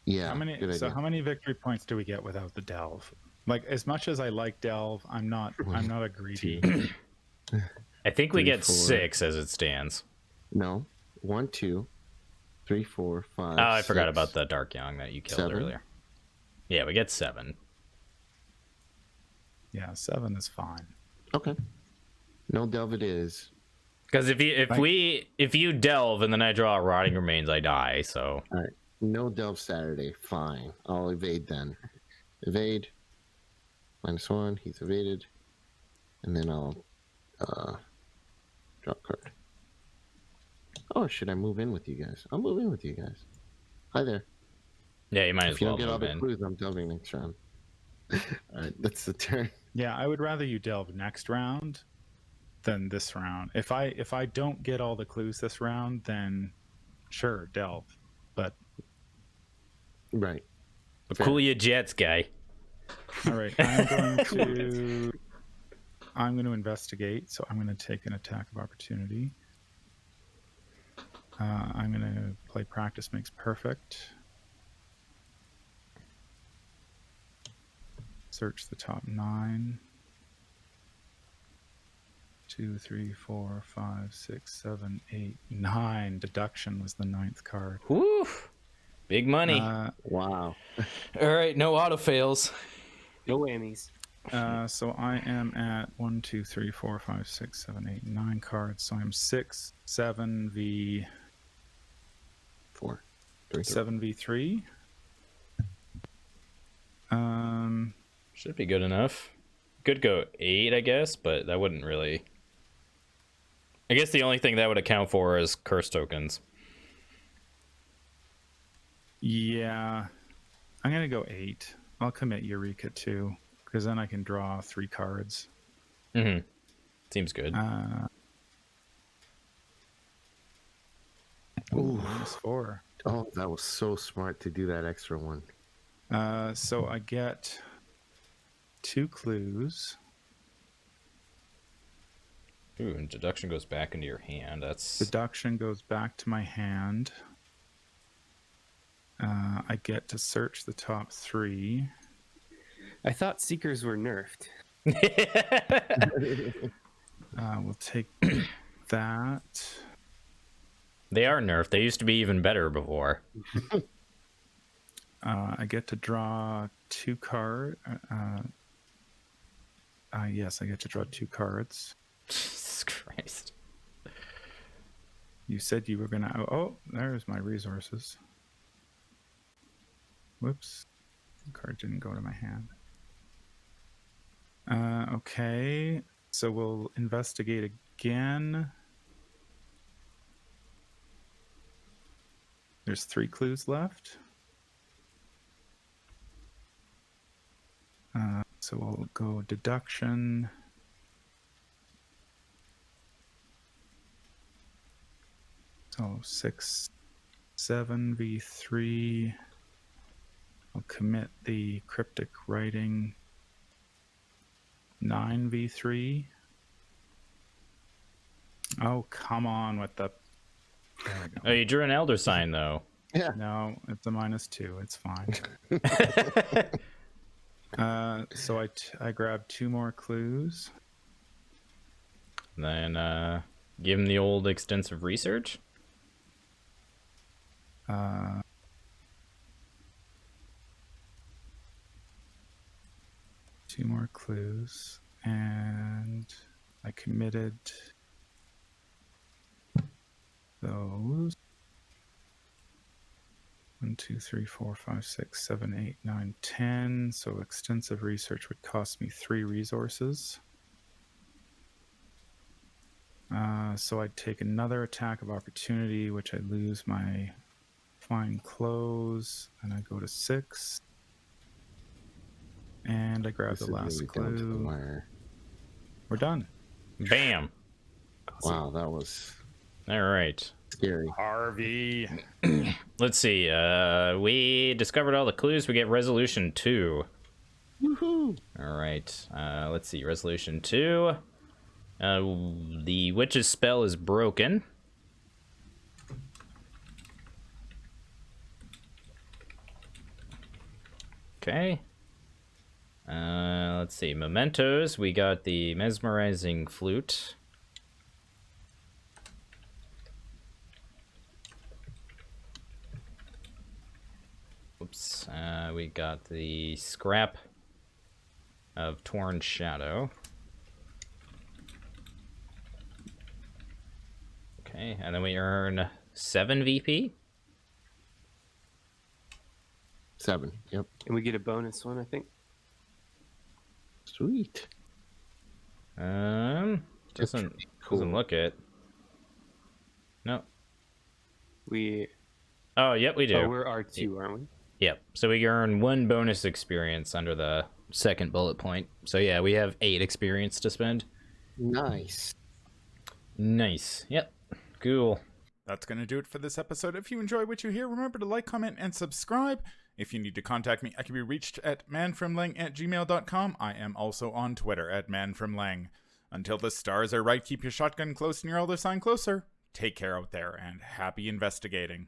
Yeah. How many? Good So idea. how many victory points do we get without the delve? Like, as much as I like delve, I'm not a greedy. I think we 3, get 4. 6 as it stands. No. 1, 2, 3, 4, 5. Oh, I forgot 6. about the Dark Young that you killed 7. earlier. Yeah, we get 7. Yeah, 7 is fine. Okay. No delve it is. Because if you delve and then I draw a Rotting Remains, I die. So All right. No delve Saturday. Fine. I'll evade then. Evade. -1. He's evaded. And then I'll draw a card. Oh, should I move in with you guys? I'll move in with you guys. Hi there. yeah, you might If as you well don't get all move the in. clues, I'm delving next round. All right, that's the turn. Yeah, I would rather you delve next round than this round. If I don't get all the clues this round, then sure, delve. But Right. But cool your jets, guy. all right, I'm going to investigate. So I'm going to take an attack of opportunity. I'm going to play practice makes perfect. Search the top 9. 2, 3, 4, 5, 6, 7, 8, 9. Deduction was the 9th card. Woo! Big money. Wow. All right, no auto fails. No whammies. So I am at 1, 2, 3, 4, 5, 6, 7, 8, 9 cards. So I'm 6, 7 v 4, 3, 7 v 3. Should be good enough. Could go 8, I guess, but that wouldn't really. I guess the only thing that would account for is curse tokens. Yeah, I'm gonna go 8. I'll commit Eureka too, because then I can draw 3 cards. Mm-hmm. Seems good. Ooh, -4. Oh, that was so smart to do that extra one. So I get 2 clues. Ooh, and deduction goes back into your hand. That's Deduction goes back to my hand. I get to search the top 3. I thought Seekers were nerfed. We'll take that. They are nerfed. They used to be even better before. I get to draw 2 cards. Yes, I get to draw 2 cards. Jesus Christ. You said you were gonna. Oh, there's my resources. Whoops, the card didn't go to my hand. Okay, so we'll investigate again. There's 3 clues left. So we'll go deduction. So 6, 7 v 3. I'll commit the cryptic writing. 9 v 3. Oh, come on with the. There we go. Oh, you drew an elder sign though. Yeah. No, it's a -2. It's fine. So I grab 2 more clues. Then give him the old extensive research. 2 more clues, and I committed those. 1, 2, 3, 4, 5, 6, 7, 8, 9, 10. So extensive research would cost me 3 resources. So I'd take another attack of opportunity, which I lose my fine clothes, and I go to 6. And I grab This the is last really down to the clue. wire. We're done. Bam. Wow, that was All right. scary. Harvey. Let's see. We discovered all the clues. We get resolution 2. Woohoo! All right. Let's see. Resolution 2. The witch's spell is broken. Okay. Let's see. Mementos. We got the mesmerizing flute. Oops. We got the scrap of torn shadow. Okay, and then we earn 7 VP. 7. Yep. And we get a bonus one, I think. Sweet. Doesn't look it. No. We. Oh, yep, we do. Oh, we're R2, aren't we? Yep. So we earn 1 bonus experience under the second bullet point. So yeah, we have 8 experience to spend. Nice. Nice. Yep. Cool. That's going to do it for this episode. If you enjoy what you hear, remember to like, comment, and subscribe. If you need to contact me, I can be reached at manfromleng@gmail.com. I am also on Twitter at manfromleng. Until the stars are right, keep your shotgun close and your elder sign closer. Take care out there, and happy investigating.